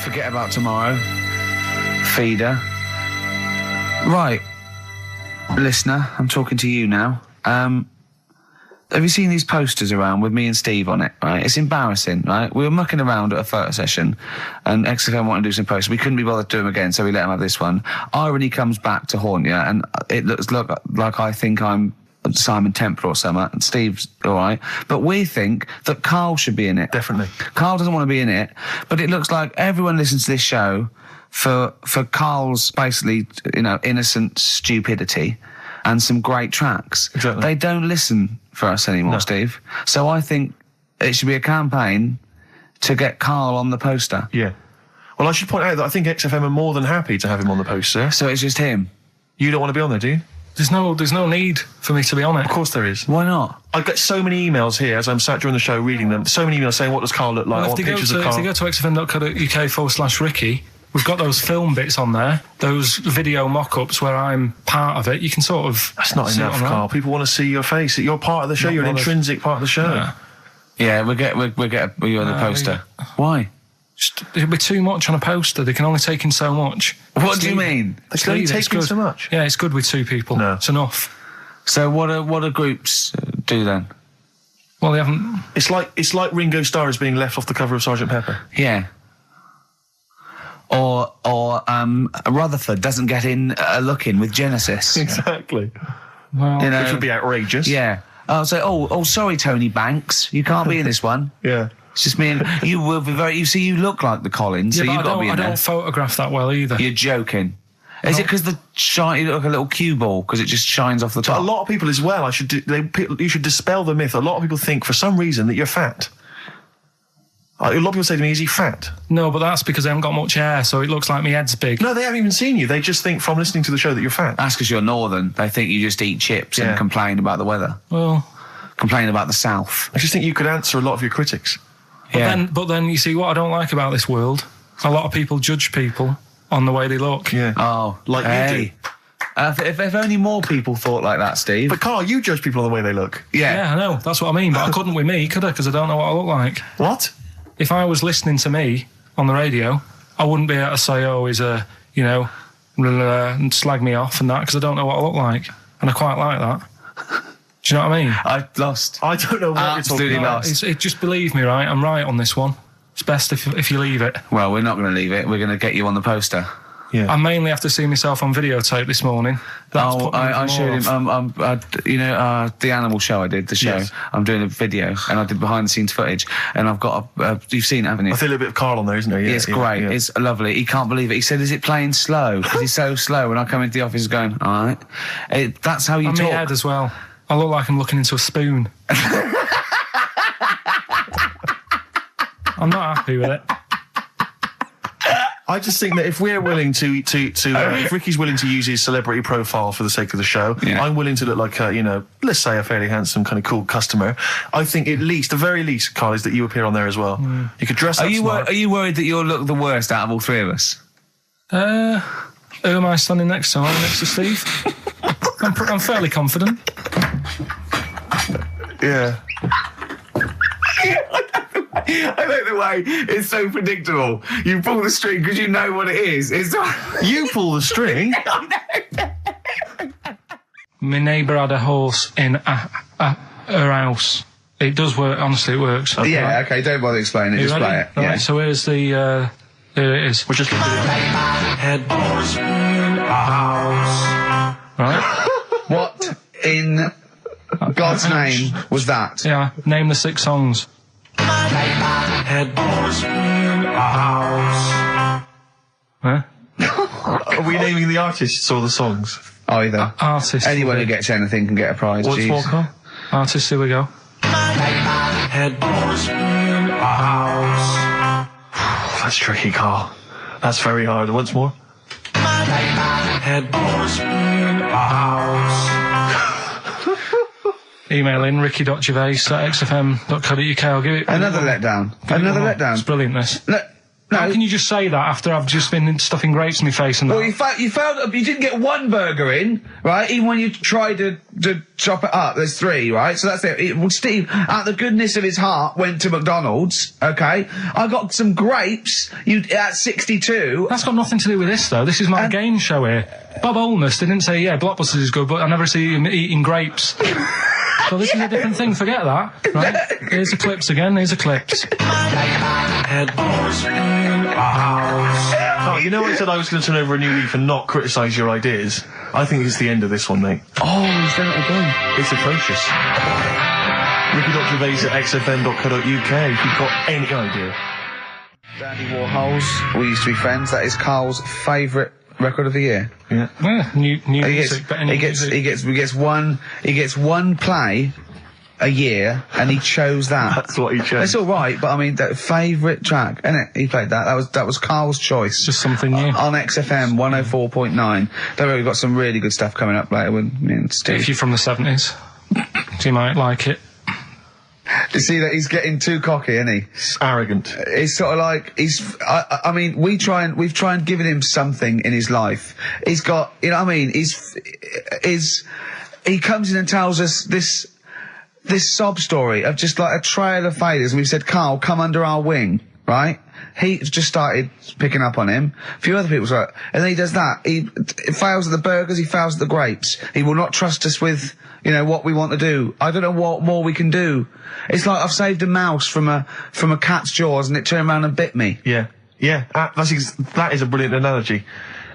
Forget about tomorrow. Feeder. Right. Listener, I'm talking to you now. Have you seen these posters around with me and Steve on it, right? It's embarrassing, right? We were mucking around at a photo session and XFM wanted to do some posters. We couldn't be bothered to do them again, so we let them have this one. Irony comes back to haunt you, and it looks like I think I'm Simon Temple or something, and Steve's all right. But we think that Karl should be in it. Definitely. Karl doesn't want to be in it, but it looks like everyone listens to this show for Karl's basically, innocent stupidity and some great tracks. Exactly. They don't listen for us anymore, no. Steve. So I think it should be a campaign to get Karl on the poster. Yeah. Well, I should point out that I think XFM are more than happy to have him on the poster. So it's just him? You don't want to be on there, do you? There's no need for me to be on it. Of course there is. Why not? I get so many emails here as I'm sat during the show reading them. So many emails saying, what does Karl look like? Well, I want pictures of Karl. If you go to xfm.co.uk/Ricky, we've got those film bits on there, those video mock-ups where I'm part of it. You can sort of... That's not enough, Karl. People want to see your face. You're part of the show. You're an intrinsic part of the show. Yeah, we'll get you on the poster. Why? It'll be too much on a poster. They can only take in so much. What do you mean? They can only take in so much? Yeah, it's good with two people. No. It's enough. So what do groups do then? Well, they haven't... It's like Ringo Starr is being left off the cover of Sgt. Pepper. Yeah. Or Rutherford doesn't get in a look in with Genesis. Exactly. Well, which would be outrageous. Yeah. Sorry, Tony Banks, you can't be in this one. Yeah. It's just me and you will be very. You see, you look like the Collins, yeah, so you've got to be in there. I don't photograph that well either. You're joking. Is it because you look like a little cue ball because it just shines off the top? But a lot of people as well. You should dispel the myth. A lot of people think for some reason that you're fat. A lot of people say to me, "Is he fat?" No, but that's because I haven't got much hair, so it looks like my head's big. No, they haven't even seen you. They just think from listening to the show that you're fat. That's because you're northern. They think you just eat chips and complain about the weather. Well, complain about the south. I just think you could answer a lot of your critics. But then you see what I don't like about this world. A lot of people judge people on the way they look. Yeah. Oh, like you do. If only more people thought like that, Steve. But Karl, you judge people on the way they look. Yeah, I know. That's what I mean. But I couldn't with me, could I? Because I don't know what I look like. What? If I was listening to me on the radio, I wouldn't be able to say, "Oh, he's a," and slag me off and that, because I don't know what I look like, and I quite like that. Do you know what I mean? I lost. I don't know what Absolutely you're talking lost. about. Just believe me, right? I'm right on this one. It's best if you leave it. Well, we're not going to leave it. We're going to get you on the poster. Yeah. I mainly have to see myself on videotape this morning. I showed him. The animal show I did, the show. Yes. I'm doing a video, and I did behind the scenes footage, and I've got you've seen it, haven't you? I feel a bit of Karl on there, isn't there? Yeah, it's great. Yeah. It's lovely. He can't believe it. He said, "Is it playing slow?" Because he's so slow. And I come into the office going, "All right." That's how you talk. My head as well. I look like I'm looking into a spoon. I'm not happy with it. I just think that if we're willing if Ricky's willing to use his celebrity profile for the sake of the show, I'm willing to look like let's say a fairly handsome, kind of cool customer. I think the very least, Karl, is that you appear on there as well. You could dress up smart. Are you worried that you'll look the worst out of all three of us? Who am I standing next to? I'm next to Steve. I'm fairly confident. Yeah. I like the way it's so predictable. You pull the string because you know what it is. You pull the string? My neighbour had a horse in her house. It does work, honestly, it works. Okay. Yeah, okay, don't bother explaining it, just play it. Right, yeah. So here's here it is. We're just going to do it. Head horse in a house. Right? What in God's name was that? Yeah, name the 6 songs. Head horse in a house. Huh? Are we naming the artists or the songs? Either. Artists. Anyone who gets anything can get a prize. What's more, Karl? Artists, here we go. Head horse in a house. That's tricky, Karl. That's very hard. Once more. Head horse in a house. Email in ricky.gervais@xfm.co.uk. I'll give it another letdown. Another letdown. It's brilliant, this. Look, How can you just say that after I've just been stuffing grapes in my face and that? Well, you failed. You didn't get one burger in, right? Even when you tried to chop it up, there's 3, right? So that's it. Well, Steve, out of the goodness of his heart, went to McDonald's. Okay, I got some grapes. At 62. That's got nothing to do with this, though. This is my game show here. Bob Holness didn't say, yeah, Blockbusters is good, but I never see him eating grapes. So this is a different thing. Forget that. Right? Here's the clips again. Here's the clips. Oh, you know I said I was going to turn over a new leaf and not criticise your ideas? I think it's the end of this one, mate. Oh, he's done it again. It's atrocious. Ricky.Gervais at XFM.co.uk if you've got any idea. Dandy Warhols, we used to be friends. That is Carl's favourite record of the year. Yeah, new music. He gets one play a year, and he chose that. That's what he chose. It's all right, but I mean, that favourite track, innit? He played that. That was Carl's choice. Just something new on XFM 104.9. Don't worry, we've got some really good stuff coming up later with me and Steve. If you're from the 70s, you might like it. You see that he's getting too cocky, isn't he? It's arrogant. It's sort of like I mean, we've tried giving him something in his life. He's got, you know what I mean? He comes in and tells us this sob story of just like a trail of failures, and we've said, Carl, come under our wing, right? He just started picking up on him. A few other people's like, and then he does that. He fails at the burgers, he fails at the grapes. He will not trust us with, you know, what we want to do. I don't know what more we can do. It's like I've saved a mouse from a cat's jaws and it turned around and bit me. Yeah. That is a brilliant analogy.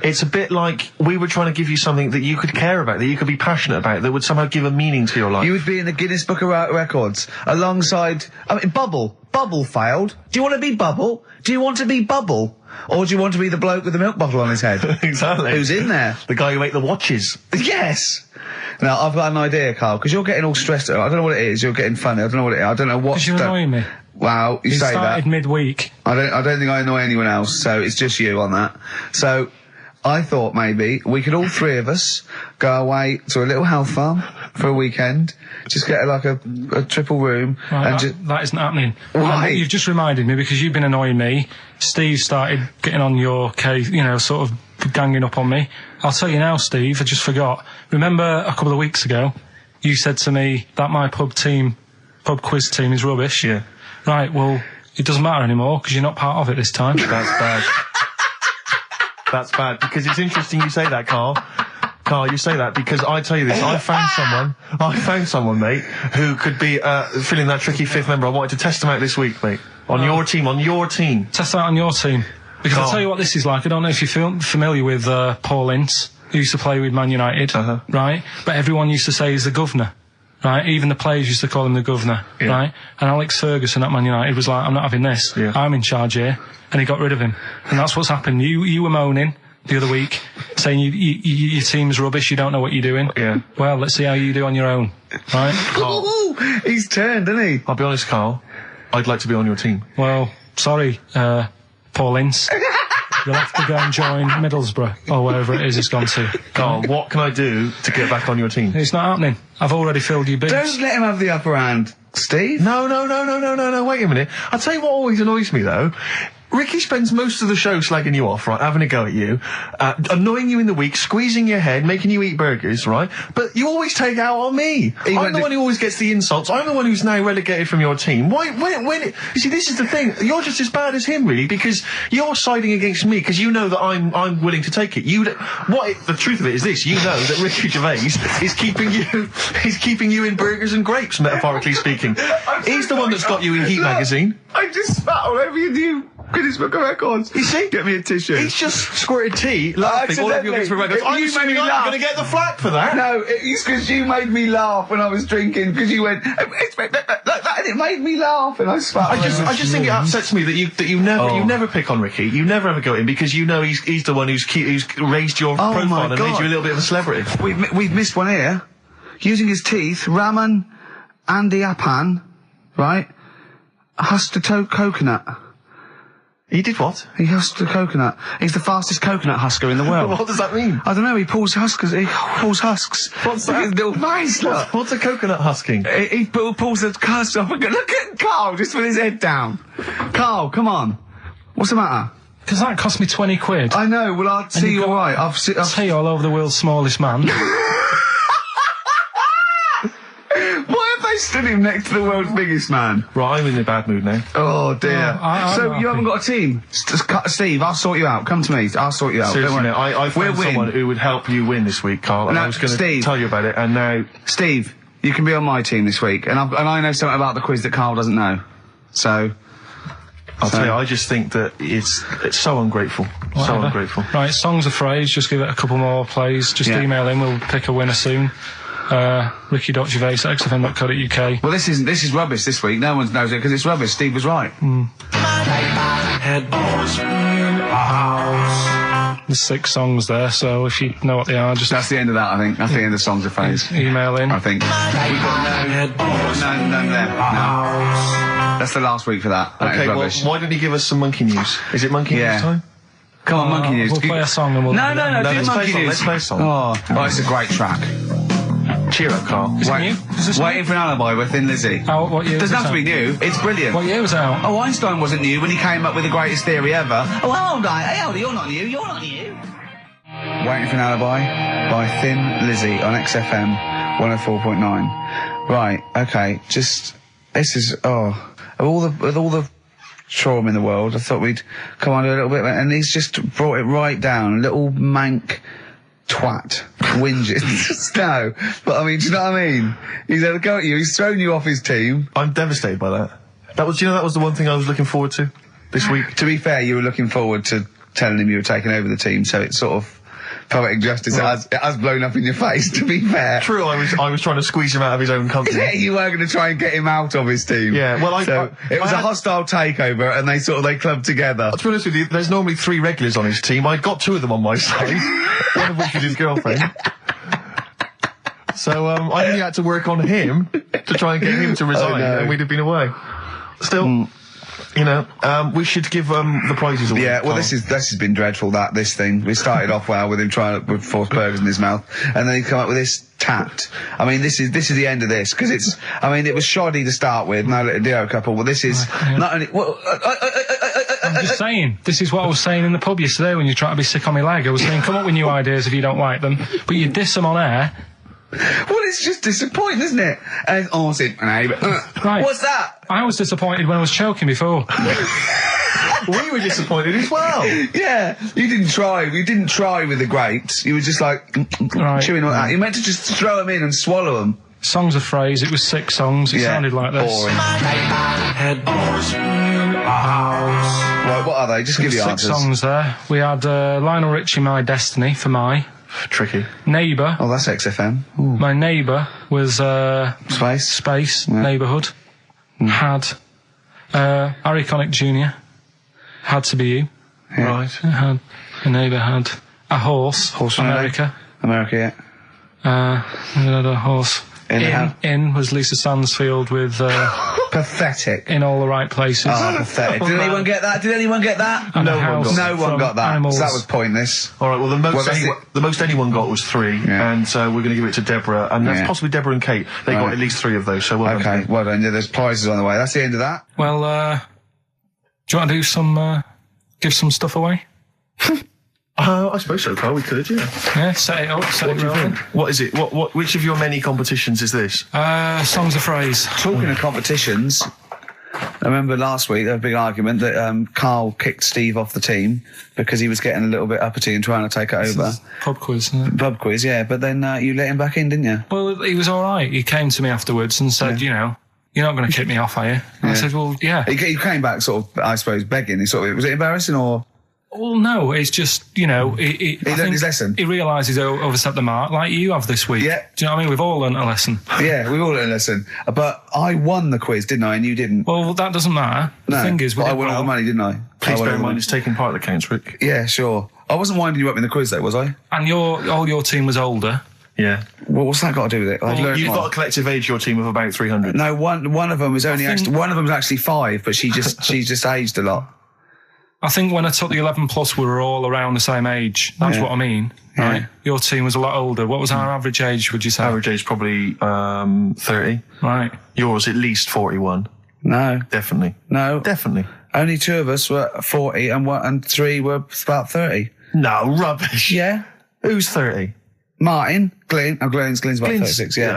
It's a bit like we were trying to give you something that you could care about, that you could be passionate about, that would somehow give a meaning to your life. You would be in the Guinness Book of Records alongside, I mean, Bubble. Bubble failed. Do you want to be Bubble? Do you want to be Bubble? Or do you want to be the bloke with the milk bottle on his head? Exactly. Who's in there? The guy who ate the watches. Yes. Now, I've got an idea, Carl, because you're getting all stressed out. I don't know what it is. You're getting funny. I don't know what it is. I don't know what... Because you're annoying me. Wow, you say that. You started midweek. I don't think I annoy anyone else, so it's just you on that. So... I thought maybe we could all 3 of us go away to a little health farm for a weekend, just get like a triple room, right, and that isn't happening. Why? You've just reminded me, because you've been annoying me. Steve started getting on your case, you know, sort of ganging up on me. I'll tell you now, Steve, I just forgot. Remember a couple of weeks ago, you said to me that my pub quiz team is rubbish. Yeah. Right, well, it doesn't matter anymore because you're not part of it this time. That's bad. That's bad, because it's interesting you say that, Carl. Carl, you say that because I tell you this, I found someone, mate, who could be filling that tricky 5th member. I wanted to test him out this week, mate. On your team. Test out on your team. Because Carl, I'll tell you what this is like. I don't know if you're familiar with Paul Ince, who used to play with Man United, right? But everyone used to say he's the governor. Right, even the players used to call him the governor, right? And Alex Ferguson at Man United was like, I'm not having this. Yeah. I'm in charge here. And he got rid of him. And that's what's happened. You were moaning the other week, saying your team's rubbish, you don't know what you're doing. Yeah. Well, let's see how you do on your own, right? Ooh, he's turned, isn't he? I'll be honest, Carl, I'd like to be on your team. Well, sorry, Paul Ince. You'll have to go and join Middlesbrough, or wherever it is it's gone to. Carl, what can I do to get back on your team? It's not happening. I've already filled your boots. Don't let him have the upper hand, Steve. No, wait a minute. I'll tell you what always annoys me, though. Ricky spends most of the show slagging you off, right, having a go at you, annoying you in the week, squeezing your head, making you eat burgers, right? But you always take it out on me. I'm the one who always gets the insults. I'm the one who's now relegated from your team. Why, you see, this is the thing. You're just as bad as him, really, because you're siding against me, because you know that I'm willing to take it. The truth of it is this, you know that Ricky Gervais is keeping you in burgers and grapes, metaphorically speaking. He's the one that's got you in Heat magazine. I just spat all over your new Guinness Book of Records. You see? Get me a tissue. He's just squirted tea, laughing all over your Guinness Book of Records. I'm going to get the flak for that. No, it's because you made me laugh when I was drinking, because you went, like that, and it made me laugh, and I spat. I just think it upsets me that you never pick on Ricky. You never ever go in, because you know he's the one who's raised your profile and made you a little bit of a celebrity. We've missed one here. Using his teeth, Raman Andiappan, right, husked a coconut. He did what? He husked a coconut. He's the fastest coconut husker in the world. What does that mean? I don't know. He pulls husks. What's that? Little nice. What's a coconut husking? He pulls the husk off and look at Carl just with his head down. Carl, come on. What's the matter? Because that cost me 20 quid. I know, well, I'll see you all right. I've tea all over the world's smallest man. Why have they stood him next to the world's biggest man? Right, I'm in a bad mood now. Oh, dear. So you haven't got a team? Steve, I'll sort you out. Come to me. I'll sort you out. Seriously, no, I found someone who would help you win this week, Carl, and I was going to tell you about it, and now... Steve, you can be on my team this week, and I know something about the quiz that Carl doesn't know. So... I'll tell you, I just think that it's so ungrateful. Whatever. So ungrateful. Right, songs of phrase, just give it a couple more plays. Just email in, we'll pick a winner soon. Ricky.Gervais@xfm.co.uk. Well, this is rubbish this week. No one knows it because it's rubbish. Steve was right. There's 6 songs there, so if you know what they are, just... That's the end of that, I think. That's the end of songs of phrase. Email in. I think. We've got none there. No. That's the last week for that. Okay, well, why don't you give us some monkey news? Is it monkey news time? Come on, monkey news. We'll play a song and we'll... No, do let's monkey news. Let's play a song. Oh, it's a great track. Cheer up, Carl. Is it new? Is this Waiting for an Alibi with Thin Lizzy. What year Doesn't was have to be new. It's brilliant. What year was it out? Oh, Einstein wasn't new when he came up with the greatest theory ever. Oh, hold on. Hey, hold on. You're not new. You're not new. Waiting for an Alibi by Thin Lizzy on XFM 104.9. Right, okay, this is, with all the trauma in the world, I thought we'd come on a little bit, and he's just brought it right down, little mank twat, whinges. No, but I mean, do you know what I mean? He's had a go at you, he's thrown you off his team. I'm devastated by that. That was the one thing I was looking forward to this week. To be fair, you were looking forward to telling him you were taking over the team, so it's sort of poetic justice. It has blown up in your face, to be fair. True, I was trying to squeeze him out of his own company. You were going to try and get him out of his team. Yeah, well, it was a hostile takeover, and they clubbed together. To be honest with you, there's normally 3 regulars on his team. I got 2 of them on my side, one of which is his girlfriend. So I only had to work on him to try and get him to resign, and we'd have been away. Still... You know, we should give the prizes away. Yeah, well, this has been dreadful. This thing. We started off well with him trying to force burgers in his mouth, and then he come up with this tapped. I mean, this is the end of this because it's. I mean, it was shoddy to start with. No little duo couple. Well, this is not only. I'm just saying. This is what I was saying in the pub yesterday when you try to be sick on my leg. I was saying, come up with new ideas if you don't like them, but you diss them on air. Well, it's just disappointing, isn't it? And right. What's that? I was disappointed when I was choking before. We were disappointed as well. Yeah, you didn't try. You didn't try with the grapes. You were just like chewing on that. You meant to just throw them in and swallow them. Songs of phrase. It was 6 songs. It sounded like this. Boring. Right, what are they? Just give you 6 answers. 6 songs there. We had Lionel Richie, My Destiny, for my. Tricky. Neighbour. Oh, that's XFM. Ooh. My neighbour was Space. Neighbourhood. Had Harry Connick Jr. Had to be you. Yeah. Right. Had a neighbour had a horse. America. Yeah. We had a horse. In was Lisa Stansfield with pathetic. In All the Right Places. Oh, pathetic. Did anyone get that? And No one got that. Animals. So that was pointless. All right, well, the most anyone got was 3, and we're going to give it to Deborah, and that's possibly Deborah and Kate. They got at least 3 of those, so well done. Okay, well done. Yeah, there's prizes on the way. That's the end of that. Well, do you want to do some, give some stuff away? I suppose so, Carl. We could, yeah. Yeah, set it up, set it rolling. What is it? Which of your many competitions is this? Songs of phrase. Talking of competitions, I remember last week there was a big argument that Carl kicked Steve off the team because he was getting a little bit uppity and trying to take it over. Pub quiz, isn't it? Pub quiz, yeah. But then you let him back in, didn't you? Well, he was all right. He came to me afterwards and said, you know, you're not going to kick me off, are you? And I said, well, yeah. He came back sort of, I suppose, begging. Was it embarrassing or...? Well, no, it's just, you know... He learned his lesson. He realises he overstepped the mark, like you have this week. Yeah. Do you know what I mean? We've all learnt a lesson. Yeah, we've all learned a lesson. But I won the quiz, didn't I? And you didn't. Well, that doesn't matter. The thing is... but I won all the money, didn't I? Please bear in mind it's taking part of the counts, Rick. Yeah, sure. I wasn't winding you up in the quiz, though, was I? And all your team was older. Yeah. Well, what's that got to do with it? You've got a collective age, your team, of about 300. No, one of them was one of them was actually 5, but she just aged a lot. I think when I took the 11 plus, we were all around the same age. That's what I mean, right? Your team was a lot older. What was our average age, would you say? Average age probably 30. Right. Yours at least 41. No. Definitely. No. Definitely. Only 2 of us were 40 and 3 were about 30. No, rubbish. Yeah. Who's 30? Martin, Glenn's about Glenn's- 36, yeah.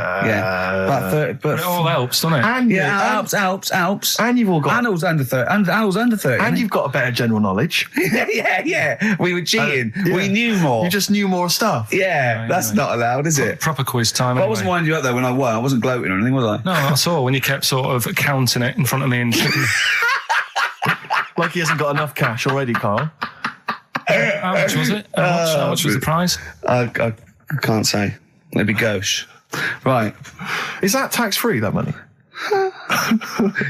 About 30, but... It all helps, doesn't it? And helps. And you've all got... Arnold's under 30. Arnold's under 30. And you've got a better general knowledge. yeah. We were cheating. Yeah. We knew more. You just knew more stuff. Yeah, that's not allowed, is it? Proper quiz time. But I Anyway. wasn't winding you up though when I won. I wasn't gloating or anything, was I? No, that's all. When you kept sort of counting it in front of me and Like he hasn't got enough cash already, Carl. how much was it? How much was the prize? I can't say. Maybe gauche. Right. Is that tax-free, that money?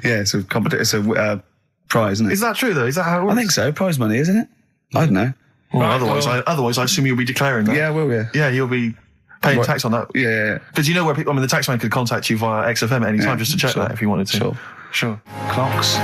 Yeah, it's a prize, isn't it? Is that true, though? Is that how it works? I think so. Prize money, isn't it? I don't know. Well, Right, otherwise, I assume you'll be declaring that. Yeah, will we? Yeah, you'll be paying What? tax on that. Yeah. Because you know where people... I mean, the taxman could contact you via XFM at any time just to check sure. that if you wanted to. Sure. Clocks.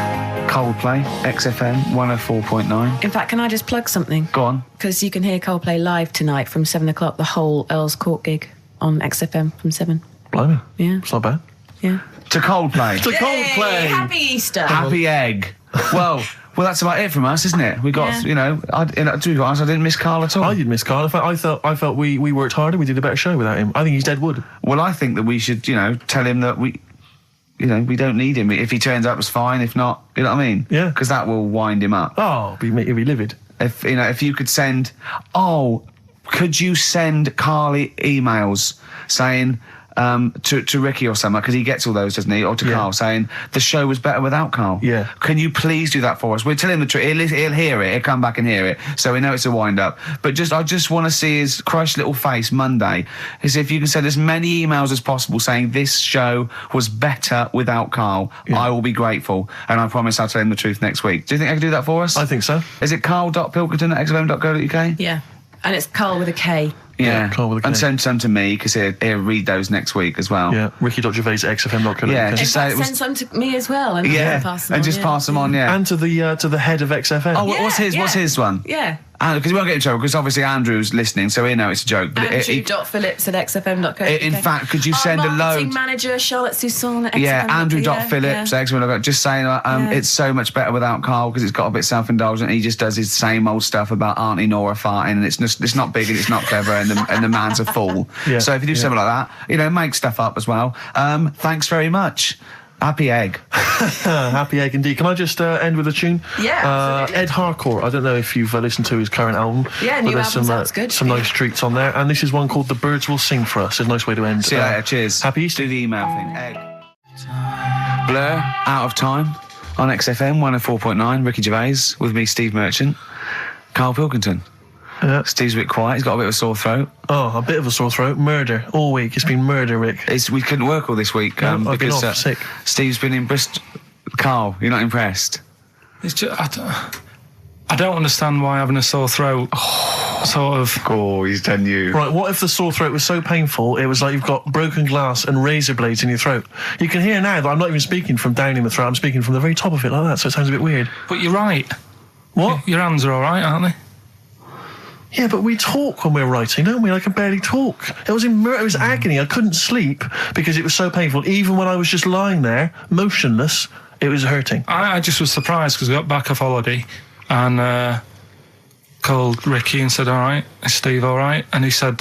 Coldplay. XFM 104.9. In fact, can I just plug something? Go on. Because you can hear Coldplay live tonight from 7 o'clock, the whole Earl's Court gig on XFM from 7. Blimey. Yeah. It's not bad. Yeah. To Coldplay. To Coldplay! Happy Easter! Happy egg. Well, that's about it from us, isn't it? We got, Yeah. to be honest, I didn't miss Carl at all. I did miss Carl. In fact, I felt we worked harder. We did a better show without him. I think he's dead wood. Well, I think that we should, tell him that we don't need him. If he turns up, it's fine. If not, you know what I mean? Yeah. Because that will wind him up. Oh, he'd be livid. If you could send, could you send Carly emails saying to Ricky or something, because he gets all those, doesn't he? Or to Yeah. Carl saying the show was better without Carl. Yeah. Can you please do that for us? We'll tell him the truth. He'll hear it. He'll come back and hear it. So we know it's a wind up. But I just want to see his crushed little face Monday. Is if you can send as many emails as possible saying this show was better without Carl. Yeah. I will be grateful, and I promise I'll tell him the truth next week. Do you think I can do that for us? I think so. Is it carl.pilkington@xfm.co.uk? Yeah. And it's Carl with a K. Yeah, Carl with a K. and send some to me because he'll read those next week as well. Yeah. Ricky.gervais@xfm.co.uk. Yeah, In just fact, say it send was. some to me as well. And Yeah, pass them and on, just pass them on. Yeah. And to the head of XFM. Oh, what's his? yeah. What's his one? Yeah. Because we won't get in trouble because obviously Andrew's listening, so he know it's a joke. But Andrew.phillips@xfm.co.uk. in fact, could you send a Marketing load? manager Charlotte Sousson at Yeah, XFM. Andrew.Phillips, XFM. Just saying, it's so much better without Carl because it's got a bit self-indulgent. He just does his same old stuff about Auntie Nora farting, and it's not big and it's not clever, and the man's a fool. Yeah, So if you do something like that, make stuff up as well. Thanks very much. Happy egg. Happy egg indeed. Can I just end with a tune? Yeah, absolutely. Ed Harcourt. I don't know if you've listened to his current album. Yeah, but new there's album sounds good. some Yeah. nice treats on there. And this is one called The Birds Will Sing for Us. It's a nice way to end. See you later. Cheers. Happy Easter. Do the email thing. Egg. Blur, Out of Time on XFM 104.9. Ricky Gervais with me, Steve Merchant. Karl Pilkington. Yeah. Steve's a bit quiet. He's got a bit of a sore throat. Oh, a bit of a sore throat. Murder. All week. It's been murder, Rick. We couldn't work all this week No, I've been because off sick. Steve's been in Bristol. Carl, you're not impressed? It's just, I don't understand why having a sore throat sort of... Oh, he's done you. Right, what if the sore throat was so painful it was like you've got broken glass and razor blades in your throat? You can hear now that I'm not even speaking from down in the throat, I'm speaking from the very top of it like that, so it sounds a bit weird. But you're right. What? Your hands are all right, aren't they? Yeah, but we talk when we're writing, don't we? I can barely talk. It was agony. I couldn't sleep because it was so painful. Even when I was just lying there, motionless, it was hurting. I just was surprised because I got back off holiday and called Ricky and said, all right, is Steve all right? And he said,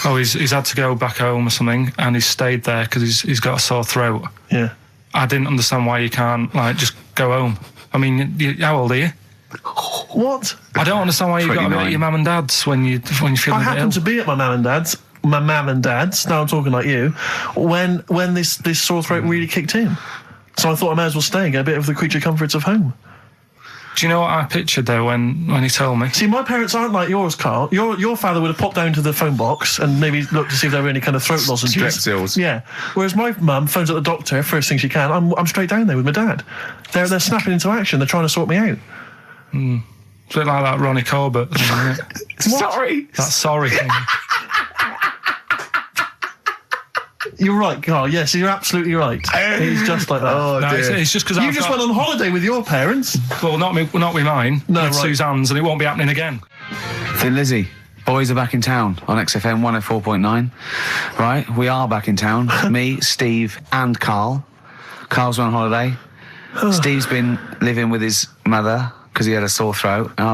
he's had to go back home or something and he's stayed there because he's got a sore throat. Yeah. I didn't understand why you can't, just go home. I mean, how old are you? What? I don't understand why you've got to be 29. at your mum and dad's when you're feeling I a bit ill. happened to be at my mum and dad's. Now I'm talking like you. When this sore throat really kicked in. So I thought I may as well stay and get a bit of the creature comforts of home. Do you know what I pictured though when he told me? See, my parents aren't like yours, Carl. Your father would have popped down to the phone box and maybe looked to see if there were any kind of throat lozenges. Strepsils. Yeah. Whereas my mum phones at the doctor first thing she can. I'm straight down there with my dad. They're snapping into action. They're trying to sort me out. It's a bit like that Ronnie Corbett thing, isn't it? Sorry. That sorry thing. You're right, Carl. Yes, you're absolutely right. He's just like that. Oh, No, dear. it's just because You just went on holiday with your parents. Well, not with mine. No, with right. Suzanne's, and it won't be happening again. Thin Lizzy. Boys are back in town on XFM 104.9. Right, we are back in town. Me, Steve, and Carl. Carl's on holiday. Steve's been living with his mother because he had a sore throat, and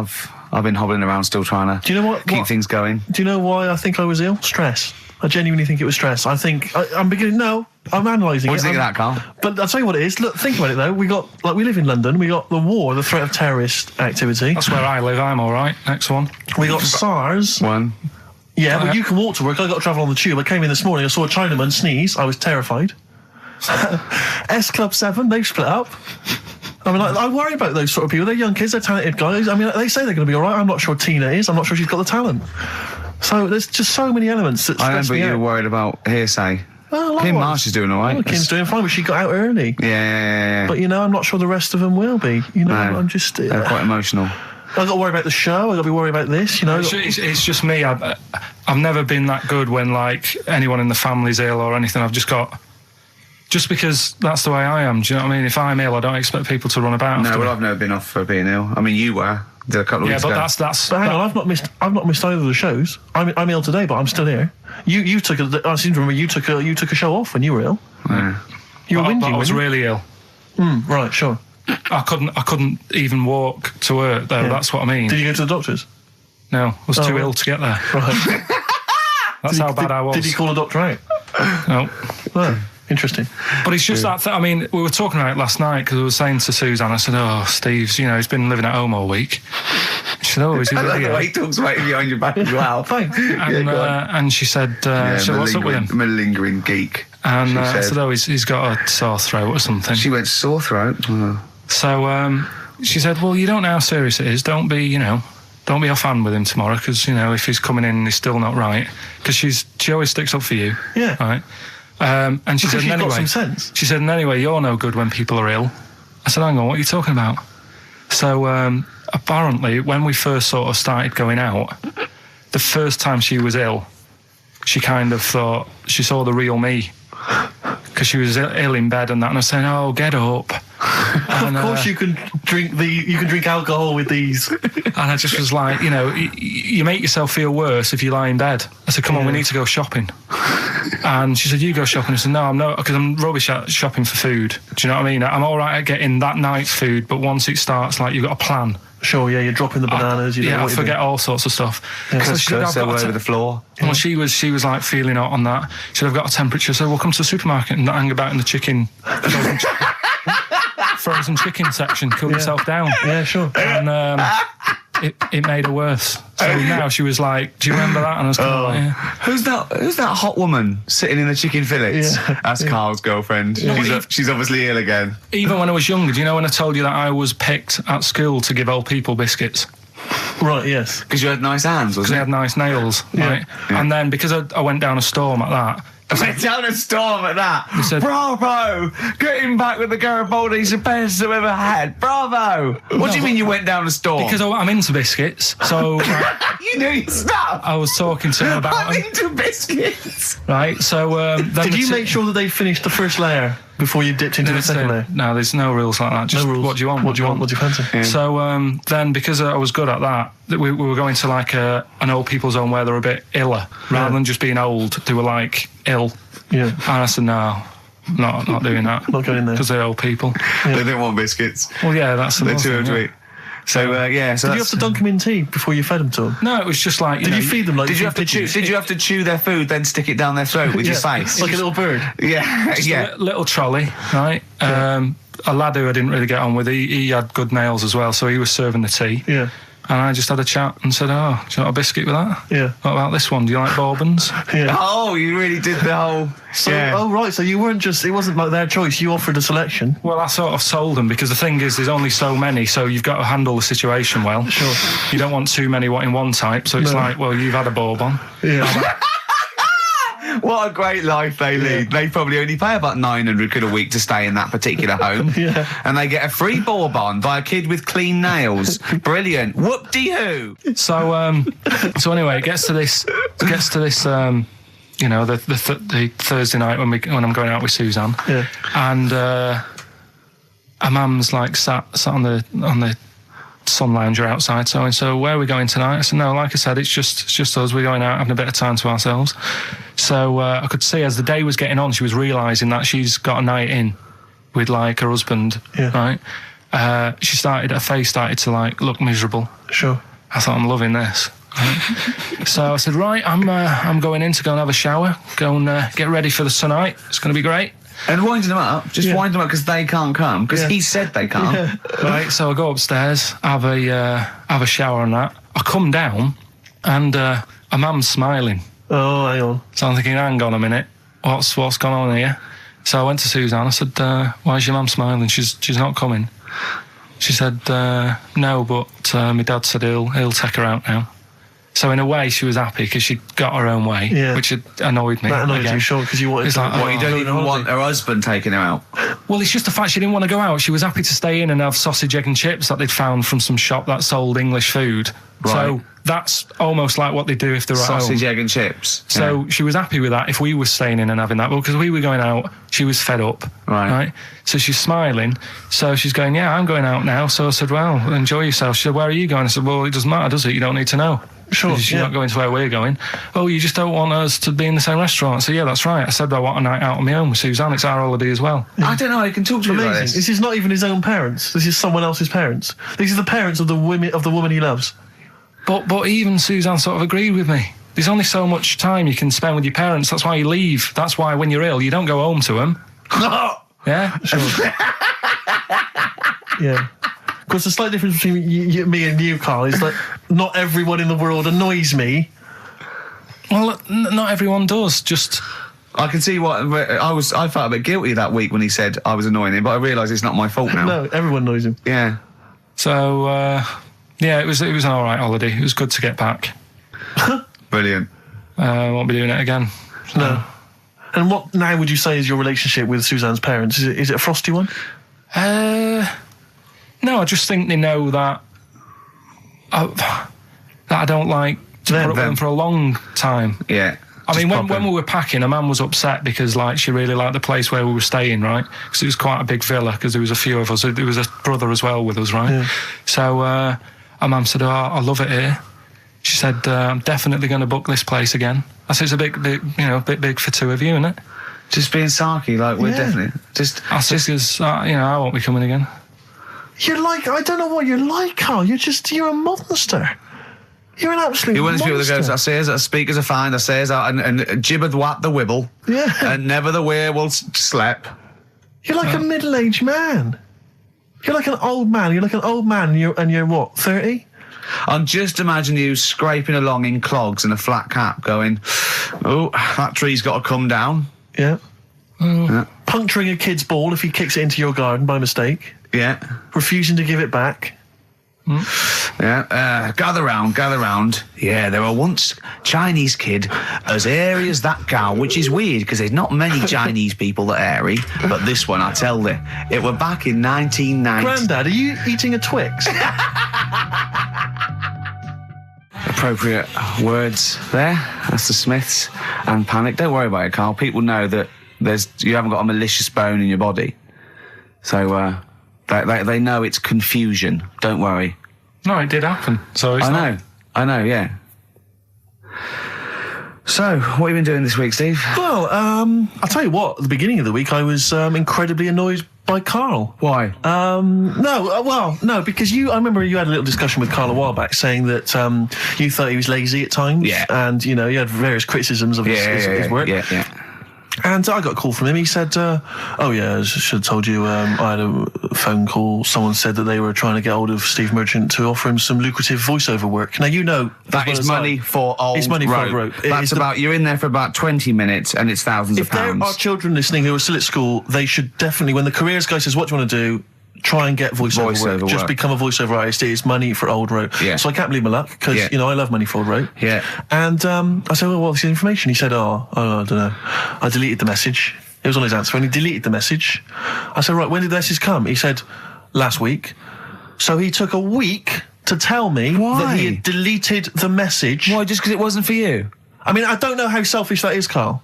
I've been hobbling around still trying to Do you know what? keep things going. Do you know why I think I was ill? Stress. I genuinely think it was stress. I think I'm beginning. No, I'm analysing it. What do you think of that, Carl? But I'll tell you what it is. Look, think about it though. We live in London. We got the war, the threat of terrorist activity. That's where I live. I'm all right. Next one. We got SARS. One. Yeah, but you can walk to work. I got to travel on the tube. I came in this morning. I saw a Chinaman sneeze. I was terrified. S Club 7. They've split up. I mean, I worry about those sort of people. They're young kids. They're talented guys. I mean, they say they're going to be all right. I'm not sure Tina is. I'm not sure she's got the talent. So there's just so many elements that stress I remember me you out. were worried about hearsay. Oh, Kim Marsh is doing all right. Oh, Kim's doing fine, but she got out early. Yeah. But, I'm not sure the rest of them will be. No, I'm just... they're quite emotional. I've got to worry about the show. I've got to be worried about this, It's just me. I've never been that good when, like, anyone in the family's ill or anything. I've just got... Just because that's the way I am, do you know what I mean? If I'm ill, I don't expect people to run about. No, well, I've never been off for being ill. I mean, you were. A couple of weeks ago. But that's. But hang on, I've not missed either of the shows. I'm ill today, but I'm still here. You took I seem to remember you took a show off when you were ill. Yeah. You were whinging. I was really ill. Right, sure. I couldn't even walk to work though. Yeah. That's what I mean. Did you go to the doctors? No, I was too ill to get there. Right. That's how bad I was. Did you call a doctor out? No. Oh, interesting. But it's just that. I mean, we were talking about it last night because I was saying to Suzanne, I said, "Oh, Steve's, he's been living at home all week." She said, "Oh, is he I really like the ill?" way he talks about you behind your back as well. Thanks. And she said, "So what's up with him?" I'm a lingering geek. And I said, "Oh, he's got a sore throat or something." She went, sore throat? Oh. So she said, "Well, you don't know how serious it is. Don't be offhand with him tomorrow because, if he's coming in and he's still not right. Because she always sticks up for you." Yeah. Right? And she because said, got some sense. She said, and anyway, you're no good when people are ill. I said, hang on, what are you talking about? So apparently, when we first sort of started going out, the first time she was ill, she kind of thought she saw the real me. Because she was ill in bed and that, and I was saying, "Oh, get up." And, of course, you can drink alcohol with these. And I just was like, you make yourself feel worse if you lie in bed. I said, "Come on, we need to go shopping." And she said, "You go shopping." I said, "No, I'm not, because I'm rubbish at shopping for food." Do you know what I mean? I'm all right at getting that night's food, but once it starts, like, you've got a plan. Sure, yeah, you're dropping the bananas. I forget all sorts of stuff. Yeah. So she said, "I've got over the floor." Well, she was like feeling out on that. She said, "I've got a temperature, so we'll come to the supermarket and not hang about in the chicken." Frozen chicken section, cool yourself down. Yeah, sure. And it made her worse. So now she was like, "Do you remember that?" And I was kind of like, "Yeah." Who's that hot woman sitting in the chicken fillets? Yeah. That's Carl's girlfriend. Yeah. She's obviously ill again. Even when I was younger, do you know when I told you that I was picked at school to give old people biscuits? Right, yes. Because you had nice hands, Because wasn't they it? had nice nails, right? Yeah. And then because I went down a storm at that. I went down a storm at that. Said, "Bravo! Getting back with the Garibaldi's the best I've ever had. Bravo!" What do you mean you went down a storm? Because I'm into biscuits, so you knew your stuff. I was talking to him about I'm into biscuits. Right, so then did you make sure that they finished the first layer before you dipped into the second layer? No, there's no rules like that. Just no rules. What do you want? What do you want? What do you fancy? Yeah. So then, because I was good at that, we were going to like an old people's home where they're a bit iller, rather than just being old. They were like ill. Yeah. And I said, "No, not doing that. Not going there because they're old people." Yeah. They don't want biscuits. Well, yeah, that's they're too old to eat. So So did you have to dunk them in tea before you fed them to them? No, it was just like. Did you feed them like? Did you have to chew? Did you have to chew their food, then stick it down their throat with your face, like a little bird? Yeah, yeah. Little trolley, right? Yeah. A lad who I didn't really get on with. He had good nails as well, so he was serving the tea. Yeah. And I just had a chat and said, "Oh, do you want a biscuit with that? Yeah. What about this one? Do you like bourbons?" Yeah. Oh, you really did the whole... So, oh, right, so you weren't just... It wasn't like their choice, you offered a selection. Well, I sort of sold them, because the thing is, there's only so many, so you've got to handle the situation well. Sure. You don't want too many in one type, so it's like, well, you've had a bourbon. Yeah. What a great life they lead. They probably only pay about 900 quid a week to stay in that particular home. Yeah. And they get a free bourbon by a kid with clean nails. Brilliant. Whoop-de-hoo. So anyway, it gets to this, you know, the Thursday night when I'm going out with Suzanne. Yeah. And her mum's like sat on the sun lounger outside, so where are we going tonight? I said, no, like I said, it's just us. We're going out having a bit of time to ourselves. So I could see as the day was getting on, she was realising that she's got a night in with like her husband, right? Her face started to like look miserable. Sure. I thought, I'm loving this. Right? So I said, right, I'm going in to go and have a shower, go and get ready for the tonight. It's going to be great. And winding them up, wind them up because they can't come, because he said they can't. Yeah. Right, so I go upstairs, have a shower and that. I come down and a mum's smiling. Oh, hang on. So I'm thinking, hang on a minute, what's gone on here? So I went to Suzanne, I said, why is your mum smiling? She's not coming. She said, no, but my dad said he'll take her out now. So in a way, she was happy because she got her own way, which annoyed me. That annoyed you, sure, because you wanted to... Like, you don't even want her husband taking her out? Well, it's just the fact she didn't want to go out. She was happy to stay in and have sausage, egg and chips that they'd found from some shop that sold English food. Right. So that's almost like what they do if they're at home. Sausage, egg and chips. So she was happy with that if we were staying in and having that. Well, because we were going out, she was fed up. Right. So she's smiling. So she's going, yeah, I'm going out now. So I said, well, enjoy yourself. She said, where are you going? I said, well, it doesn't matter, does it? You don't need to know. Sure. You're not going to where we're going. Oh, you just don't want us to be in the same restaurant. I said, yeah, that's right. I said, I want a night out on my own with Suzanne. It's our holiday as well. I don't know. I can talk to you about this. This is not even his own parents. This is someone else's parents. These are the parents of the woman he loves. But even Suzanne sort of agreed with me. There's only so much time you can spend with your parents. That's why you leave. That's why when you're ill, you don't go home to them. Yeah? Sure. Yeah. Because the slight difference between me and you, Carl, is that not everyone in the world annoys me. Well, not everyone does. Just... I can see what... I felt a bit guilty that week when he said I was annoying him, but I realise it's not my fault now. No, everyone annoys him. Yeah. So, yeah, it was an all right holiday. It was good to get back. Brilliant. Won't be doing it again. So. No. And what now would you say is your relationship with Suzanne's parents? Is it a frosty one? No, I just think they know that I don't like to put up with them for a long time. Yeah. I mean, when we were packing, a man was upset because like she really liked the place where we were staying, right? Because it was quite a big villa. Because there was a few of us. There was a brother as well with us, right? Yeah. So our mum said, "Oh, I love it here." She said, "I'm definitely going to book this place again." I said, "It's a bit big for two of you, isn't it?" Just being sarky, like we're definitely I said, because I won't be coming again. You're like, I don't know what you're like, Carl. You're a monster. You're an absolute You're one of those people that monster. goes, I say as speakers are fine, I say as and gibbered what the wibble. Yeah. And never the way will slep. You're like a middle-aged man. You're like an old man. You're like an old man and you're what, 30? I'm just imagining you scraping along in clogs and a flat cap going, oh, that tree's got to come down. Yeah. Puncturing a kid's ball if he kicks it into your garden by mistake. Yeah. Refusing to give it back. Yeah. Gather round. Yeah, there were once Chinese kid as hairy as that cow, which is weird because there's not many Chinese people that hairy, but this one, I tell you, it were back in 1990. Grandad, are you eating a Twix? Appropriate words there. That's the Smiths and Panic. Don't worry about it, Carl. People know that you haven't got a malicious bone in your body. So, they know it's confusion. Don't worry. No, it did happen. So it's I know, yeah. So, what have you been doing this week, Steve? Well, I'll tell you what, at the beginning of the week I was incredibly annoyed by Carl. Why? No, because I remember you had a little discussion with Carl a while back saying that you thought he was lazy at times. Yeah. And, you had various criticisms of his work. Yeah. And I got a call from him. He said, oh, yeah, I should have told you, I had a phone call. Someone said that they were trying to get hold of Steve Merchant to offer him some lucrative voiceover work. Now, that is money for old rope. That's you're in there for about 20 minutes and it's thousands of pounds. If there are children listening who are still at school, they should definitely, when the careers guy says, what do you want to do? Try and get voiceover work. Just become a voiceover artist. It's money for old rope. Yeah. So I can't believe my luck because, I love money for old rope. Yeah. And I said, well, what's the information? He said, I don't know. I deleted the message. It was on his answer phone. He deleted the message. I said, right, when did the message come? He said, last week. So he took a week to tell me that he had deleted the message. Why? Just because it wasn't for you? I mean, I don't know how selfish that is, Carl.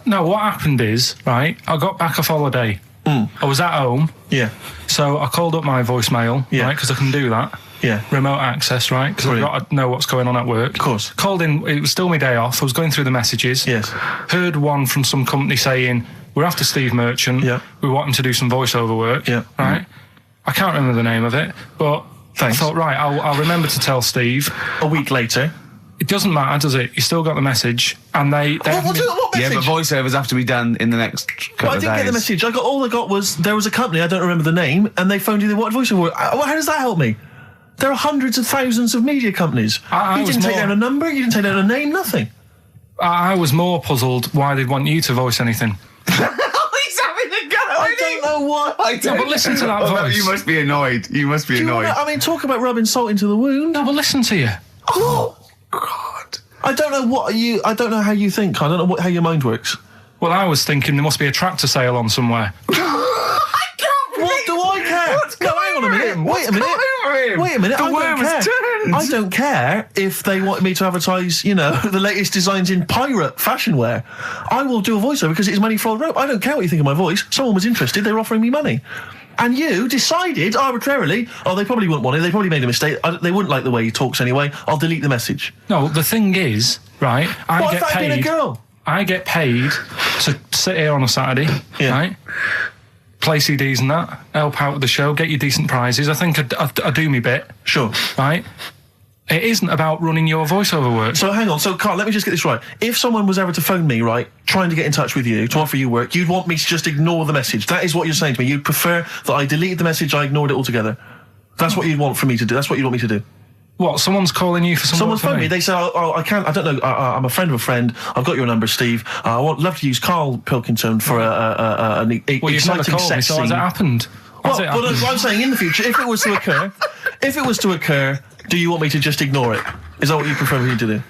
No, what happened is, right, I got back off holiday. I was at home. Yeah. So I called up my voicemail, right, because I can do that. Yeah. Remote access, right, because I've got to know what's going on at work. Of course. Called in, it was still my day off. I was going through the messages. Yes. Heard one from some company saying, We're after Steve Merchant. Yeah. We want him to do some voiceover work. Yeah. Right? I can't remember the name of it, but Thanks. I thought, right, I'll remember to tell Steve. A week later. It doesn't matter, does it? You still got the message, and they What haven't been- message? Yeah, but voiceovers have to be done in the next couple Well, I of didn't days. get the message. All I got was there was a company, I don't remember the name, and they phoned you. They wanted voiceover. How does that help me? There are hundreds of thousands of media companies. I You was didn't take more- down a number. You didn't take down a name. Nothing. I was more puzzled why they'd want you to voice anything. He's having a go. I don't know why. No, but listen to that voice. You must be annoyed. You must be Do you annoyed. wanna, I mean, talk about rubbing salt into the wound. No, but listen to you. Oh, God. I don't know what you. I don't know how you think. I don't know how your mind works. Well, I was thinking there must be a tractor sale on somewhere. What do I care? No, hang on a minute. Wait a minute. Wait a minute. The I worm don't has care. turned. I don't care if they want me to advertise, the latest designs in pirate fashion wear. I will do a voiceover because it's money for the rope. I don't care what you think of my voice. Someone was interested. They were offering me money. And you decided arbitrarily, they probably wouldn't want it. They probably made a mistake. They wouldn't like the way he talks anyway. I'll delete the message. No, the thing is, right, I What get if I'd been a paid. girl? I get paid to sit here on a Saturday, Yeah. right? Play CDs and that, help out with the show, get you decent prizes. I think I do me bit, Sure. right? It isn't about running your voiceover work. So hang on. So Carl, let me just get this right. If someone was ever to phone me, right, trying to get in touch with you to offer you work, you'd want me to just ignore the message. That is what you're saying to me. You'd prefer that I deleted the message, I ignored it altogether. That's what you'd want for me to do. That's what you'd want me to do. What, someo's calling you for some Someone's work for phoned me. They say, I can't. I don't know. I'm a friend of a friend. I've got your number, Steve. I love to use Karl Pilkington for an Well, you've never exciting called me, sex so has scene. it happened? Well, Has it but happened? I'm saying in the future, if it was to occur, do you want me to just ignore it? Is that what you prefer me to do?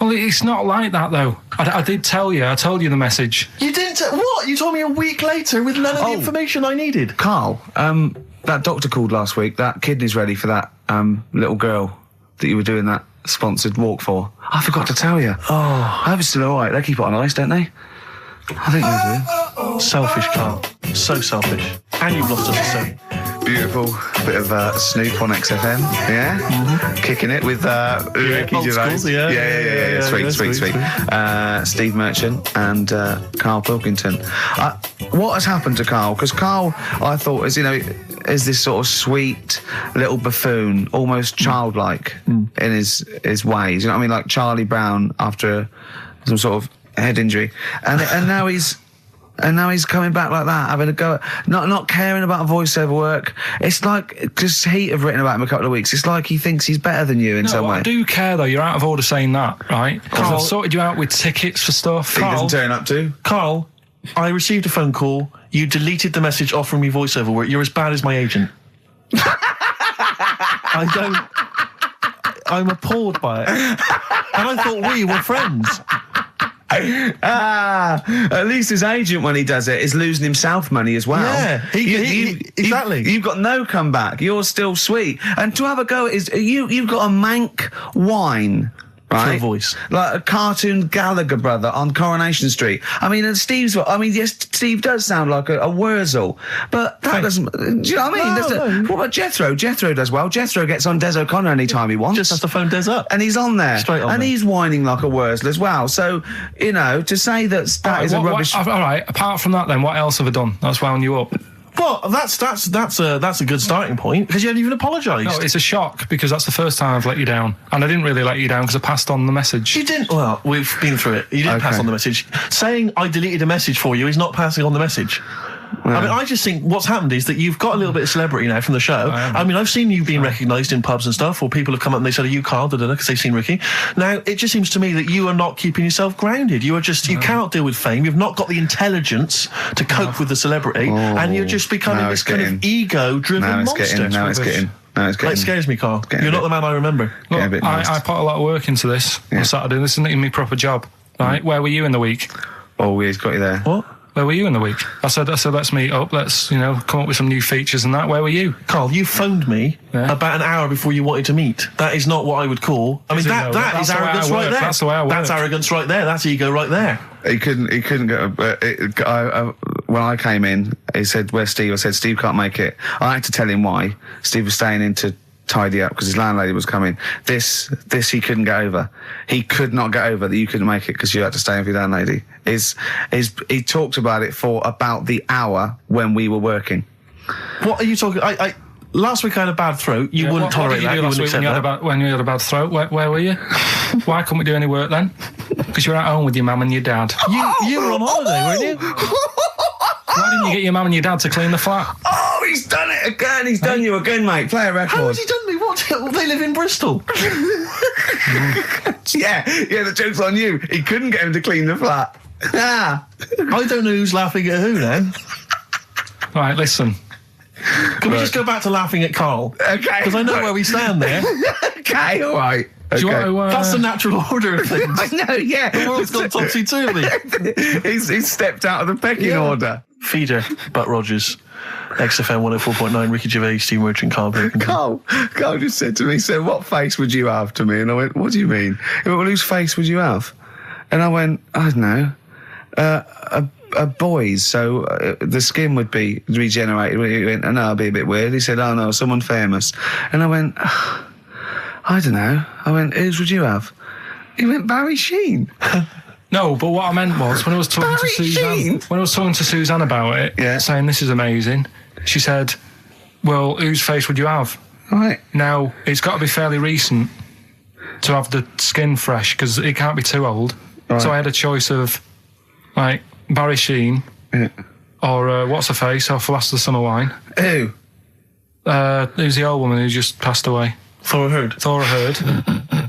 Well, it's not like that, though. I did tell you. I told you the message. You didn't. What? You told me a week later with none of the information I needed. Carl, that doctor called last week. That kidney's ready for that little girl that you were doing that sponsored walk for. I forgot to tell you. Oh, I hope it's still all right. They keep it on ice, don't they? I think they do. Selfish, Carl. So selfish. And you've lost us a son. Beautiful bit of Snoop on XFM, yeah? Mm-hmm. Kicking it with Ricky old Gervais. school, yeah. Sweet. Steve Merchant and Karl Pilkington. What has happened to Karl? Because Karl, I thought, is this sort of sweet little buffoon, almost childlike in his ways. You know what I mean? Like Charlie Brown after some sort of head injury, and now he's coming back like that, having a go at not caring about voiceover work. It's like, because Heat have written about him a couple of weeks, it's like he thinks he's better than you in some way. I do care, though. You're out of order saying that, right? Because I've sorted you out with tickets for stuff. He doesn't turn up to. Carl, I received a phone call. You deleted the message offering me voiceover work. You're as bad as my agent. I'm appalled by it. And I thought we were friends. At least his agent, when he does it, is losing himself money as well. Yeah, exactly. You've got no comeback. You're still sweet. And to have a go is you've got a mank whine. Right? For a voice. Like a cartoon Gallagher brother on Coronation Street. I mean, and yes, Steve does sound like a Wurzel, but that doesn't, do you know what I mean? No. What about Jethro? Jethro does well. Jethro gets on Des O'Connor anytime he wants. Just has to phone Des up. And he's on there. Straight on and there. he's whining like a Wurzel as well. So, to say that is a rubbish... all right, apart from that then, what else have I done that's wound you up? Well, that's a good starting point, because you haven't even apologised. No, it's a shock, because that's the first time I've let you down. And I didn't really let you down because I passed on the message. You didn't. Well, we've been through it. You didn't pass on the message. Saying I deleted a message for you is not passing on the message. I mean, I just think what's happened is that you've got a little bit of celebrity now from the show. I mean, I've seen you being recognised in pubs and stuff, or people have come up and they said, "Are you Karl?" because they've seen Ricky. Now, it just seems to me that you are not keeping yourself grounded. You are just, you cannot deal with fame. You've not got the intelligence to cope with the celebrity, and you're just becoming this kind of ego-driven monster. Now it's getting. It scares me, Karl. You're not the man I remember. Look, a bit nasty. I put a lot of work into this on Saturday. This isn't even my proper job. Right? Where were you in the week? Oh, he's got you there. What? Where were you in the week? I said, let's meet up. Let's, come up with some new features and that. Where were you? Karl, you phoned me about an hour before you wanted to meet. That is not what I would call. I mean, that is arrogance right there. That's the way I work. That's arrogance right there. That's ego right there. He couldn't go. When I came in, he said, "Where's Steve?" I said, "Steve can't make it." I had to tell him why. Steve was staying in to tidy up because his landlady was coming. This he couldn't get over. He could not get over that you couldn't make it because you had to stay in with your landlady. is he talked about it for about the hour when we were working. What are you talking? Last week I had a bad throat. You wouldn't tolerate that. You wouldn't accept that. When you had a bad throat, where were you? Why couldn't we do any work then? Because you were at home with your mum and your dad. You were on holiday, weren't you? Why didn't you get your mum and your dad to clean the flat? Oh, he's done it again. He's done you again, mate. Play a record. How has he done me? What? They live in Bristol. Yeah, the joke's on you. He couldn't get him to clean the flat. I don't know who's laughing at who now. Right, listen. Can we just go back to laughing at Karl? Okay. Because I know where we stand there. Okay, all right. Okay. Do you want to, That's the natural order of things. I know, yeah. The world's gone topsy-turvy. He's stepped out of the pecking order. Feeder, Butt Rogers, XFM 104.9, Ricky Gervais, Steve Merchant, Karl Pilkington. Karl just said to me, so what face would you have to me? And I went, what do you mean? He went, well, whose face would you have? And I went, I don't know, a boy's, so the skin would be regenerated. He went, oh, no, it'd be a bit weird. He said, oh no, someone famous. And I went, I don't know. I went, whose would you have? He went, Barry Sheen. No, but what I meant was when I was talking Barry to Suzanne, Sheen? when I was talking to Suzanne about it, saying this is amazing, she said, well, whose face would you have? Right. Now, it's got to be fairly recent to have the skin fresh because it can't be too old. Right. So I had a choice of, like, Barry Sheen or what's her face off Last of the Summer Wine. Who? Who's the old woman who just passed away? Thora Hird.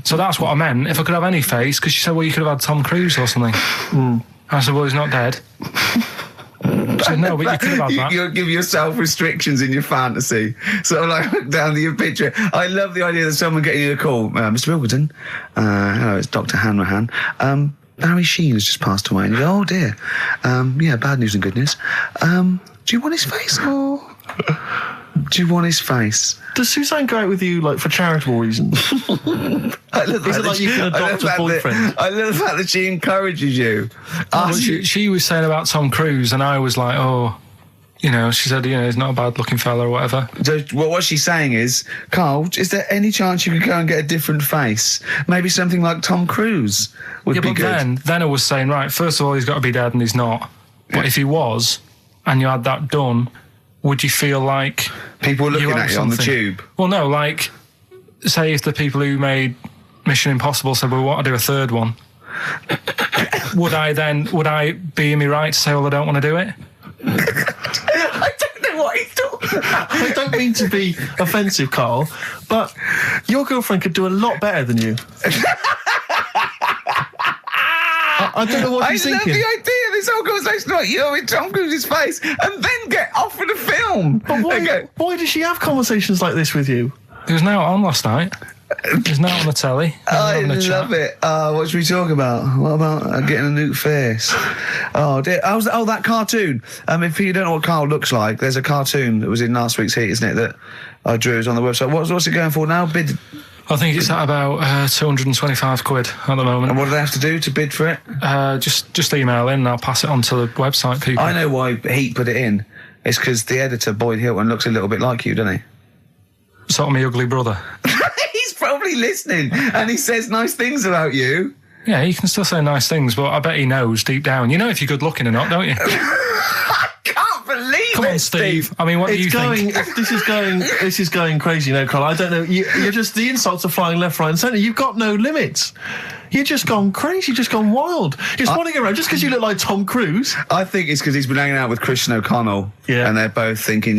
So that's what I meant. If I could have any face, because she said, well, you could have had Tom Cruise or something. I said, well, he's not dead. I said, no, but you could have had that. You'll give yourself restrictions in your fantasy. So like look down to your picture. I love the idea that someone getting you a call. Mr. Wilkerton. Hello, it's Dr. Hanrahan. Barry Sheen has just passed away. And you go, oh dear. Yeah, bad news and good news. Do you want his face? Or do you want his face? Does Suzanne go out with you, like, for charitable reasons? Is it like you can adopt a boyfriend? I love the fact that she encourages you. She was saying about Tom Cruise, and I was like, oh, you know, she said, you know, he's not a bad-looking fella or whatever. So what she's saying is, Karl, is there any chance you could go and get a different face? Maybe something like Tom Cruise would be good. Then I was saying, right, first of all, he's got to be dead, and he's not. But if he was, and you had that done, would you feel like people were looking at you on the tube? Well, no, like, say if the people who made Mission Impossible said, well, we want to do a third one, would I be in my right to say, well, I don't want to do it? I don't know what he's talking about. I don't mean to be offensive, Karl, but your girlfriend could do a lot better than you. I don't know what she's thinking. I love the idea of this whole conversation about you in Tom Cruise's face and then get offered a film. But why does she have conversations like this with you? It was now on last night. It was now on the telly. I love it. What should we talk about? What about getting a new face? Oh, dear. Oh, that cartoon. If you don't know what Karl looks like, there's a cartoon that was in last week's Heat, isn't it, that I drew. It's on the website. What's it going for now? Bid? I think it's at about 225 quid at the moment. And what do they have to do to bid for it? Just email in and I'll pass it on to the website people. I know why Heat put it in. It's because the editor, Boyd Hilton, looks a little bit like you, doesn't he? Sort of my ugly brother. He's probably listening and he says nice things about you. Yeah, he can still say nice things, but I bet he knows deep down. You know if you're good looking or not, don't you? I can't believe it. Come on, Steve. I mean, what do you think? This is going crazy now, Karl. I don't know. You're just, the insults are flying left, right, and centre. You've got no limits. You've just gone crazy, just gone wild. You're spawning around just because you look like Tom Cruise. I think it's because he's been hanging out with Christian O'Connell. Yeah. And they're both thinking,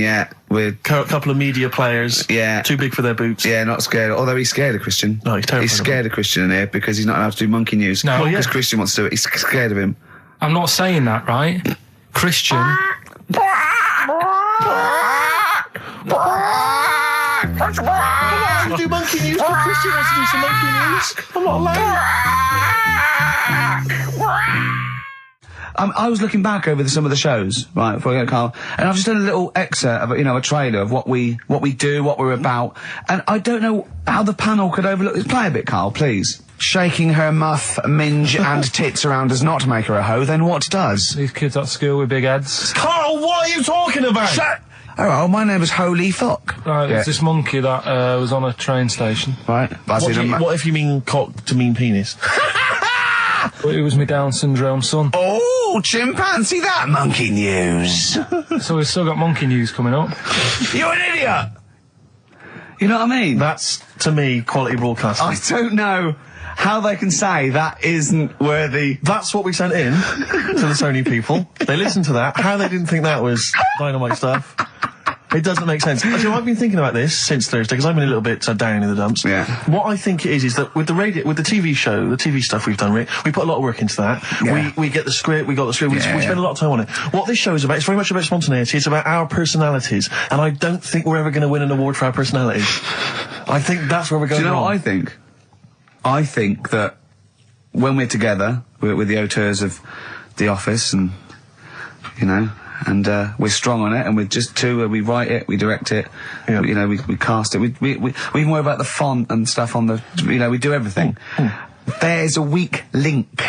we're a couple of media players. Yeah. Too big for their boots. Yeah, not scared. Although he's scared of Christian. No, he's terrified. He's scared of Christian in here because he's not allowed to do monkey news. No, because Christian wants to do it. He's scared of him. I'm not saying that, right? Christian. You do monkey news, but Christian wants to do some monkey news. I'm not allowed. I was looking back over some of the shows, right, before I go to Karl, and I've just done a little excerpt of, a trailer of what we do, what we're about, and I don't know how the panel could overlook this. Play a bit, Karl, please. Shaking her muff, minge and tits around does not make her a hoe, then what does? These kids at school with big heads. Karl, what are you talking about? Shut! Oh, my name is Holy Fuck. Right, it's this monkey that was on a train station. Right. What if you mean cock to mean penis? It was my Down syndrome son. Oh! Oh, chimpanzee, that monkey news. So we've still got monkey news coming up. You're an idiot. You know what I mean? That's, to me, quality broadcasting. I don't know how they can say that isn't worthy. That's what we sent in to the Sony people. They listened to that. How they didn't think that was dynamite stuff. It doesn't make sense. Actually, I've been thinking about this since Thursday because I've been a little bit down in the dumps. Yeah. What I think it is that with the TV show, the TV stuff we've done, Rick, we put a lot of work into that. Yeah. We get the script, we got the script, we spend a lot of time on it. What this show is about, it's very much about spontaneity, it's about our personalities, and I don't think we're ever going to win an award for our personalities. I think that's where we're going. Do you know wrong. what I think? I think that when we're together, we're the auteurs of The Office, and you know, and we're strong on it, and we're just two. We write it, we direct it, you know, we cast it. We even worry about the font and stuff on the. You know, we do everything. There's a weak link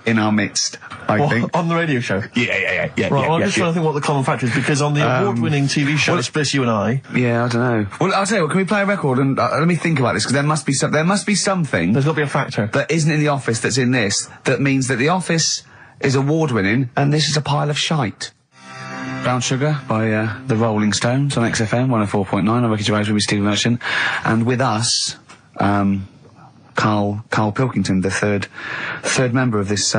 in our midst, I think. On the radio show? Yeah. Right, well, I'm just trying to think what the common factor is, because on the award-winning TV show, it's just you and I. Yeah, I don't know. Well, I'll tell you what, can we play a record and let me think about this, because there must be something There's got to be a factor. that isn't in The Office that's in this, that means that The Office is award-winning and this is a pile of shite. Brown Sugar by the Rolling Stones on XFM 104.9. I'm Ricky Gervais with me, Stephen Merchant, and with us, Karl Pilkington, the third member of this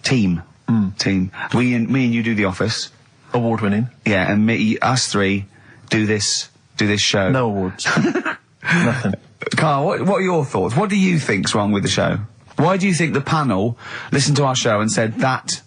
team. Me and you do The Office. Award-winning. Yeah, and us three do this show. No awards. Nothing. Karl, what are your thoughts? What do you think's wrong with the show? Why do you think the panel listened to our show and said that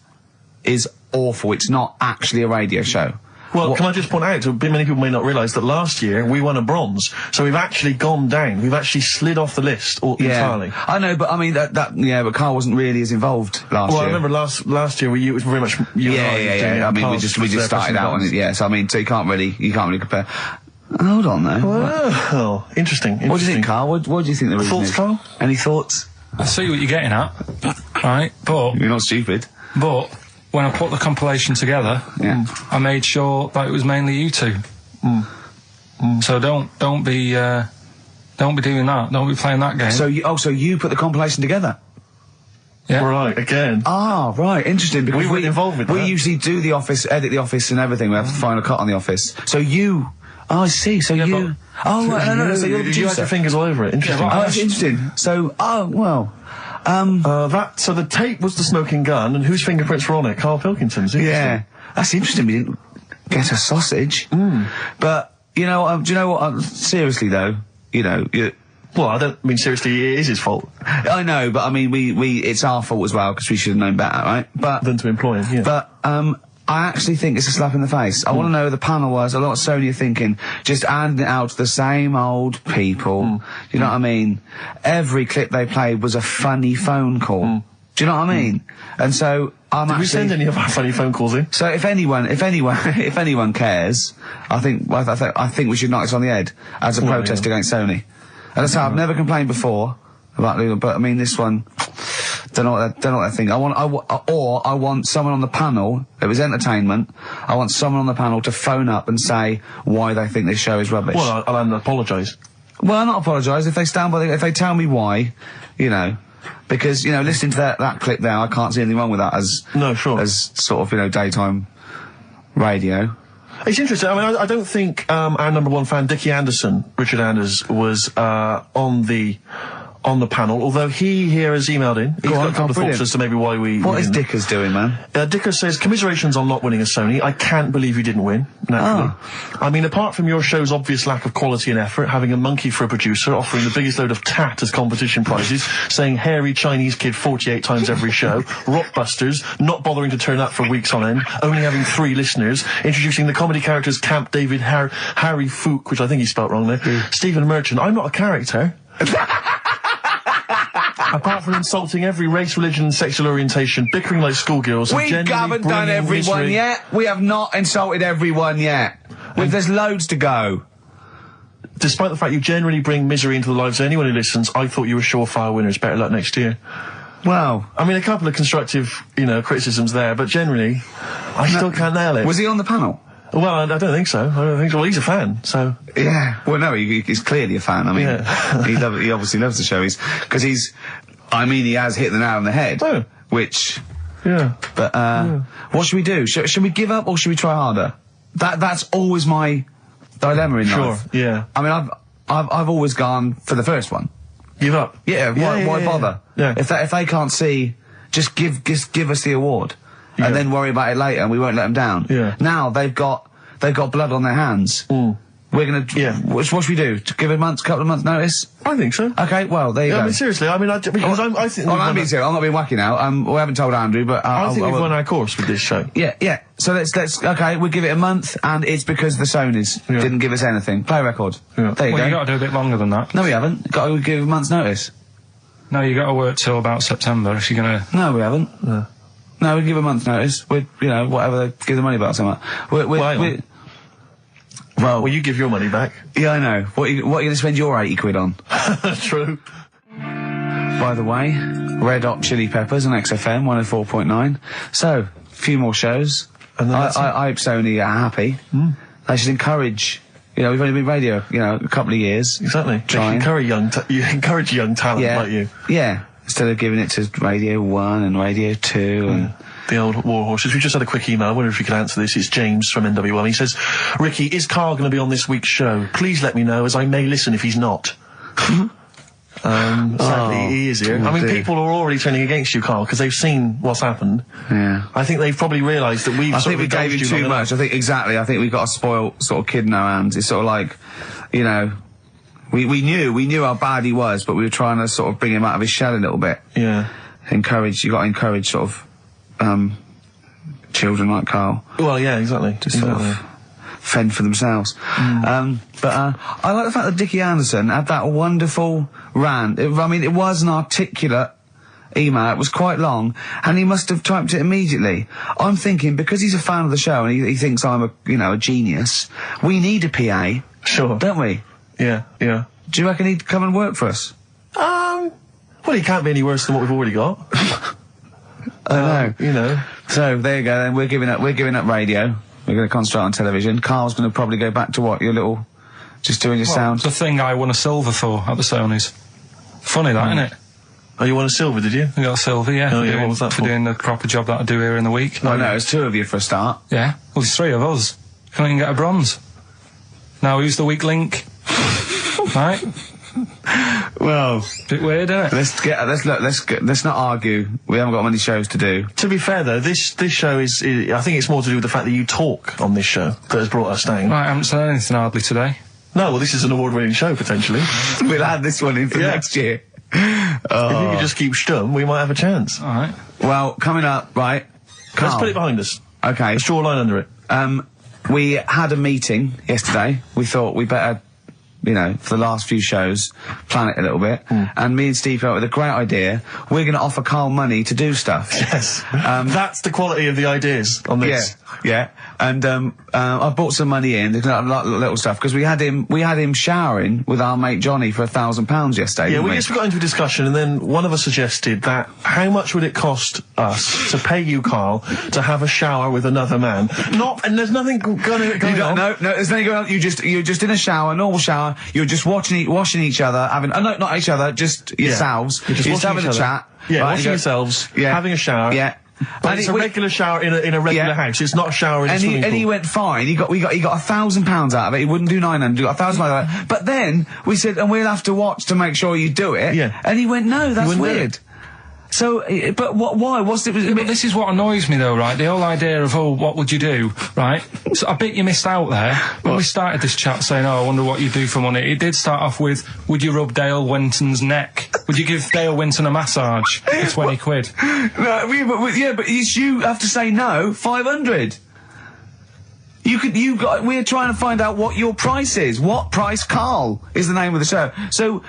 is awful? It's not actually a radio show. Well, can I just point out, many people may not realise that last year we won a bronze, so we've actually gone down. We've actually slid off the list entirely. I know, but I mean but Karl wasn't really as involved last year. Well, I remember last year it was very much you and I. Yeah. I mean, we just started out on it. Yeah, so I mean, so you can't really compare. Hold on, though. Well, interesting. What do you think, Karl? What do you think the reason Thoughts, is? Karl? Any thoughts? I see what you're getting at, right? But You're not stupid. But when I put the compilation together, I made sure that it was mainly you two. So don't be doing that. Don't be playing that game. So you put the compilation together? Yeah. Right, again. Ah, right, interesting. Because we weren't involved with that. We usually do The Office, edit The Office and everything. We have the final cut on The Office. So you... Oh, I see. So you... Oh, right, no. So you're the producer. You had your fingers all over it. Interesting. Oh, that's interesting. So, well... so the tape was the smoking gun, and whose fingerprints were on it? Karl Pilkington's. Yeah. That's interesting. We didn't get a sausage. But, you know, do you know what? Seriously, though, you know... Well, I don't mean seriously, it is his fault. I know, but I mean, it's our fault as well, because we should have known better, right? But... Than to employ him, yeah. But, I actually think it's a slap in the face. I want to know who the panel was. A lot of Sony are thinking, just handing it out to the same old people. You know what I mean? Every clip they played was a funny phone call. Do you know what I mean? And so Did we send any of our funny phone calls in? So if anyone cares, I think we should knock this on the head as a protest against Sony. And that's how I've never complained before about legal, but I mean this one. Don't know what they think. I want someone on the panel. It was entertainment. I want someone on the panel to phone up and say why they think this show is rubbish. Well, I'll apologise. Well, I'll not apologise if they stand by. If they tell me why, you know, because you know, listening to that clip there, I can't see anything wrong with that as sort of daytime radio. It's interesting. I mean, I don't think our number one fan, Dickie Anderson, Richard Anders, was on the panel, although he here has emailed in. He's got a couple of thoughts as to maybe why we... What is Dickers doing, man? Dickers says, commiserations on not winning a Sony. I can't believe you didn't win, naturally. I mean, apart from your show's obvious lack of quality and effort, having a monkey for a producer, offering the biggest load of tat as competition prizes, saying hairy Chinese kid 48 times every show, Rockbusters, not bothering to turn up for weeks on end, only having 3 listeners, introducing the comedy characters Camp David, Harry Fook, which I think he spelt wrong there, Stephen Merchant. I'm not a character. Apart from insulting every race, religion and sexual orientation, bickering like schoolgirls... We haven't done everyone yet. We have not insulted everyone yet. There's loads to go. Despite the fact you generally bring misery into the lives of anyone who listens, I thought you were surefire winners. Better luck next year. Well... I mean, a couple of constructive, criticisms there, but generally, I still can't nail it. Was he on the panel? Well, I don't think so. Well, he's a fan, so... Yeah. Well, no, he's clearly a fan. I mean, he obviously loves the show. He has hit the nail on the head. Oh. Which, Yeah. But what should we do? Should we give up or should we try harder? That's always my dilemma in life. Sure. Yeah. I mean, I've always gone for the first one. Give up. Yeah. Why bother? Yeah. If they can't see, just give us the award, and then worry about it later, and we won't let them down. Yeah. Now they've got blood on their hands. We're gonna. Yeah. What should we do? Give a couple of months notice? I think so. Okay. Well, there you go. I mean, seriously. I mean, I think. I'm being serious. I'm not being wacky now. We haven't told Andrew, but I think we've won our course with this show. Yeah. So let's. Okay, we'll give it a month, and it's because the Sonys didn't give us anything. Play a record. Yeah. There you go. You got to do a bit longer than that. No, we haven't. Got to give a month's notice. No, you got to work till about September if you're gonna. No, we haven't. No, we give a month's notice. We, whatever they give the money back or something. Well, you give your money back. Yeah, I know. What are you going to spend your 80 quid on? True. By the way, Red Hot Chili Peppers on XFM 104.9. So, a few more shows. And I hope Sony are happy. They should encourage. We've only been radio, a couple of years. Exactly. Trying. You encourage young talent like you. Yeah. Instead of giving it to Radio 1 and Radio 2 and... The old war horses. We just had a quick email. I wonder if you could answer this. It's James from NW1. He says, Ricky, is Karl going to be on this week's show? Please let me know, as I may listen if he's not. Sadly, he is here. I mean, people are already turning against you, Karl, because they've seen what's happened. Yeah. I think they've probably realised that I think we gave you too much. I think we've got a spoiled sort of kid in our hands. It's sort of like, we knew how bad he was, but we were trying to sort of bring him out of his shell a little bit. Yeah. You got to encourage sort of, children like Karl. Well, yeah, exactly. To sort of fend for themselves. But I like the fact that Dickie Anderson had that wonderful rant. It was an articulate email. It was quite long, and he must have typed it immediately. I'm thinking, because he's a fan of the show and he thinks I'm a genius, we need a PA. Sure. Don't we? Yeah. Do you reckon he'd come and work for us? Well, he can't be any worse than what we've already got. I know. So there you go. Then we're giving up radio. We're going to concentrate on television. Karl's going to probably go back to what, just doing your sound. The thing I won a silver for at the Sonys. Funny that, isn't it? Oh, you won a silver, did you? I got a silver, yeah. Oh, yeah. What was that for? Doing the proper job that I do here in the week. Oh, no, it's 2 of you for a start. Yeah. Well, there's 3 of us. Can't even get a bronze. Now, who's the weak link? Right? Well, bit weird, isn't it? Let's not argue. We haven't got many shows to do. To be fair though, this show is I think it's more to do with the fact that you talk on this show that has brought us down. Right, I haven't said anything hardly today. No, well, this is an award-winning show potentially. We'll add this one in for next year. If you could just keep stum, we might have a chance. All right. Well, coming up, right? Karl. Let's put it behind us. Okay. Let's draw a line under it. We had a meeting yesterday. We thought we better, for the last few shows, plan it a little bit. And me and Steve came up with a great idea. We're going to offer Karl money to do stuff. Yes. That's the quality of the ideas on this. Yeah. And I bought some money in, little stuff, because we had him showering with our mate Johnny for £1,000 yesterday. Yeah, we just got into a discussion, and then one of us suggested that how much would it cost us to pay you, Karl, to have a shower with another man? And there's nothing going on. No, there's nothing going on. You're just in a shower, normal shower. You're just washing each other, not each other, just yourselves. You're just having a chat. Yeah, right, washing yourselves, having a shower. Yeah. But it's a regular shower in a regular house. It's not a shower in a swimming pool. And he went fine. He got £1,000 out of it. He wouldn't do 900. He got £1,000 out of it. But then we said, and we'll have to watch to make sure you do it. Yeah. And he went, no, that's weird. So, but why? What's it? But this is what annoys me, though, right? The whole idea of, what would you do, right? So I bet you missed out there when we started this chat saying, I wonder what you do for money. It did start off with, would you rub Dale Winton's neck? Would you give Dale Winton a massage for 20 quid? No, but you have to say no. 500. We're trying to find out what your price is. What price, Karl, is the name of the show. So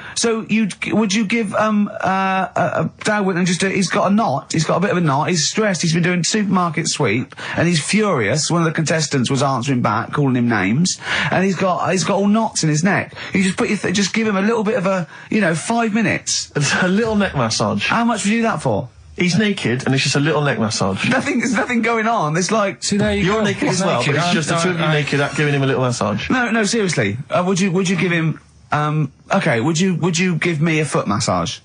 would you give, Dale Winton he's got a knot, he's got a bit of a knot, he's stressed, he's been doing supermarket sweep, and he's furious. One of the contestants was answering back, calling him names, and he's got all knots in his neck. You just just give him a little bit of 5 minutes. A little neck massage. How much would you do that for? He's naked, and it's just a little neck massage. There's nothing going on. It's like... See, there You're naked as well, but it's just the two of you naked giving him a little massage. No, seriously. Would you give him... would you give me a foot massage?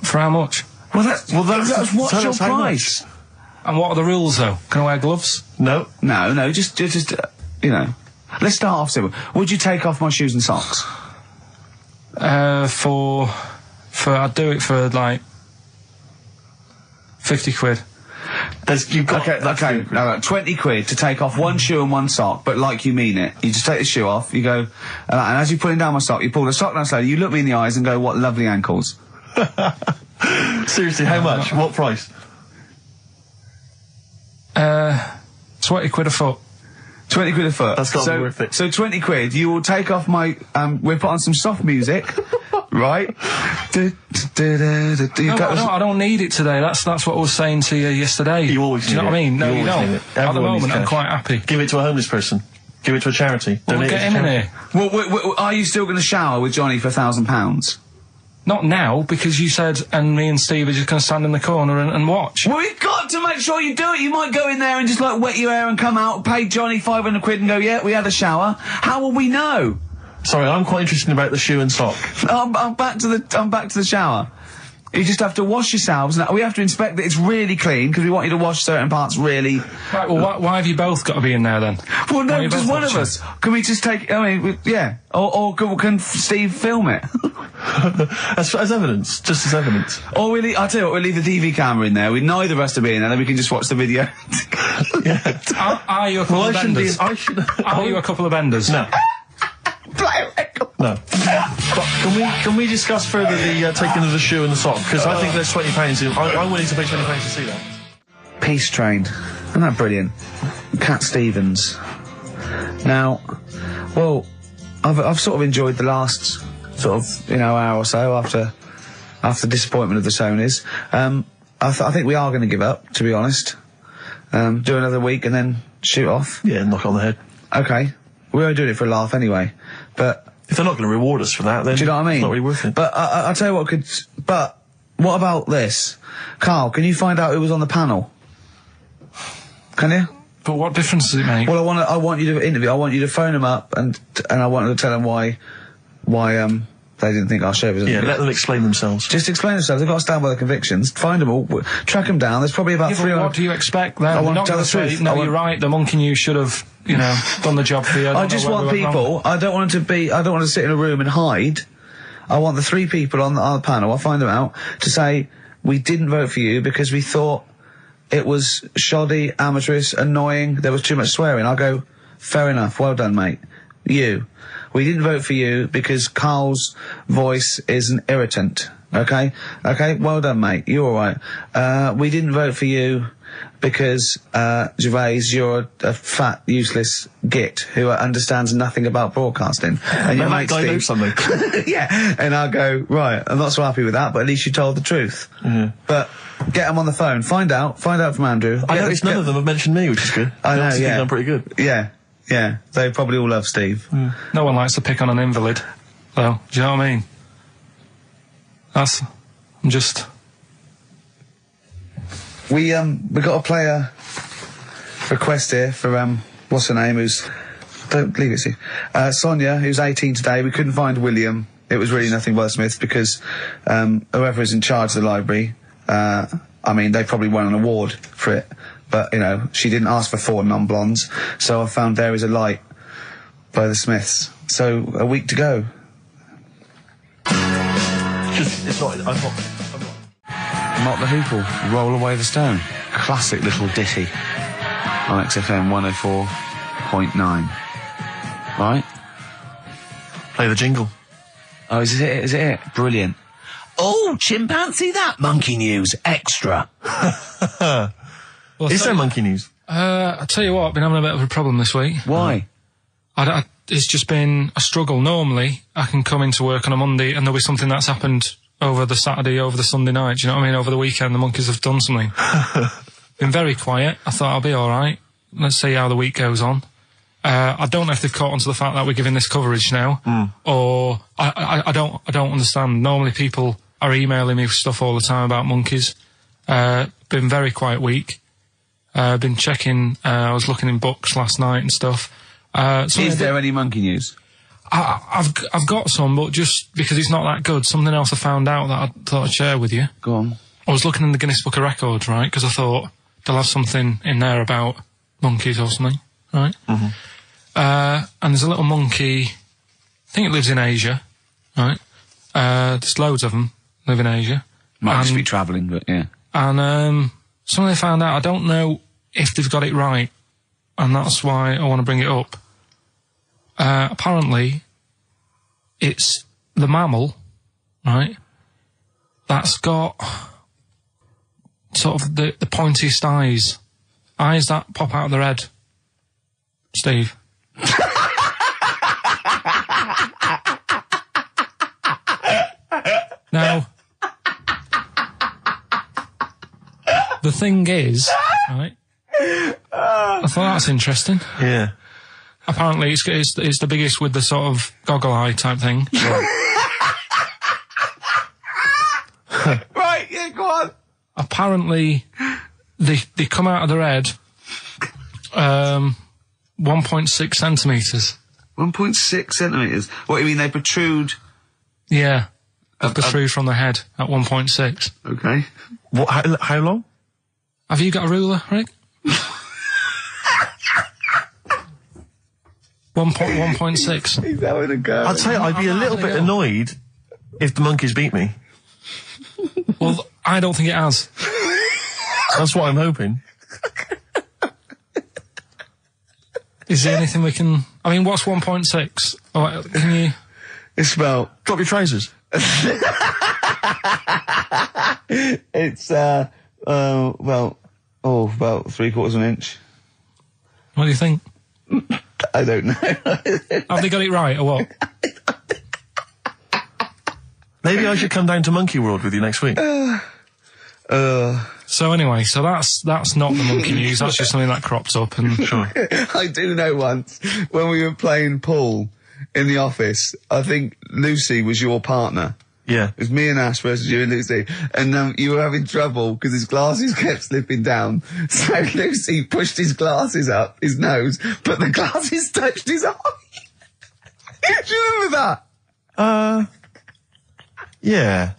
For how much? that's what's tell your us how price? And what are the rules, though? Can I wear gloves? No. No, just you know. Let's start off simple. Would you take off my shoes and socks? I'd do it for like 50 quid. Okay, no, 20 quid to take off one shoe and one sock, but like you mean it. You just take the shoe off, you go, and as you're pulling down my sock, you pull the sock down slowly, you look me in the eyes and go, what lovely ankles. Seriously, how much? What price? 20 quid a foot. 20 quid a foot. That's got to be worth it. So 20 quid, you will take off my, we'll put on some soft music, right? I don't need it today. That's what I was saying to you yesterday. You always do you know what I mean? No, you don't. At the moment, I'm cash. quite happy. Give it to a homeless person. Give it to a charity. We'll Donate get it him to in charity. here. Well, are you still going to shower with Johnny for £1,000? Not now, because you said, and me and Steve are just going to stand in the corner and watch. Well, we've got to make sure you do it. You might go in there and just like wet your hair and come out, pay Johnny 500 quid and go, yeah, we had a shower. How will we know? Sorry, I'm quite interested about the shoe and sock. I'm back to the shower. You just have to wash yourselves. We have to inspect that it's really clean because we want you to wash certain parts really. Right, well, why have you both got to be in there then? Well, no, just one of us. Can we just take? I mean, yeah. Or can Steve film it? as evidence, just as evidence. Or I'll tell you what, we'll leave the TV camera in there. Neither of us to be in there, then we can just watch the video. Yeah. Are you a couple of benders? Are you a couple of benders? No. No. But can we discuss further the taking of the shoe and the sock? Because I think there's £20. I'm willing to pay £20 to see that. Peace Train. Isn't that brilliant? Cat Stevens. Now, well, I've sort of enjoyed the last sort of hour or so after disappointment of the Sonys. I think we are going to give up, to be honest. Do another week and then shoot off. Yeah, knock it on the head. Okay. We were doing it for a laugh anyway, but if they're not going to reward us for that, then do you know what I mean? It's not really worth it. But I'll tell you what could. But what about this, Carl? Can you find out who was on the panel? Can you? But what difference does it make? Well, I want you to interview. I want you to phone them up and I want to tell them why they didn't think our show was. Yeah, let them explain themselves. Just explain themselves. They've got to stand by their convictions. Find them all, track them down. There's probably about 300. What do you expect then? I want to tell the truth. No, you're right. The monkey news should have, done the job for you. I just want people. I don't want to sit in a room and hide. I want the 3 people on the panel. I'll find them out to say we didn't vote for you because we thought it was shoddy, amateurish, annoying. There was too much swearing. I'll go, fair enough. Well done, mate. We didn't vote for you because Carl's voice is an irritant. Okay? Well done, mate. You're alright. We didn't vote for you because, Gervais, you're a fat, useless git who understands nothing about broadcasting. And your mate Steve. Something. Yeah. And I'll go, right, I'm not so happy with that, but at least you told the truth. Mm-hmm. But get them on the phone. Find out from Andrew. I noticed none of them have mentioned me, which is good. I know, yeah. I'm pretty good. Yeah, they probably all love Steve. Mm. No one likes to pick on an invalid, though. Do you know what I mean? We got a player request here for what's her name? Don't leave it, Steve. Sonia, who's 18 today. We couldn't find William. It was really nothing wordsmith because whoever is in charge of the library, they probably won an award for it. But, she didn't ask for 4 non-blondes, so I found There Is a Light by the Smiths. So, a week to go. I'm not. Not the Hoople, Roll Away the Stone. Classic little ditty on XFM 104.9. Right? Play the jingle. Oh, is it it? Brilliant. Oh, chimpanzee that monkey news extra. Well, is there monkey news? I'll tell you what, I've been having a bit of a problem this week. Why? It's just been a struggle. Normally, I can come into work on a Monday and there'll be something that's happened over the Saturday, over the Sunday night. Do you know what I mean? Over the weekend, the monkeys have done something. Been very quiet. I thought I'll be all right. Let's see how the week goes on. I don't know if they've caught on to the fact that we're giving this coverage now, or I don't understand. Normally, people are emailing me stuff all the time about monkeys. Been very quiet week. Been checking. I was looking in books last night and stuff. Is there any monkey news? I've got some, but just because it's not that good, something else I found out that I thought I'd share with you. Go on. I was looking in the Guinness Book of Records, right, because I thought they'll have something in there about monkeys or something, right? Mm-hmm. And there's a little monkey, I think it lives in Asia, right? There's loads of them live in Asia. Might just be travelling, but yeah. And something they found out, I don't know if they've got it right, and that's why I want to bring it up. Apparently, it's the mammal, right, that's got sort of the pointiest eyes that pop out of their head. Steve. Now, the thing is, right, I thought that's interesting. Yeah. Apparently it's the biggest with the sort of goggle eye type thing. Right, yeah, go on. Apparently they come out of their head 1.6 centimetres. 1.6 centimetres? What, you mean they protrude? Yeah. They protrude from the head at 1.6. Okay. What? How long? Have you got a ruler, Rick? 1.6. He's having a go. I'd say I'd be a little bit annoyed if the monkeys beat me. Well, I don't think it has. That's what I'm hoping. Is there anything we can... I mean, what's 1.6? Oh, can you... It's about... Drop your trousers. It's, about 3/4 of an inch. What do you think? I don't know. Have they got it right, or what? Maybe I should come down to Monkey World with you next week. So anyway, so that's not the monkey news, that's just something that cropped up and... Sure. I do know once, when we were playing pool in the office, I think Lucy was your partner. Yeah. It was me and Ash versus you and Lucy. And you were having trouble because his glasses kept slipping down. So Lucy pushed his glasses up his nose, but the glasses touched his eye. Do you remember that? Yeah.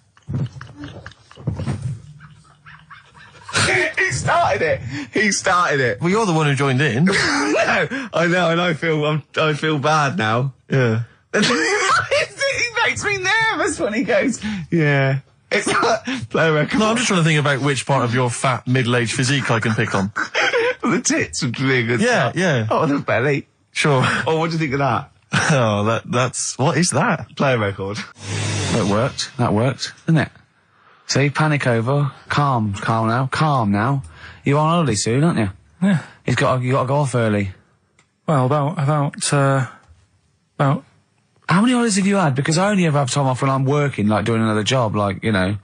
He started it. Well, you're the one who joined in. No, I know, and I feel bad now. Yeah. He makes me nervous when he goes, yeah. It's like, play a record. No, I'm just trying to think about which part of your fat, middle-aged physique I can pick on. The tits would be a good Yeah, start. yeah. Oh, the belly. Sure. Oh, what do you think of that? Oh, that's... What is that? Play a record. That worked. That worked, didn't it? See, panic over, calm now. You're on holiday soon, aren't you? Yeah. You got to go off early. Well, about... How many holidays have you had? Because I only ever have time off when I'm working, like doing another job, like, you know,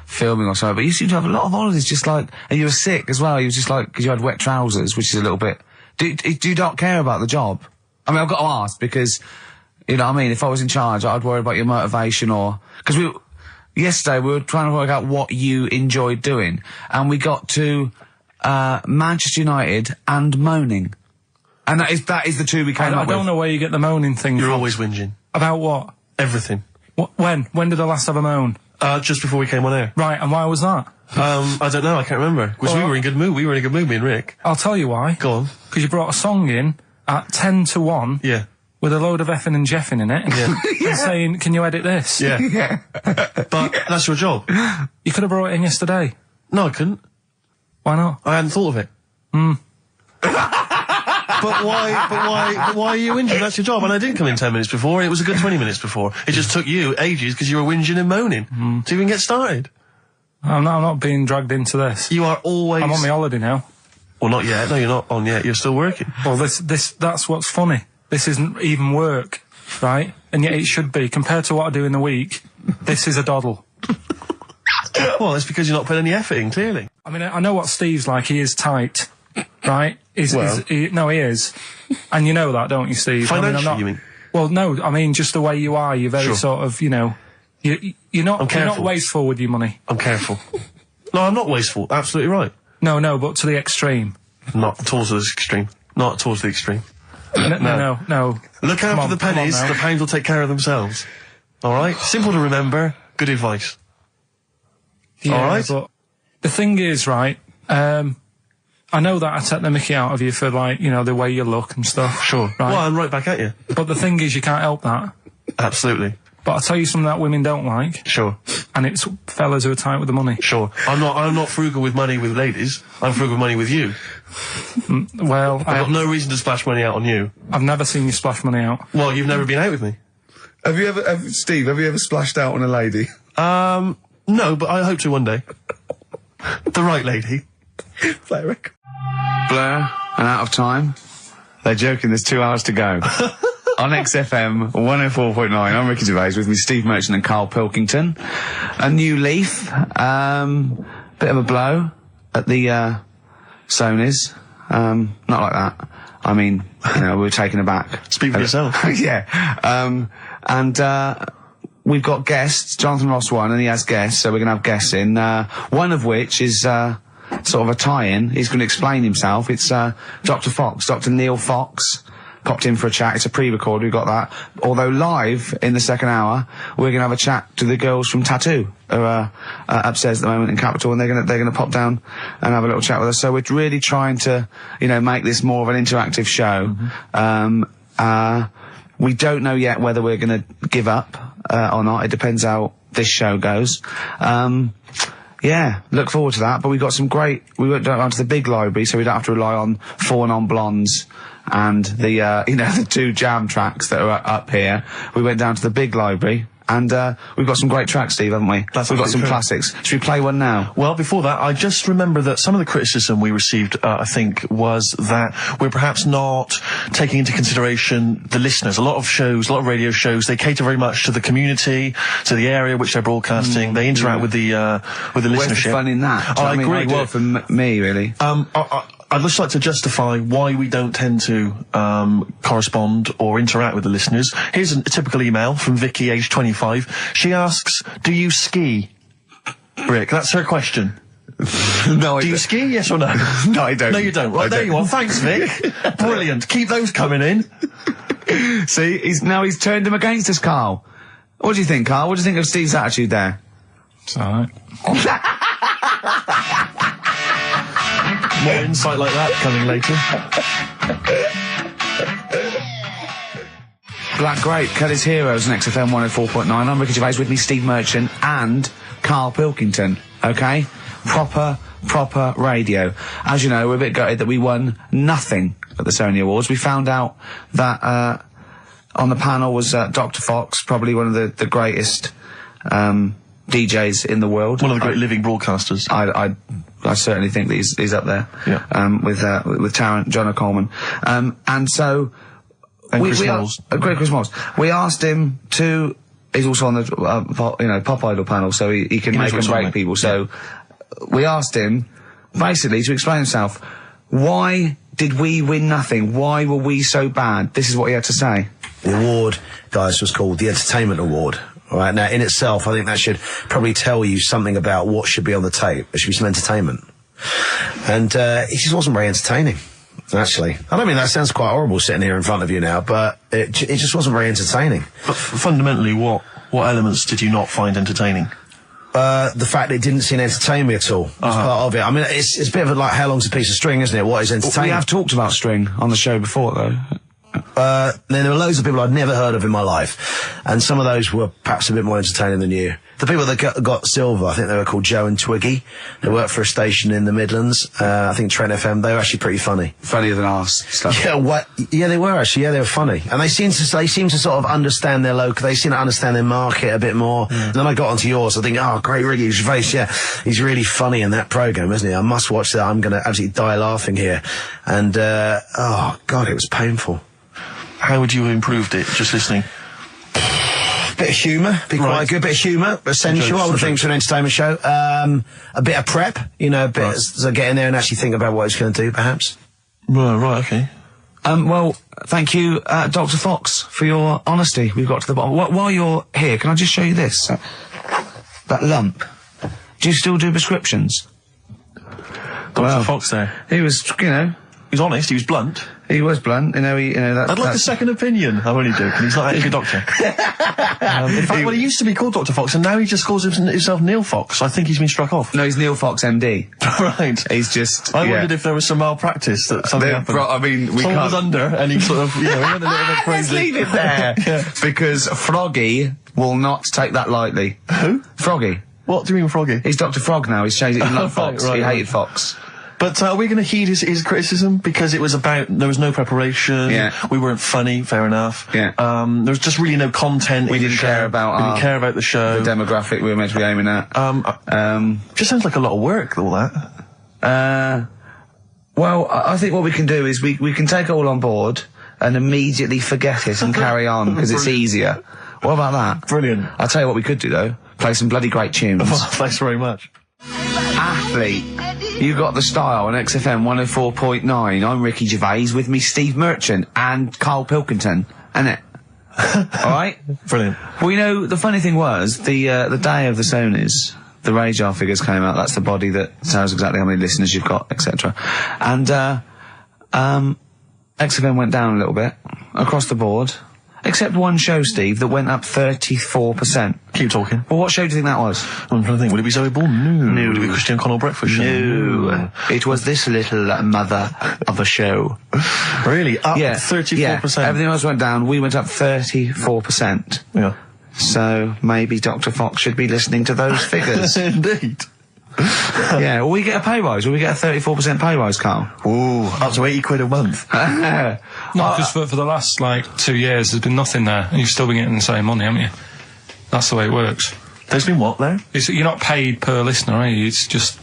filming or something. But you seem to have a lot of holidays, just like, and you were sick as well. You were just like, because you had wet trousers, which is a little bit... Do you not care about the job? I mean, I've got to ask because, you know what I mean, if I was in charge, I'd worry about your motivation or... Because yesterday we were trying to work out what you enjoyed doing, and we got to Manchester United and moaning. And that is the two we came up with. I don't know where you get the moaning thing You're from. always whinging. About what? Everything. When? When did I last have a moan? Just before we came on air. Right, and why was that? I don't know, I can't remember. Because we were in a good mood. We were in a good mood, me and Rick. I'll tell you why. Go on. Because you brought a song in at 10 to 1. Yeah. With a load of effing and jeffing in it. Yeah. And saying, can you edit this? Yeah. Yeah. But that's your job. You could have brought it in yesterday. No, I couldn't. Why not? I hadn't thought of it. But why are you whinging? That's your job. And I didn't come in 10 minutes before. It was a good 20 minutes before. It just took you ages because you were whinging and moaning to even get started. I'm not being dragged into this. You are always... I'm on my holiday now. Well, not yet. No, you're not on yet. You're still working. Well, that's what's funny. This isn't even work, right? And yet it should be. Compared to what I do in the week, this is a doddle. Well, it's because you're not putting any effort in, clearly. I mean, I know what Steve's like. He is tight, right? He is. And you know that, don't you, Steve? Financially, you mean? Well, no, I mean, just the way you are. You're very sort of, you know... You're not wasteful with your money. I'm careful. No, I'm not wasteful. Absolutely right. No, but to the extreme. Not towards the extreme. Not towards the extreme. No. Look out for the pennies. The pounds will take care of themselves. All right? Simple to remember. Good advice. Yeah, all right? But The thing is, right, I know that I take the mickey out of you for, like, you know, the way you look and stuff. Sure. Right? Well, I'm right back at you. But the thing is, you can't help that. Absolutely. But I'll tell you something that women don't like. Sure. And it's fellas who are tight with the money. Sure. I'm not frugal with money with ladies. I'm frugal with money with you. Well, I've got no reason to splash money out on you. I've never seen you splash money out. Well, you've never been out with me. Steve, have you ever splashed out on a lady? No, but I hope to one day. The right lady. Play a record. Blur and Out of Time. They're joking, there's 2 hours to go. On XFM 104.9, I'm Ricky Gervais, with me Steve Merchant and Karl Pilkington. A new leaf, bit of a blow at the Sonys. Not like that. I mean, you know, we were taken aback. Speak for yourself. Yeah. We've got guests. Jonathan Ross won, and he has guests, so we're going to have guests in. One of which is sort of a tie-in. He's going to explain himself. It's Dr. Fox, Dr. Neil Fox. Popped in for a chat. It's a pre-record. We've got that. Although live in the second hour, we're gonna have a chat to the girls from Tattoo, who are upstairs at the moment in Capital, and they're gonna pop down and have a little chat with us. So we're really trying to, you know, make this more of an interactive show. We don't know yet whether we're gonna give up or not. It depends how this show goes. Yeah, look forward to that. But we got some great. We went down to the big library, so we don't have to rely on 4 Non-Blondes and the you know, the 2 jam tracks that are up here. We went down to the big library, and we've got some great tracks, Steve, haven't we? We've got some classics. Should we play one now? Well, before that, I just remember that some of the criticism we received, I think, was that we're perhaps not taking into consideration the listeners. A lot of shows, a lot of radio shows, they cater very much to the community, to the area which they're broadcasting. They interact with the listenership. Where's the fun in that? I agree. Well, for me, really. I'd just like to justify why we don't tend to correspond or interact with the listeners. Here's a typical email from Vicky, age 25. She asks, do you ski? Rick, that's her question. No, I do you ski, yes or no? No, I don't. No, you don't. Right, there you are. Thanks, Vic. Brilliant. Keep those coming in. See, he's turned him against us, Karl. What do you think, Karl? What do you think of Steve's attitude there? It's alright. More insight like that coming later. Black Grape, Kelly's Heroes on XFM 104.9. I'm Ricky Gervais, with me Steve Merchant and Karl Pilkington. Okay? Proper radio. As you know, we're a bit gutted that we won nothing at the Sony Awards. We found out that on the panel was Dr. Fox, probably one of the greatest DJs in the world. One of the great living broadcasters. I certainly think that he's up there. Yeah. With Tarrant, John O'Coleman. And so Chris Moles. Great Chris Moles. We asked him to. He's also on the Pop Idol panel, so he can make and break people. So we asked him basically to explain himself. Why did we win nothing? Why were we so bad? This is what he had to say. The award, guys, was called the Entertainment Award. All right, now in itself, I think that should probably tell you something about what should be on the tape. There should be some entertainment. And it just wasn't very entertaining, actually. I don't mean that sounds quite horrible sitting here in front of you now, but it just wasn't very entertaining. But fundamentally, what elements did you not find entertaining? The fact that it didn't seem entertain me at all. That's part of it. I mean, it's a bit of like, how long's a piece of string, isn't it? What is entertaining? We have talked about string on the show before, though. Then there were loads of people I'd never heard of in my life, and some of those were perhaps a bit more entertaining than you. The people that got silver, I think they were called Joe and Twiggy. They worked for a station in the Midlands. I think Trent FM. They were actually pretty funny. Funnier than ours. Stuff. Yeah, yeah, they were actually. Yeah, they were funny, and they seem to sort of understand their local. They seem to understand their market a bit more. And then I got onto yours. I think, oh, great, Ricky Gervais. Yeah, he's really funny in that program, isn't he? I must watch that. I'm going to absolutely die laughing here. And oh God, it was painful. How would you have improved it, just listening? Bit of humour, be quite good. Bit of humour, essential, I would think, for an entertainment show. A bit of prep, you know, a bit so get in there and actually think about what it's going to do, perhaps. Right, okay. Well, thank you, Dr. Fox, for your honesty. We've got to the bottom. While you're here, can I just show you this? That lump. Do you still do prescriptions? Dr. Fox there. He was, you know... He was honest, he was blunt. He was blunt, I'd like a second opinion. I'm only joking. He's not actually a doctor. In fact, he used to be called Dr. Fox, and now he just calls himself Neil Fox. I think he's been struck off. No, he's Neil Fox MD. Right. He's just. I wondered if there was some malpractice that something happened. We Someone was under, and he sort of, he went a little bit crazy. Let's leave it there. Yeah. Because Froggy will not take that lightly. Who? Froggy. What do you mean, Froggy? He's Dr. Frog now. He's changed it. He loved Fox. Right. He hated Fox. But are we going to heed his criticism? Because it was about, there was no preparation. Yeah. We weren't funny, fair enough. Yeah. There was just really no content. We didn't care about We didn't care about the show. the demographic we were meant to be aiming at. Just sounds like a lot of work, all that. Well, I think what we can do is we can take it all on board and immediately forget it and carry on because it's easier. What about that? Brilliant. I'll tell you what we could do though. Play some bloody great tunes. Thanks very much. Athlete. You got the style on XFM 104.9. I'm Ricky Gervais, with me Steve Merchant and Karl Pilkington, innit? Alright? Brilliant. Well, the funny thing was, the day of the Sonys, the radar figures came out. That's the body that tells exactly how many listeners you've got, etc. And, XFM went down a little bit, across the board. Except one show, Steve, that went up 34%. Keep talking. Well, what show do you think that was? I'm trying to think. Would it be Zoe Bourne? No. Would it be Christian Connell Breakfast Show? No. It was this little mother of a show. Really? Up 34%? Yeah. Everything else went down. We went up 34%. Yeah. So maybe Dr. Fox should be listening to those figures. Indeed. Yeah. Will we get a pay rise? Will we get a 34% pay rise, Karl? Ooh, up to 80 quid a month. No, because for the last, 2 years, there's been nothing there, and you've still been getting the same money, haven't you? That's the way it works. There's been what there? You're not paid per listener, are you? It's just,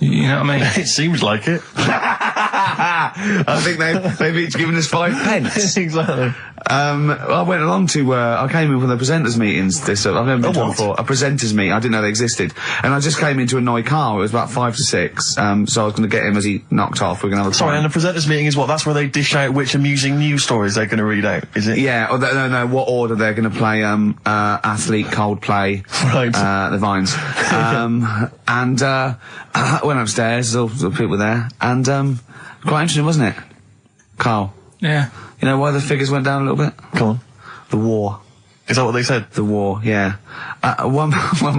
you know what I mean? It seems like it. I think they've each given us 5 pence. Exactly. I went along to, I came in from the presenters meetings I've never been to before. A presenters meeting. I didn't know they existed. And I just came in to annoy Karl. It was about 5 to 6. So I was going to get him as he knocked off. We're going to have a Sorry, and the presenters meeting is what? That's where they dish out which amusing news stories they're going to read out, is it? Yeah, or no, what order they're going to play, Athlete, Coldplay, right. the Vines. And, I went upstairs, there's all the people there, and, quite interesting, wasn't it? Karl? Yeah. You know why the figures went down a little bit? Come on. The war. Is that what they said? The war, yeah. At one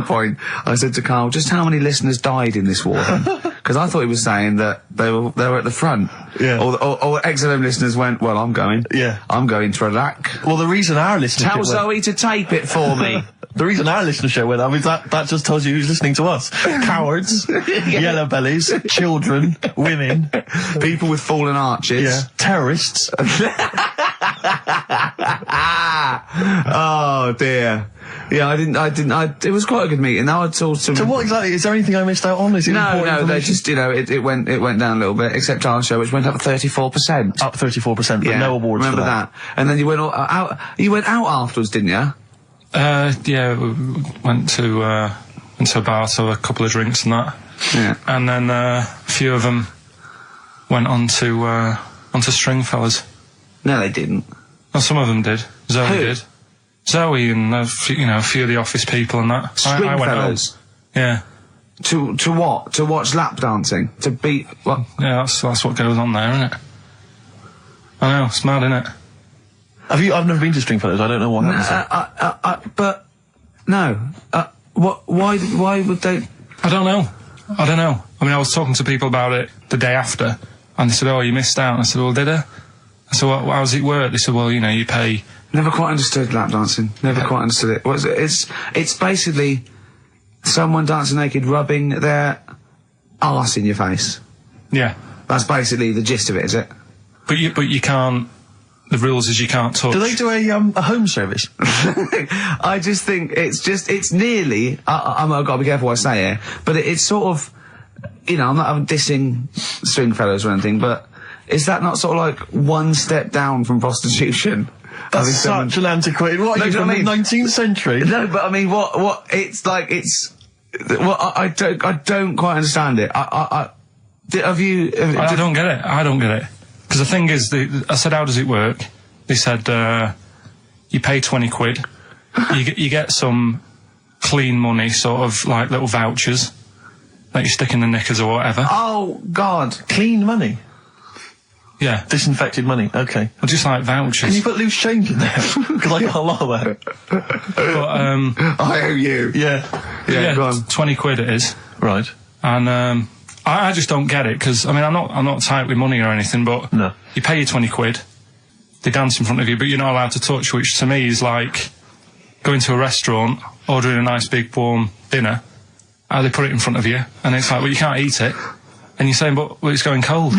point, I said to Karl, just how many listeners died in this war then? Because I thought he was saying that they were at the front. Yeah. Or XFM listeners went, well, I'm going. Yeah. I'm going to Iraq. Well, the reason our listenership Tell Zoe to tape it for me. The reason our listenership went up is that just tells you who's listening to us. Cowards, yellow bellies, children, women, people with fallen arches, terrorists. Oh dear. Yeah, it was quite a good meeting. Now I saw some. So what exactly, is there anything I missed out on? Is it No, they just, it went down a little bit, except our show, which went up 34%. Up 34%, but no awards remember for that. And then you went out afterwards, didn't you? Yeah, we went to a bar, so a couple of drinks and that. Yeah. And then a few of them went onto Stringfellas. No, they didn't. Well, some of them did. Zoe Who? did. Zoe and a few of the office people and that. I went home. Stringfellas? Yeah. To what? To watch lap dancing? To beat what? Yeah, that's what goes on there, isn't it? I know, it's mad, isn't it? I've never been to Stringfellows. I don't know what happens. But no. Why would they? I don't know. I mean, I was talking to people about it the day after, and they said, "Oh, you missed out." And I said, "Well, did I?" I said, "Well, how does it work?" They said, "Well, you pay." Never quite understood lap dancing. Never quite understood it. It's basically someone dancing naked, rubbing their arse in your face. Yeah. That's basically the gist of it, is it? But you can't. The rules is you can't touch. Do they do a home service? I just think it's nearly. I've got to be careful what I say here, but it's sort of, I'm dissing Stringfellows or anything, but is that not sort of like one step down from prostitution? That's such an antiquated. What are you from the 19th century? No, but I mean, what? It's like it's. Well, I don't quite understand it. Have you? I don't get it. I don't get it. Because the thing is, I said, how does it work? They said, you pay 20 quid, you get some clean money, sort of like little vouchers that you stick in the knickers or whatever. Oh, God. Clean money? Yeah. Disinfected money. Okay. Or just like vouchers. Can you put loose change in there? Because I got a lot of that. But, I owe you. Yeah, go on. 20 quid it is. Right. And I just don't get it, because I mean I'm not tight with money or anything, but No. you pay your 20 quid, they dance in front of you, but you're not allowed to touch, which to me is like going to a restaurant, ordering a nice big warm dinner, how they put it in front of you, and it's like, well, you can't eat it, and you're saying, but well, it's going cold.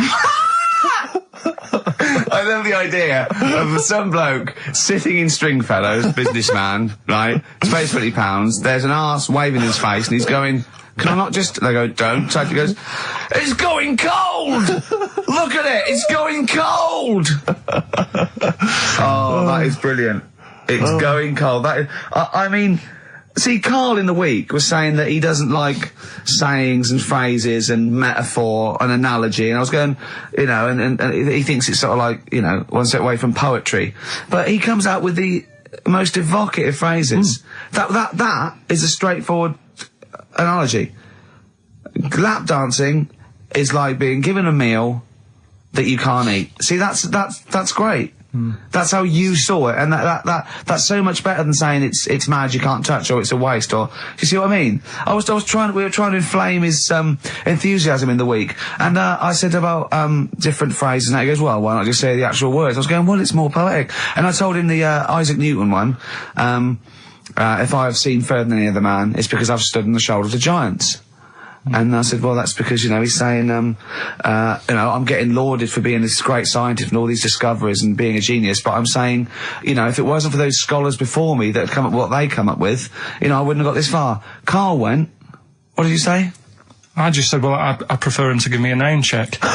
I love the idea of some bloke sitting in Stringfellows, businessman, right? Pays £20. There's an arse waving in his face, and he's going, "Can I not just?" They go, "Don't." So he goes, "It's going cold. Look at it. It's going cold." Oh, that is brilliant. It's going cold. That is, I mean, see, Karl in the week was saying that he doesn't like sayings and phrases and metaphor and analogy, and I was going, you know, and he thinks it's sort of like, you know, one step away from poetry, but he comes out with the most evocative phrases. That is a straightforward analogy. Lap dancing is like being given a meal that you can't eat. See, that's great. That's how you saw it, and that's so much better than saying it's mad, you can't touch, or it's a waste, or do you see what I mean? We were trying to inflame his enthusiasm in the week, and I said about different phrases, and he goes, well, why not just say the actual words? I was going, well, it's more poetic, and I told him the Isaac Newton one. If I have seen further than any other man, it's because I've stood on the shoulders of giants. And I said, well, that's because, you know, he's saying, you know, I'm getting lauded for being this great scientist and all these discoveries and being a genius, but I'm saying, you know, if it wasn't for those scholars before me that had come up with what they come up with, you know, I wouldn't have got this far. Karl went, what did you say? I just said, well, I prefer him to give me a name check. Do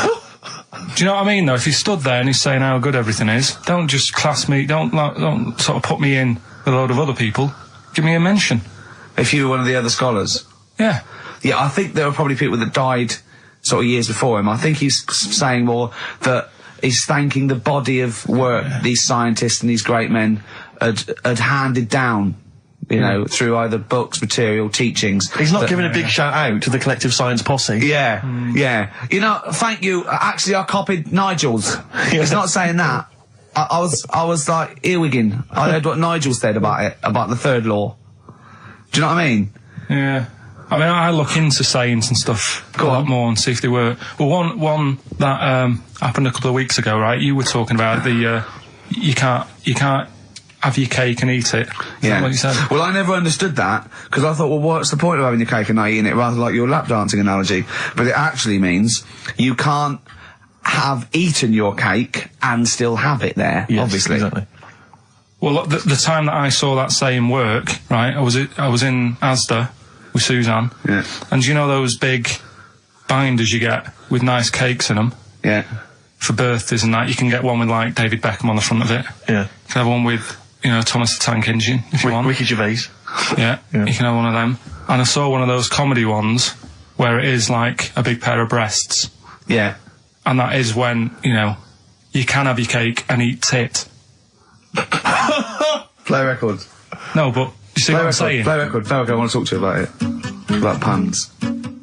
you know what I mean, though? If he stood there and he's saying how good everything is, don't just class me, don't sort of put me in with a load of other people. Give me a mention. If you were one of the other scholars? Yeah. Yeah, I think there were probably people that died sort of years before him. I think he's saying more that he's thanking the body of work these scientists and these great men had handed down, you know, through either books, material, teachings. He's not giving a big shout out to the collective science posse. Yeah, yeah. You know, thank you. Actually, I copied Nigel's. He's not saying that. I was like earwigging. I heard what Nigel said about it, about the third law. Do you know what I mean? Yeah. I mean, I look into sayings and stuff a lot more and see if they work. Well, one that happened a couple of weeks ago, right? You were talking about the you can't have your cake and eat it. Is that what you said? Well, I never understood that, because I thought, well, what's the point of having your cake and not eating it, rather like your lap dancing analogy? But it actually means you can't have eaten your cake and still have it there. Yes, obviously. Exactly. Well, the time that I saw that saying work, right? I was in Asda with Suzanne. Yeah. And you know those big binders you get with nice cakes in them? Yeah. For birthdays and that, you can get one with like David Beckham on the front of it. Yeah. You can have one with, you know, Thomas the Tank Engine, if you want. Ricky Gervais. Yeah, you can have one of them. And I saw one of those comedy ones where it is like a big pair of breasts. Yeah. And that is when, you know, you can have your cake and eat tit. Play records. No, but you see what I'm saying? Play record. I want to talk to you about it. About puns.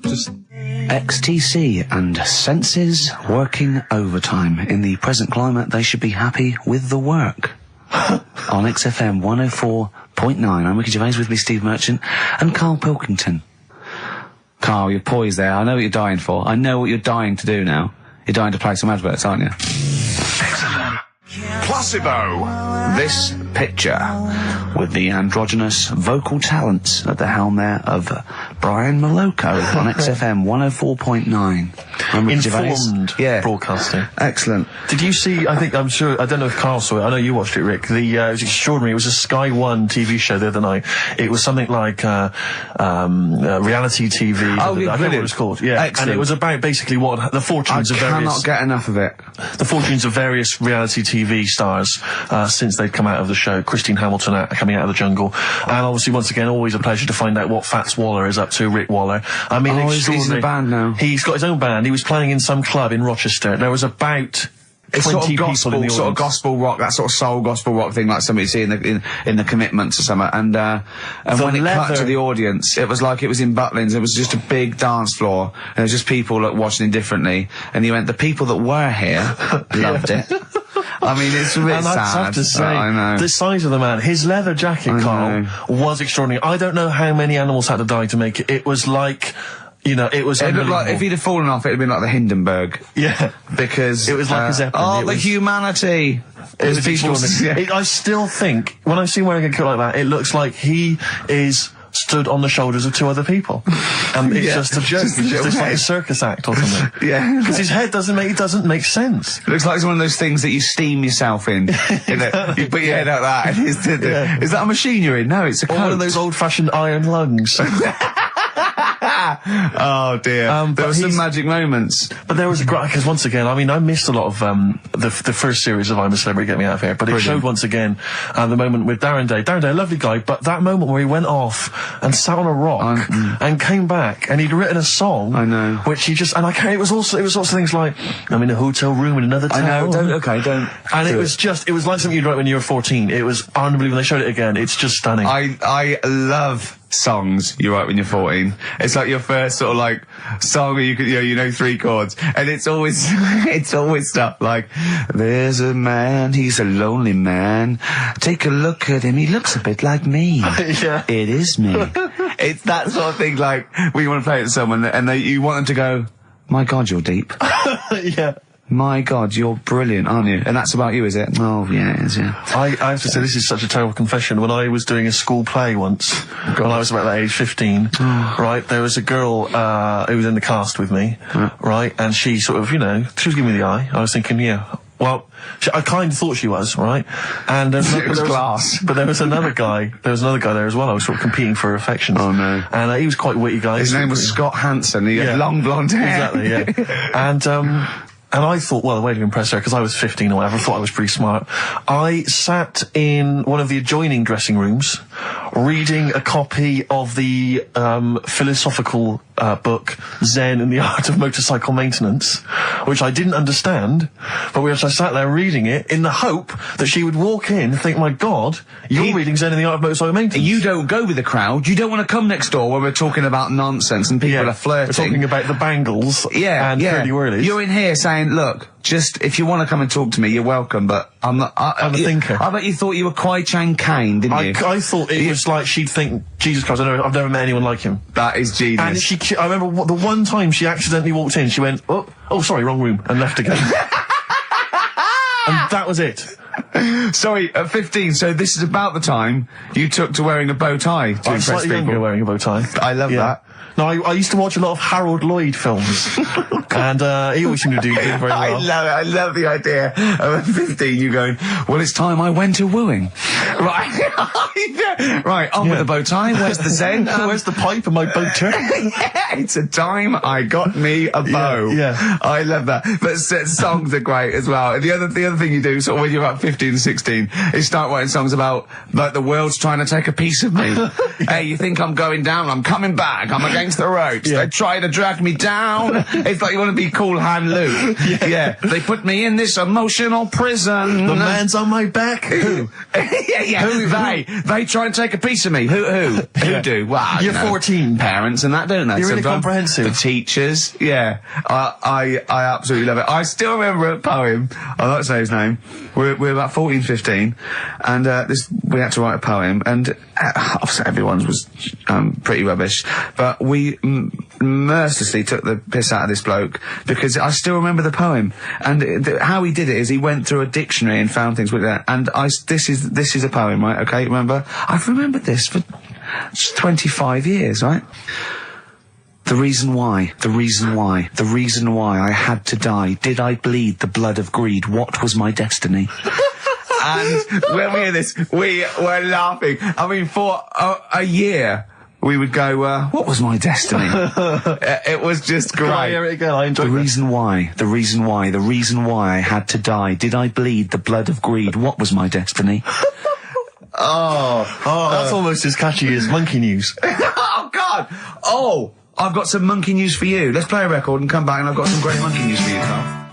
Just XTC and senses working overtime. In the present climate, they should be happy with the work. On XFM 104.9, I'm Ricky Gervais, with me Steve Merchant and Karl Pilkington. Karl, you're poised there. I know what you're dying for. I know what you're dying to do now. You're dying to play some adverts, aren't you? XFM. Placebo. This picture with the androgynous vocal talents at the helm there of Brian Moloko on XFM 104.9. Informed broadcasting. Excellent. Did you see, I don't know if Karl saw it, I know you watched it, Rick, it was extraordinary. It was a Sky One TV show the other night. It was something like reality TV. Oh, I don't know what it was called. Yeah. Excellent. And it was about basically what the fortunes of various... I cannot get enough of it. The fortunes of various reality TV stars since they've come out of the show. Christine Hamilton coming out of the jungle. And obviously, once again, always a pleasure to find out what Fats Waller is up to, Rick Waller. I mean, he's in a band now. He's got his own band. He was playing in some club in Rochester. There was about It's 20 sort of people in gospel, the audience. sort of gospel rock, that sort of soul gospel rock thing, like somebody see in the Commitments or something. And when it cut to the audience, it was like it was in Butlins. It was just a big dance floor, and there was just people that watching indifferently. And he went, the people that were here loved it. I mean, it's a bit and sad. I have to say, I know. the size of the man, his leather jacket, Carl, was extraordinary. I don't know how many animals had to die to make it. It was like, you know, it was It looked like, if he'd have fallen off, it'd been like the Hindenburg. Yeah. Because it was like a Zeppelin. Oh, It the was- humanity. It was people. extraordinary. I still think, when I see him wearing a coat like that, it looks like he is stood on the shoulders of 2 other people. And it's just a joke. Just a It's just little like a head. circus act or something. Yeah. Because his head doesn't make sense. It looks like it's one of those things that you steam yourself in. You put your head out that. And is that a machine you're in? No, it's a Or coat. one of those old-fashioned iron lungs. Oh dear. There but were some he's- magic moments. But there was a great, because once again, I mean, I missed a lot of the first series of I'm a Celebrity, Get Me Out of Here, but it showed once again the moment with Darren Day. Darren Day, a lovely guy, but that moment where he went off and sat on a rock and came back, and he'd written a song. I know. Which he just, and I can't, it was sorts of things like, I'm in a hotel room in another town. I know. Don't. And it do was just, it was like something you'd write when you were 14. It was unbelievable. When they showed it again, it's just stunning. I love songs you write when you're 14. It's like your first sort of like song where you know 3 chords, and it's always stuff like, there's a man, he's a lonely man, take a look at him, he looks a bit like me. Yeah. It is me. It's that sort of thing, like when you want to play it to someone and you want them to go, my God, you're deep. Yeah. My God, you're brilliant, aren't you? And that's about you, is it? Oh, yeah, it is, yeah. I have to say, this is such a terrible confession. When I was doing a school play once, when I was about that age, 15, right, there was a girl who was in the cast with me, right, and she sort of, you know, she was giving me the eye. I was thinking, yeah, well, I kind of thought she was, right? And It was class. But there was another guy there as well. I was sort of competing for affections. Oh, no. And he was quite a witty guy. His name was Scott Hansen. He had long blonde hair. Exactly, yeah. And I thought, well, the way to impress her, because I was 15 or whatever, I thought I was pretty smart. I sat in one of the adjoining dressing rooms, reading a copy of the philosophical book, Zen and the Art of Motorcycle Maintenance, which I didn't understand, but I sat there reading it in the hope that she would walk in and think, my God, you're reading Zen and the Art of Motorcycle Maintenance. You don't go with the crowd. You don't want to come next door where we're talking about nonsense and people are flirting. We're talking about the bangles and curly whirlies. You're in here saying, look, just, if you want to come and talk to me, you're welcome, but I'm not... I'm a thinker. I bet you thought you were Kwai Chang Kane, didn't you? I thought it was like she'd think, Jesus Christ, I've never met anyone like him. That is genius. And I remember the one time she accidentally walked in, she went, oh, sorry, wrong room, and left again. And that was it. Sorry, at 15, so this is about the time you took to wearing a bow tie to I'm impress slightly people. younger wearing a bow tie. I love that. No, I used to watch a lot of Harold Lloyd films. And he always seemed to do very well. I love it. I love the idea of at 15 you going, well, it's time I went to wooing. Right. Right, on with the bow tie. Where's the Zen? Where's the pipe and my boat turn? Yeah, it's a time I got me a bow. Yeah. I love that. But songs are great as well. And the other thing you do, sort of when you're about 15, 16, is start writing songs about, like, the world's trying to take a piece of me. Hey, you think I'm going down? I'm coming back. I'm against the ropes. They try to drag me down. It's like you want to be Cool Hand Luke. Yeah. They put me in this emotional prison. The man's on my back. Who? They try and take a piece of me. Who do? Well, You're 14. Parents and that, don't they? You're really Sometimes. comprehensive. The teachers. Yeah. I absolutely love it. I still remember a poem. I'll not say his name. We're about 14, 15, and we had to write a poem, and obviously everyone's was pretty rubbish, but we mercilessly took the piss out of this bloke because I still remember the poem, and how he did it is he went through a dictionary and found things with that, and this is a poem, right? Okay, remember? I've remembered this for 25 years, right? The reason why I had to die. Did I bleed the blood of greed? What was my destiny? And when we hear this, we were laughing. I mean, for a year, we would go, what was my destiny? It was just great. Can I hear it again? I enjoyed the reason why I had to die. Did I bleed the blood of greed? What was my destiny? That's almost as catchy as Monkey News. Oh, God! Oh! I've got some monkey news for you. Let's play a record and come back, and I've got some great monkey news for you, Carl.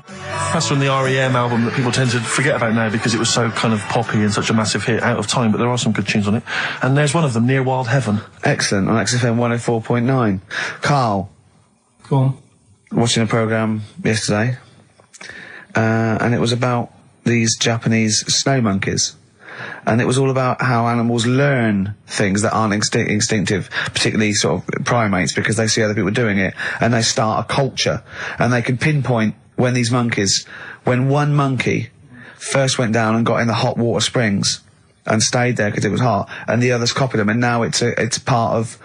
compressor on the R.E.M. album that people tend to forget about now because it was so kind of poppy and such a massive hit, Out of Time, but there are some good tunes on it. And there's one of them, Near Wild Heaven. Excellent, on XFM 104.9. Carl. Go on. Watching a programme yesterday, and it was about these Japanese snow monkeys. And it was all about how animals learn things that aren't instinctive, particularly sort of primates, because they see other people doing it, and they start a culture. And they can pinpoint when one monkey first went down and got in the hot water springs and stayed there because it was hot, and the others copied them, and now it's part of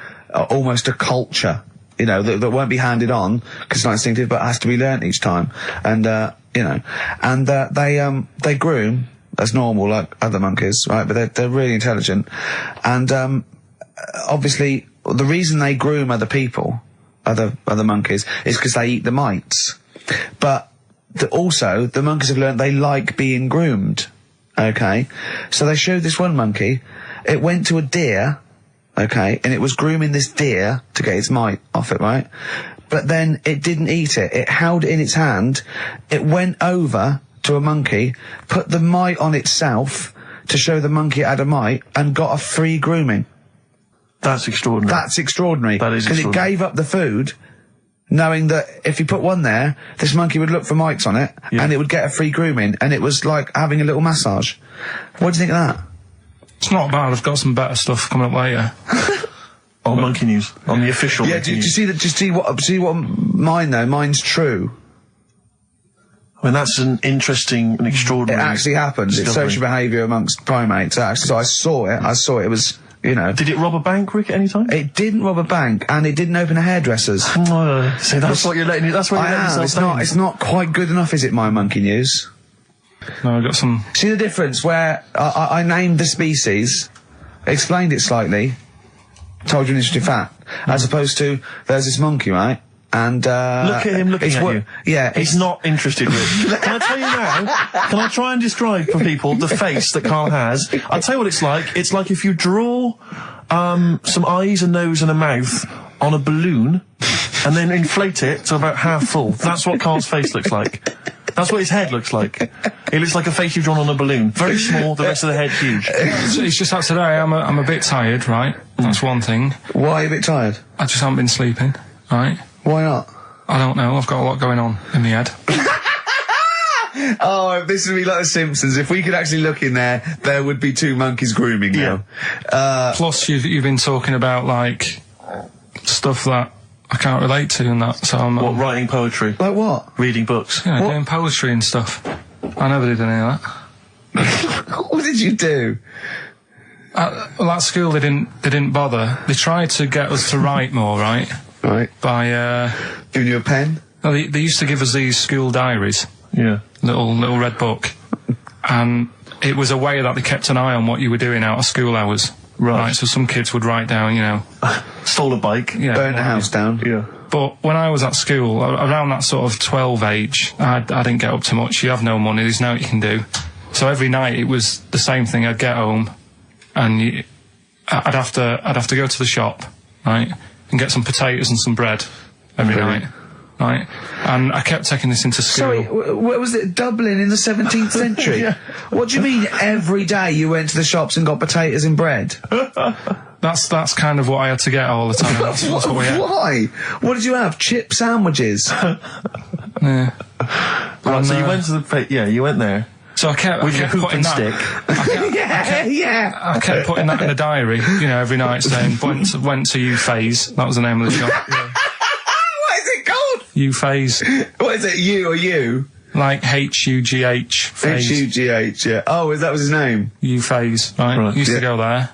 almost a culture, you know, that won't be handed on because it's not instinctive, but has to be learnt each time. And, you know, and they groom as normal, like other monkeys, right? But they're really intelligent. And, obviously, the reason they groom other people, other monkeys, is because they eat the mites. But also, the monkeys have learned they like being groomed, okay? So they showed this one monkey, it went to a deer, okay, and it was grooming this deer to get its mite off it, right? But then it didn't eat it. It held it in its hand, it went over to a monkey, put the mite on itself to show the monkey it had a mite, and got a free grooming. That's extraordinary. That's extraordinary. That is extraordinary. Because it gave up the food, knowing that if you put one there, this monkey would look for mites on it, and it would get a free grooming, and it was like having a little massage. What do you think of that? It's not bad. I've got some better stuff coming up later. On Monkey News, on the official. Yeah, Monkey do you News. see that? Just see what mine though. Mine's true. I mean, that's an interesting and It extraordinary. actually happened. It's discovery. social behaviour amongst primates. Actually, so I saw it. It was, you know. Did it rob a bank, Rick, at any time? It didn't rob a bank, and it didn't open a hairdresser's. See, that's what you're letting. That's what you're letting yourself. It's not quite good enough, is it? My Monkey News. No, I got some. See the difference where I named the species, explained it slightly, told you an interesting fact, as opposed to there's this monkey, right? And Look at him looking at you. Yeah, He's not interested, Rick. Can I tell you now? Can I try and describe for people the face that Carl has? I'll tell you what it's like. It's like if you draw some eyes, a nose and a mouth on a balloon and then inflate it to about half full. That's what Carl's face looks like. That's what his head looks like. It looks like a face you've drawn on a balloon. Very small, the rest of the head huge. It's just that today I'm a bit tired, right? That's one thing. Why are you a bit tired? I just haven't been sleeping, right? Why not? I don't know. I've got a lot going on in my head. Oh, this would be like The Simpsons. If we could actually look in there would be two monkeys grooming now. Plus, you've been talking about like stuff that I can't relate to and that. So I'm What, writing poetry? Like what? Reading books? you know, doing poetry and stuff. I never did any of that. What did you do? Well, at school they didn't bother. They tried to get us to write more, right? Right. By Giving you a pen? well, they used to give us these school diaries, Yeah. little red book, and it was a way that they kept an eye on what you were doing out of school hours. Right. So some kids would write down, you know, Stole a bike. yeah, Burn the house down? Yeah. But when I was at school, around that sort of 12 age, I didn't get up to much. You have no money, there's no what you can do. So every night it was the same thing. I'd get home, and I'd have to go to the shop, right, and get some potatoes and some bread every night, right. And I kept taking this into school. Sorry, what was it? Dublin in the 17th century? Yeah. What do you mean every day you went to the shops and got potatoes and bread? That's kind of what I had to get all the time. That's what we had. Why? What did you have? Chip sandwiches? Yeah. Right, so you went to the... you went there. So I kept With your hoop putting and that. stick. yeah. I kept putting that in the diary, you know, every night saying, went to U-Phase. That was the name of the shop. Yeah. What is it called? U-Phase. What is it, you or you? Like H-U-G-H. Phase. H-U-G-H, yeah. Oh, that was his name? U-Phase, right? Right. Used Yeah. to go there,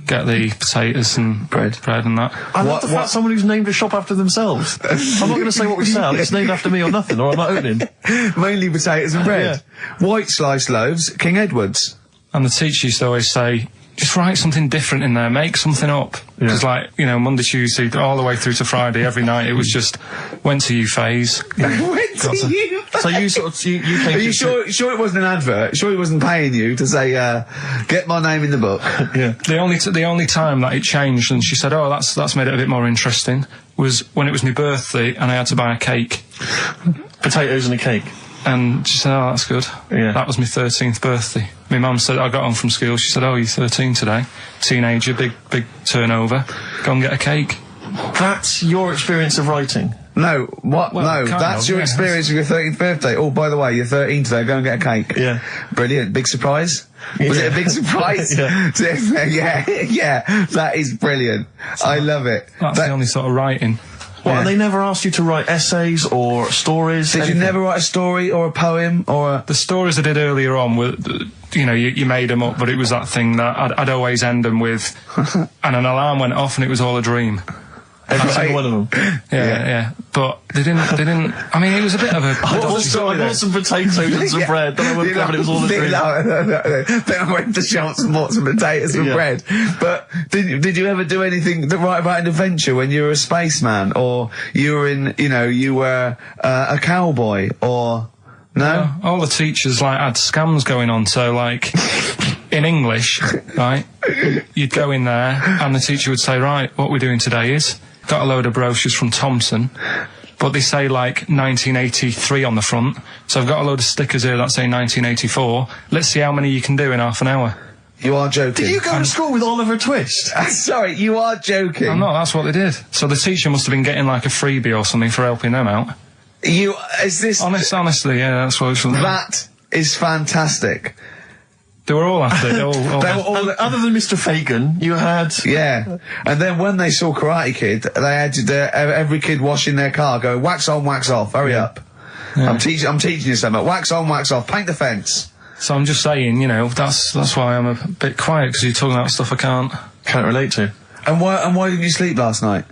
get the potatoes and Bread. and that. I love the fact someone who's named a shop after themselves. I'm not going to say what we sell. It's named after me or nothing, or I'm not opening. Mainly potatoes and bread. White sliced loaves, King Edward's. And the teacher used to always say, just write something different in there, make something up. Because like, you know, Monday, Tuesday, all the way through to Friday, every night, it was just, went to U-Phase. Went to you. So you sort of... You came Are you to... sure it wasn't an advert? Sure he wasn't paying you to say, get my name in the book? Yeah. The only time that it changed, and she said, oh, that's made it a bit more interesting, was when it was my birthday and I had to buy a cake. Potatoes and a cake. And she said, oh, that's good. Yeah. That was my 13th birthday. My mum said, I got home from school, she said, oh, you're 13 today. Teenager, big turnover. Go and get a cake. That's your experience of writing? No, what? Well, no, kind that's of, your yeah. experience of your 13th birthday. Oh, by the way, you're 13 today, go and get a cake. Yeah. Brilliant. Big surprise? Was it a big surprise? Yeah. yeah, that is brilliant. I love it. That's the only sort of writing. Well, Yeah. and they never asked you to write essays or stories? Did anything? you never write a story or a poem or a... The stories I did earlier on were, you made them up, but it was that thing that I'd always end them with, and an alarm went off and it was all a dream. Every single one of them? Yeah. But they didn't, I mean, it was a bit of a... I bought some potatoes and some bread, then I went down and it was all a dream. Then I went to shops and bought some potatoes and bread. But did you ever do anything that write about an adventure when you were a spaceman, or you were you were a cowboy, or... No? All the teachers had scams going on, so in English, right, you'd go in there and the teacher would say, right, what we're doing today is, got a load of brochures from Thomson, but they say 1983 on the front, so I've got a load of stickers here that say 1984, let's see how many you can do in half an hour. You are joking. Did you go to school with Oliver Twist? Sorry, you are joking. I'm not, that's what they did. So the teacher must have been getting a freebie or something for helping them out. Honestly, yeah, that's what it was. That is fantastic. They were all after it. They were all, other than Mr. Fagan, you had... Yeah. And then when they saw Karate Kid, they had every kid washing their car going, wax on, wax off, hurry up. Yeah. I'm teaching you something. Wax on, wax off, paint the fence. So I'm just saying, that's why I'm a bit quiet, because you're talking about stuff I can't relate to. And why didn't you sleep last night?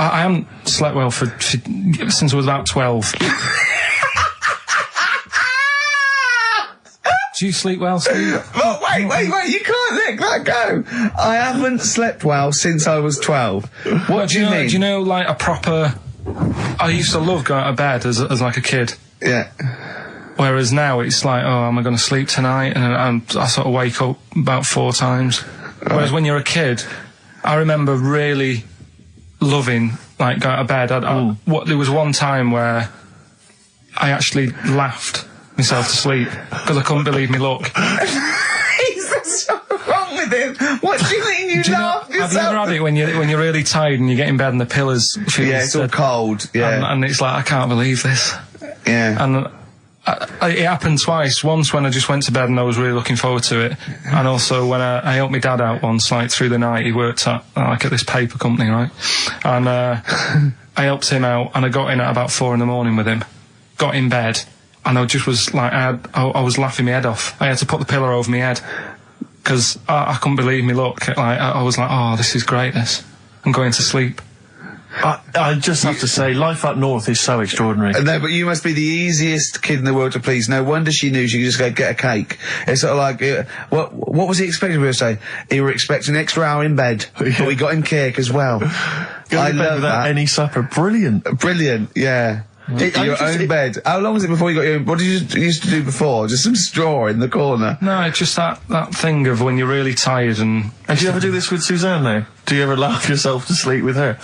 I haven't slept well since I was about 12. Do you sleep well, Steve? Oh, wait, you can't let that go. I haven't slept well since I was 12. What do you mean? Do you know, a proper... I used to love going to bed as a kid. Yeah. Whereas now it's oh, am I going to sleep tonight? And I sort of wake up about 4 times. Right. Whereas when you're a kid, I remember really loving, going to bed. There was one time where I actually laughed myself to sleep because I couldn't believe me luck. Is something wrong with him? What do you mean you laughed yourself? Have you ever had it when you're really tired and you get in bed and the pillows feel it's all cold. Yeah. And it's I can't believe this. Yeah. And it happened twice. Once when I just went to bed and I was really looking forward to it, and also when I helped my dad out once, through the night. He worked at at this paper company, right? And I helped him out, and I got in at about 4 a.m. with him. Got in bed, and I just was I was laughing my head off. I had to put the pillow over my head because I couldn't believe me luck. I was oh, this is great. This. I'm going to sleep. I just have to say, life up north is so extraordinary. No, but you must be the easiest kid in the world to please. No wonder she knew she could just go get a cake. It's sort of what was he expecting me to say? He were expecting an extra hour in bed, but we got him cake as well. I love that. Any supper. Brilliant. Brilliant, yeah. Your own bed. How long was it before you got your own? What did you used to do before? Just some straw in the corner? No, it's just that thing of when you're really tired and... And do you ever do this with Suzanne now? Do you ever laugh yourself to sleep with her?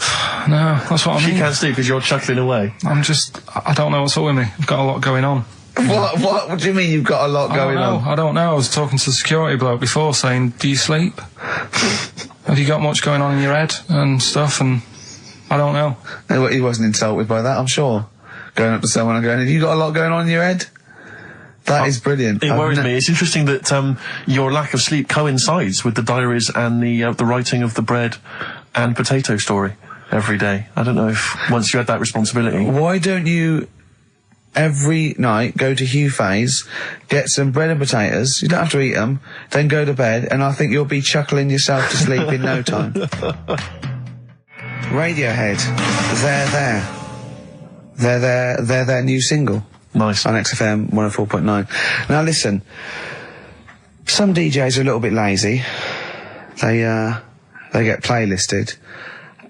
No, that's what I mean. She can't sleep because you're chuckling away. I don't know what's up with me. I've got a lot going on. What do you mean you've got a lot going on? I don't know. I was talking to the security bloke before saying, do you sleep? Have you got much going on in your head and stuff? And I don't know. No, he wasn't insulted by that, I'm sure. Going up to someone and going, have you got a lot going on in your head? That is brilliant. It worries me. It's interesting that your lack of sleep coincides with the diaries and the writing of the bread and potato story every day. I don't know if once you had that responsibility. Why don't you every night go to Hugh Fay's, get some bread and potatoes, you don't have to eat them, then go to bed, and I think you'll be chuckling yourself to sleep in no time. Radiohead, they're their new single. Nice. On XFM 104.9. Now listen, some DJs are a little bit lazy. They get playlisted,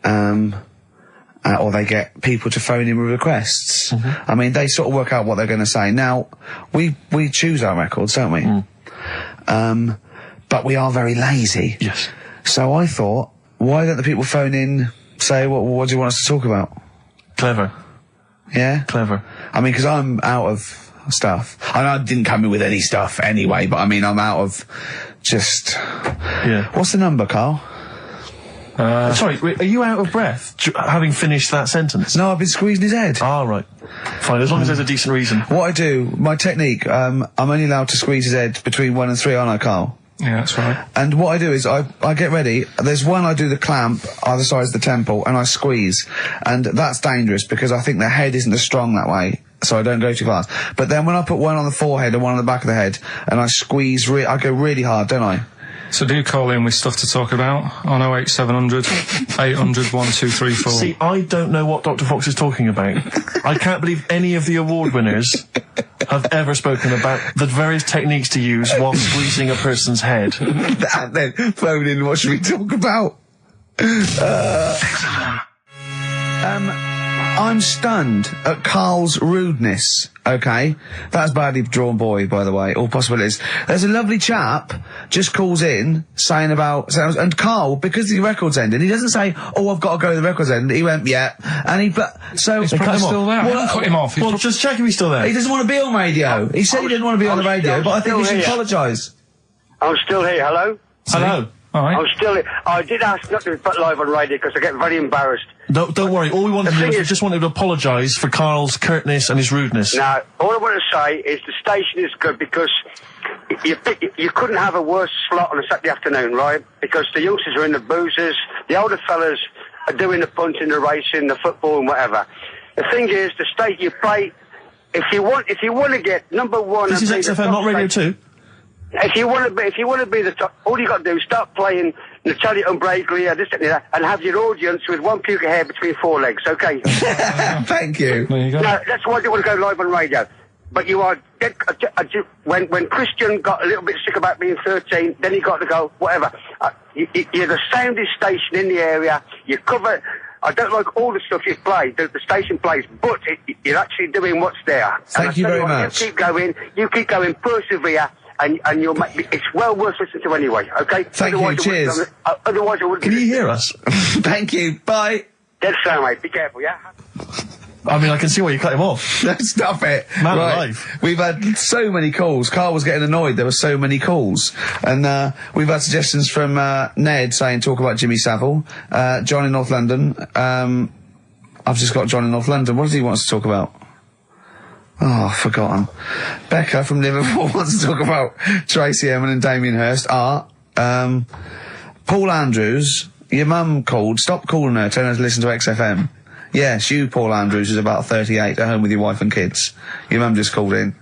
or they get people to phone in with requests. Mm-hmm. I mean, they sort of work out what they're going to say. Now, we choose our records, don't we? Mm. But we are very lazy. Yes. So I thought, why don't the people phone in, say, what do you want us to talk about? Clever. Yeah? Clever. I mean, because I'm out of stuff. I didn't come in with any stuff anyway, but I mean, I'm out of just... Yeah. What's the number, Carl? Sorry, are you out of breath having finished that sentence? No, I've been squeezing his head. Ah, right. Fine, as long as there's a decent reason. What I do, my technique, I'm only allowed to squeeze his head between 1 and 3, aren't I, Carl? Yeah, that's right. And what I do is I get ready. There's one I do the clamp either side of the temple and I squeeze. And that's dangerous because I think the head isn't as strong that way. So I don't go too fast. But then when I put one on the forehead and one on the back of the head and I squeeze, I go really hard, don't I? So do call in with stuff to talk about on 08700 800 1234. See, I don't know what Dr. Fox is talking about. I can't believe any of the award winners have ever spoken about the various techniques to use while squeezing a person's head. And then phone in, what should we talk about? I'm stunned at Carl's rudeness, okay? That's badly drawn boy, by the way, all possibilities. There's a lovely chap just calls in saying about... And Carl, because the record's ended, he doesn't say, oh, I've got to go to the record's end. He went, yeah. And he... So... He's probably still there. Well, cut him off. Well, just check if he's still there. He doesn't want to be on radio. He said he didn't want to be on the radio, but I think he should apologise. I'm still here. Hello? Hello. All right. I'm still here. I did ask not to be put live on radio because I get very embarrassed. Don't worry. All we wanted to do was we just wanted to apologise for Carl's curtness and his rudeness. Now, all I want to say is the station is good because you couldn't have a worse slot on a Saturday afternoon, right? Because the youngsters are in the boozers, the older fellas are doing the punting, the racing, the football and whatever. The thing is, the state you play, if you want to get number one... This is XFM, not Radio 2. If you want to be the top, all you got to do is start playing Natalia Umbraglia, this and that, and have your audience with one puke of hair between four legs, okay? Thank you. There you go. No, that's why I don't want to go live on radio. But you are dead, when Christian got a little bit sick about being 13, then he got to go, whatever. You're the soundest station in the area. You cover... I don't like all the stuff you play, the station plays, but you're actually doing what's there. Thank you very much. You keep going, persevere. And you'll make it's well worth listening to anyway, okay? Thank you, cheers. Otherwise I wouldn't... Can you hear us? Thank you, bye. Dead sound, mate. Be careful, yeah? I mean, I can see why you cut him off. Stop it. Man alive. We've had so many calls. Carl was getting annoyed. There were so many calls. And we've had suggestions from Ned saying talk about Jimmy Savile. John in North London. I've just got John in North London. What does he want us to talk about? Oh, forgotten. Becca from Liverpool wants to talk about Tracy Emin and Damien Hirst. Art. Paul Andrews, your mum called. Stop calling her. Tell her to listen to XFM. Yes, you, Paul Andrews, is about 38, at home with your wife and kids. Your mum just called in.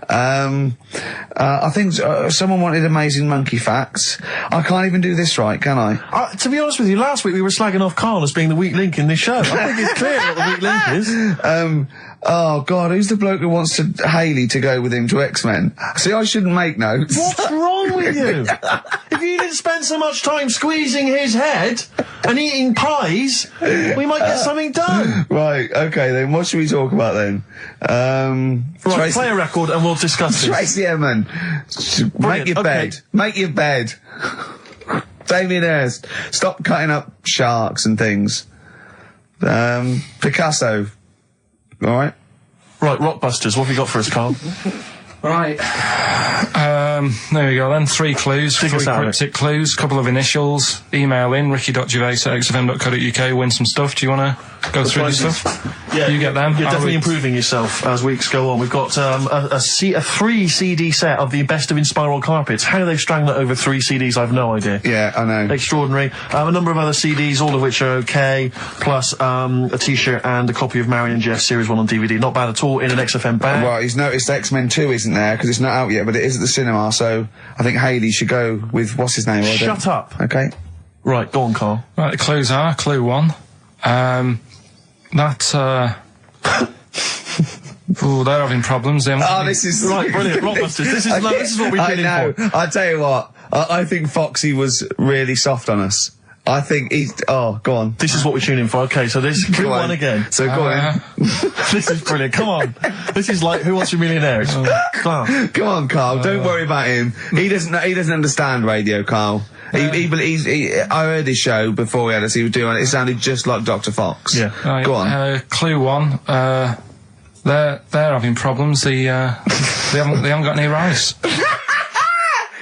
I think someone wanted amazing monkey facts. I can't even do this right, can I? To be honest with you, last week we were slagging off Carl as being the weak link in this show. I think it's clear what the weak link is. Oh God, who's the bloke who wants Hayley to go with him to X-Men? See, I shouldn't make notes. What's wrong with you? If you didn't spend so much time squeezing his head and eating pies, we might get something done. Right, okay then, what should we talk about then? Right, play a record and we'll discuss this. Tracy Emin, make your bed. Okay. Make your bed. Damien Hirst, stop cutting up sharks and things. Picasso. Alright. Right, Rockbusters, what have you got for us, Carl? Right. There we go then. 3 clues, 3 cryptic clues, couple of initials. Email in, ricky.gervais@xfm.co.uk, win some stuff. Do you want to go through the stuff? Yeah. You get them. You're definitely improving yourself as weeks go on. We've got a 3 CD set of the best of Inspiral Carpets. How they've strung that over 3 CDs, I've no idea. Yeah, I know. Extraordinary. A number of other CDs, all of which are okay, plus a t-shirt and a copy of Marion Jeff Series 1 on DVD. Not bad at all, in an XFM bag. Well, he's noticed X-Men 2 isn't there, because it's not out yet, but it is at the cinema, so I think Hayley should go with, what's his name? Shut up. Okay. Right, go on, Carl. Right, the clues are, clue 1. Oh, they're having problems. This is... Right, brilliant. Rockbusters. This is what we've been in for. I tell you what, I think Foxy was really soft on us. I think he's... Oh, go on. This is what we're tuning for. Okay, so this clue 1 again. So go on. This is brilliant. Come on. This is like Who Wants to Be a Millionaire? It's class. Come on, Carl. Don't worry about him. He doesn't understand radio, Carl. I heard his show before we had us. He was doing it. It sounded just like Dr. Fox. Yeah. Right, Go on. Clue 1. They're having problems. They haven't got any rice.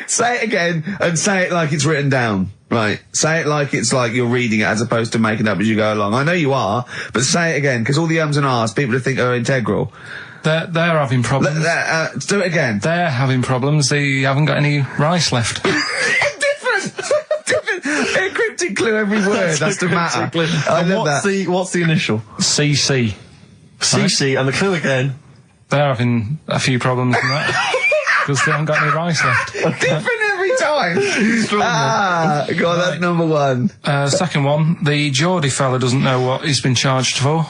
Say it again and say it like it's written down. Right. Say it like it's like you're reading it as opposed to making it up as you go along. I know you are, but say it again, because all the ums and ahs people think are integral. They're having problems. Do it again. They're having problems. They haven't got any rice left. Different. A cryptic clue every word. That's the matter. I love that. What's the initial? CC. CC, and the clue again. They're having a few problems in that. Because they haven't got any rice left. Different every time. Go on, that's number 1. Second one, the Geordie fella doesn't know what he's been charged for.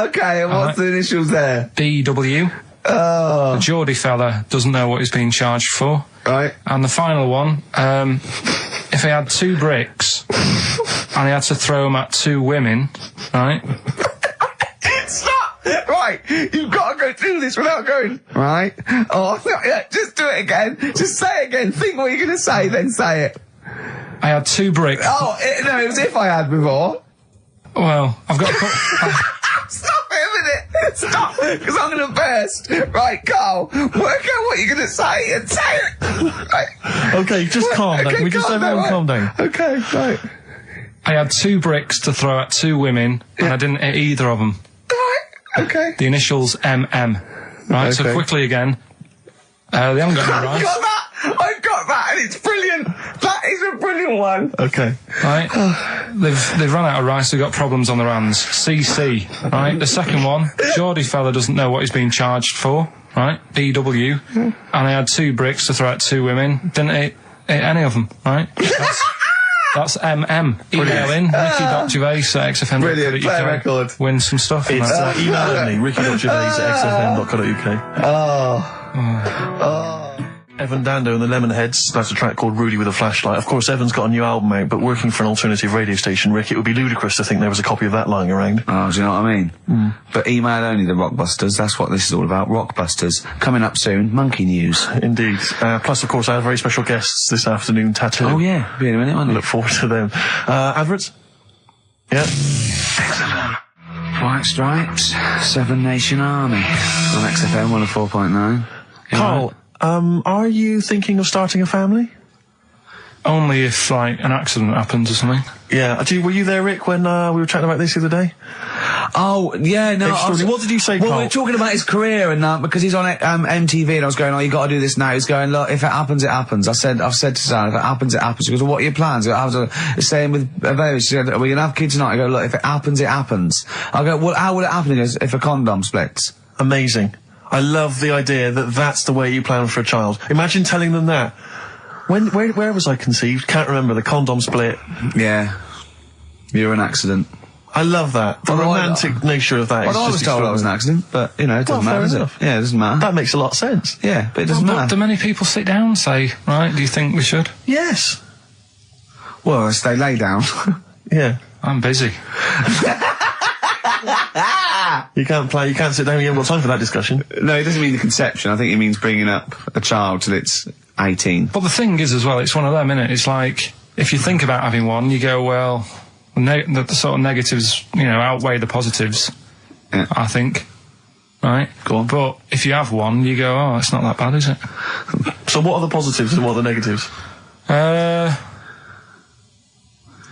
Okay, and what's the initials there? DW. The Geordie fella doesn't know what he's being charged for. Right. And the final one, if he had 2 bricks and he had to throw them at 2 women, right? Stop! Right, you've got to go through this without going, right? Oh, yeah, just do it again. Just say it again. Think what you're going to say, then say it. I had 2 bricks. Oh, no, it was if I had before. Well, I've got to put... Stop it a minute. Stop, because I'm going to burst. Right, Carl, work out what you're going to say and say it. Right. Okay, just calm down. Can we just everyone calm down? Okay, right. I had 2 bricks to throw at 2 women, and I didn't hit either of them. Right, okay. The initials MM. Right, so Okay. quickly again. They haven't got any rice. I've got that, and it's brilliant. That is a brilliant one. Okay. Right, they've run out of rice. They've got problems on their hands. CC. Right, the second one. Geordie fella doesn't know what he's being charged for. Right, DW. And I had 2 bricks to throw at 2 women. Didn't hit any of them. Right. That's MM. Email in ricky.gervais@xfm.co.uk. Brilliant, play a record. Win some stuff. It's email only, ricky.gervais@xfm.co.uk. Evan Dando and the Lemonheads, that's a track called Rudy with a Flashlight. Of course, Evan's got a new album out, but working for an alternative radio station, Rick, it would be ludicrous to think there was a copy of that lying around. Oh, do you know what I mean? But email only the Rockbusters, that's what this is all about. Rockbusters. Coming up soon, Monkey News. Indeed. Plus, of course, I have very special guests this afternoon, Tattoo. Oh yeah, be in a minute, won't it? Look forward to them. Adverts? Yeah. White Stripes, 7 Nation Army. On XFM 104.9. Carl, are you thinking of starting a family? Only if, like, an accident happens or something. Yeah. Were you there, Rick, when we were chatting about this the other day? Oh, yeah, no. What did you say, Well, Carl? we were talking about his career and that, because he's on MTV, and I was going, oh, you got to do this now. He's going, look, if it happens, it happens. I've said to Sam, if it happens, it happens. He goes, well, what are your plans? I was saying with Ava, she said, are we going to have kids tonight? I go, look, if it happens, it happens. I go, well, how will it happen? He goes, if a condom splits. Amazing. I love the idea that that's the way you plan for a child. Imagine telling them that. Where was I conceived? Can't remember. The condom split. Yeah. You're an accident. I love that. The romantic nature of that is Well, I was just told I was an accident, but, you know, it doesn't matter, does it? Yeah, it doesn't matter. That makes a lot of sense. Yeah, but it doesn't But matter. do many people sit down and say, right, do you think we should? Yes. Well, if they lay down. Yeah. I'm busy. You can't sit down, you haven't got time for that discussion. No, it doesn't mean the conception. I think it means bringing up a child till it's 18. But the thing is as well, it's one of them, innit? It's like, if you think about having one, you go, well, the sort of negatives, you know, outweigh the positives, Yeah. I think. Right? Go on. But if you have one, you go, oh, it's not that bad, is it? So what are the positives and what are the negatives?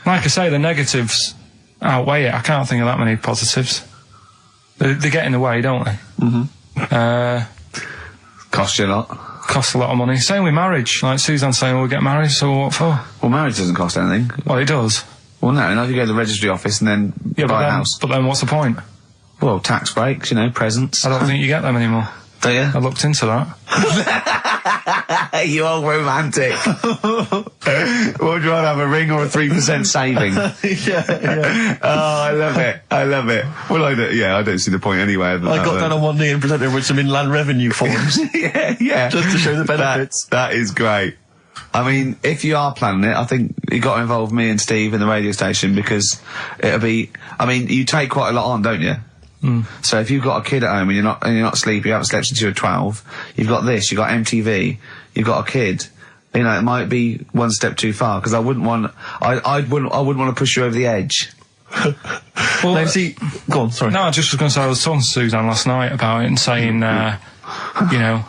Like I say, the negatives outweigh it. I can't think of that many positives. They get in the way, don't they? Cost you a lot. Cost a lot of money. Same with marriage. Like Suzanne's saying, we'll get married, so what for? Well, marriage doesn't cost anything. Well, it does. Well, no, if you go to the registry office and then buy a house. But then what's the point? Well, tax breaks, you know, presents. I don't think you get them anymore. Do you? I looked into that. You old romantic. What would you rather have, a ring or a 3% saving? Yeah. Oh, I love it. I love it. Well, I don't see the point anyway. I got down on one knee and presented with some inland revenue forms. yeah. Just to show the benefits. That is great. I mean, if you are planning it, I think you got to involve me and Steve in the radio station, because it'll be, I mean, you take quite a lot on, don't you? So if you've got a kid at home and you're not sleepy, you haven't slept since you were 12, you've got this, you've got MTV, you've got a kid. You know, it might be one step too far, because I wouldn't want to push you over the edge. Well, go on, sorry. No, I just was going to say, I was talking to Suzanne last night about it and saying, you know,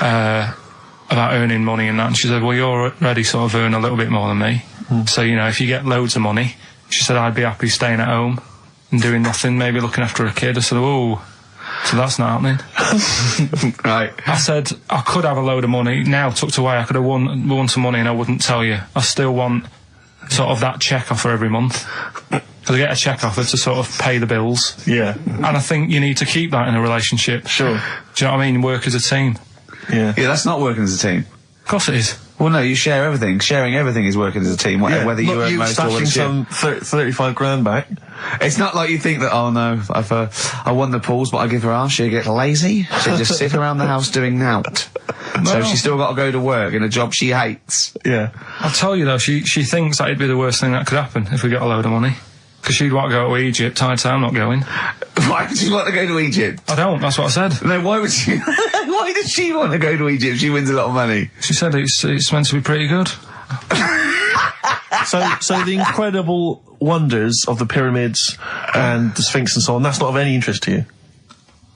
about earning money and that, and she said, well, you already sort of earn a little bit more than me. So, you know, if you get loads of money, she said, I'd be happy staying at home and doing nothing, maybe looking after a kid. I said, oh, so that's not happening. Right. I said, I could have a load of money now tucked away, I could have won some money and I wouldn't tell you. I still want sort of that check offer every month. Because I get a check offer to sort of pay the bills. Yeah. And I think you need to keep that in a relationship. Sure. Do you know what I mean? Work as a team. Yeah. Yeah, that's not working as a team. Of course it is. Well, no, you share everything. Sharing everything is working as a team, whether you earn most or whether some 35 grand back. It's not like you think that, oh no, I won the pools, but I give her half, she'll get lazy. She'll just sit around the house doing nout. So she's still got to go to work in a job she hates. Yeah. I'll tell you though, she thinks that it'd be the worst thing that could happen if we got a load of money. Because she'd want to go to Egypt, I'd say I'm not going. Why would she want to go to Egypt? I don't, that's what I said. No, why would she? Why does she want to go to Egypt if she wins a lot of money? She said it's meant to be pretty good. So the incredible wonders of the pyramids and the Sphinx and so on, that's not of any interest to you?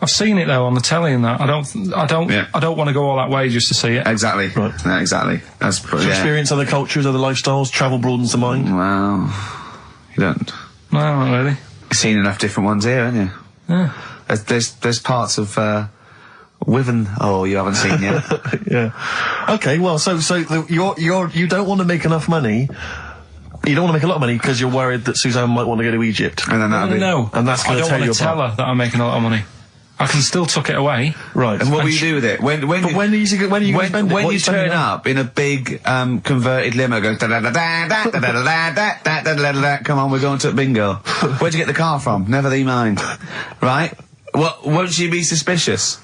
I've seen it though on the telly and that. I don't want to go all that way just to see it. Exactly. Right. No, exactly. That's To experience other cultures, other lifestyles, travel broadens the mind. Well, you don't. No, not really. You've seen enough different ones here, haven't you? Yeah. There's parts of Wiven. Oh, you haven't seen yet. Yeah. Okay. Well, you don't want to make enough money. You don't want to make a lot of money because you're worried that Suzanne might want to go to Egypt. And then that'll be... No. And that's going to tear you apart. I don't want to tell her that I'm making a lot of money. I can still tuck it away. Right. And what will you do with it? When are you going to spend it? When you turn up in a big converted limo, goes da da da da da da da da da da da da. Come on, we're going to bingo. Where'd you get the car from? Never thee mind. Right? Won't you be suspicious?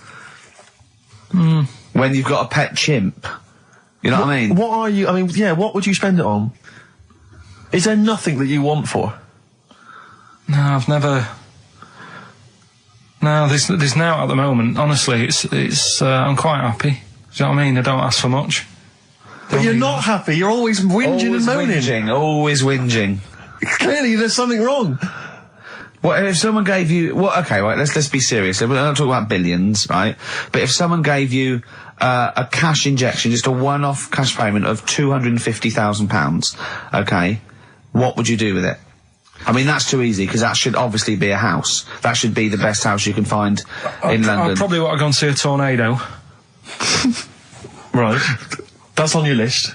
When you've got a pet chimp. You know what I mean? What are you? I mean, yeah. What would you spend it on? Is there nothing that you want for? No, I've never. No, there's now at the moment. Honestly, it's I'm quite happy. Do you know what I mean? I don't ask for much. But you're not happy. You're always whinging and moaning. Always whinging. Clearly, there's something wrong. What if someone gave you? Okay, right. Let's be serious. We're not talking about billions, right? But if someone gave you a cash injection, just a one-off cash payment of £250,000, okay, what would you do with it? I mean, that's too easy, because that should obviously be a house. That should be the best house you can find in London. I'd probably want to go and see a tornado. Right. That's on your list.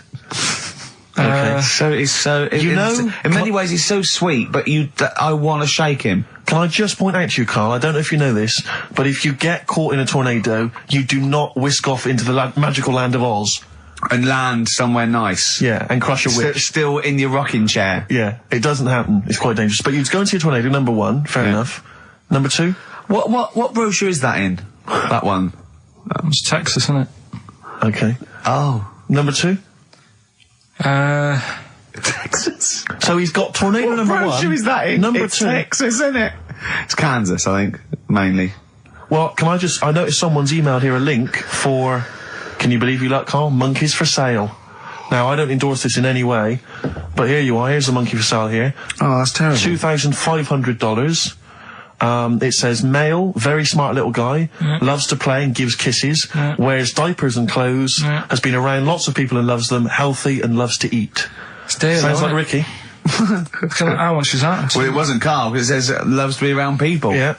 Okay. In many ways he's so sweet, but I want to shake him. Can I just point out to you, Carl, I don't know if you know this, but if you get caught in a tornado, you do not whisk off into the magical land of Oz. And land somewhere nice. Yeah, and crush a witch. Still in your rocking chair. Yeah, it doesn't happen. It's quite dangerous. But you'd go and see a tornado, number one, fair enough. Number two? What brochure is that in? That one? It's Texas, isn't it? Okay. Oh. Number two? Texas. So he's got tornado number one. What brochure is that in? Number it's two. Texas, isn't it? It's Kansas, I think, mainly. Well, I noticed someone's emailed here a link for, can you believe you luck, Carl? Monkeys for sale. Now, I don't endorse this in any way, but here you are. Here's a monkey for sale here. Oh, that's terrible. $2,500. It says male, very smart little guy, loves to play and gives kisses, wears diapers and clothes, has been around lots of people and loves them, healthy and loves to eat. Sounds like Ricky. How much is that? Well, it wasn't Carl, because it says loves to be around people. Yeah.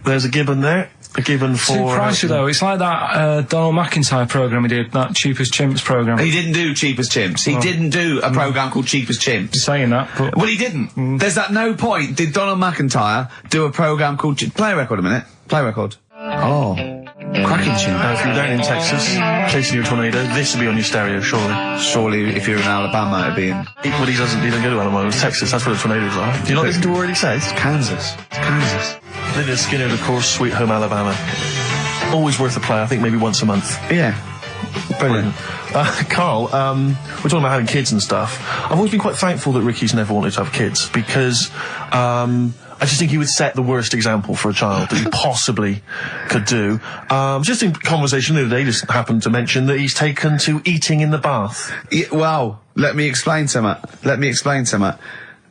There's a gibbon there. A gibbon for... Too pricey though. It's like that Donald McIntyre programme he did, that Cheapest Chimps programme. He didn't do Cheapest Chimps. He didn't do a programme called Cheapest Chimps. You're saying that, but... Well, he didn't. There's at no point did Donald McIntyre do a programme called... Play a record a minute. Play a record. Oh. Cracking tune. Now, if you're down in Texas, chasing your tornado, this will be on your stereo, surely. Surely, if you're in Alabama, it'd be in... Well, he doesn't go to Alabama. It's Texas. That's where the tornadoes are. Do you not listen to what he already says? Kansas. It's Kansas. Lynyrd Skynyrd, of course, Sweet Home Alabama. Always worth a play, I think maybe once a month. Yeah. Brilliant. Carl, we're talking about having kids and stuff. I've always been quite thankful that Ricky's never wanted to have kids, because I I just think he would set the worst example for a child that he possibly could do. Just in conversation the other day, just happened to mention that he's taken to eating in the bath. Yeah, well, let me explain something.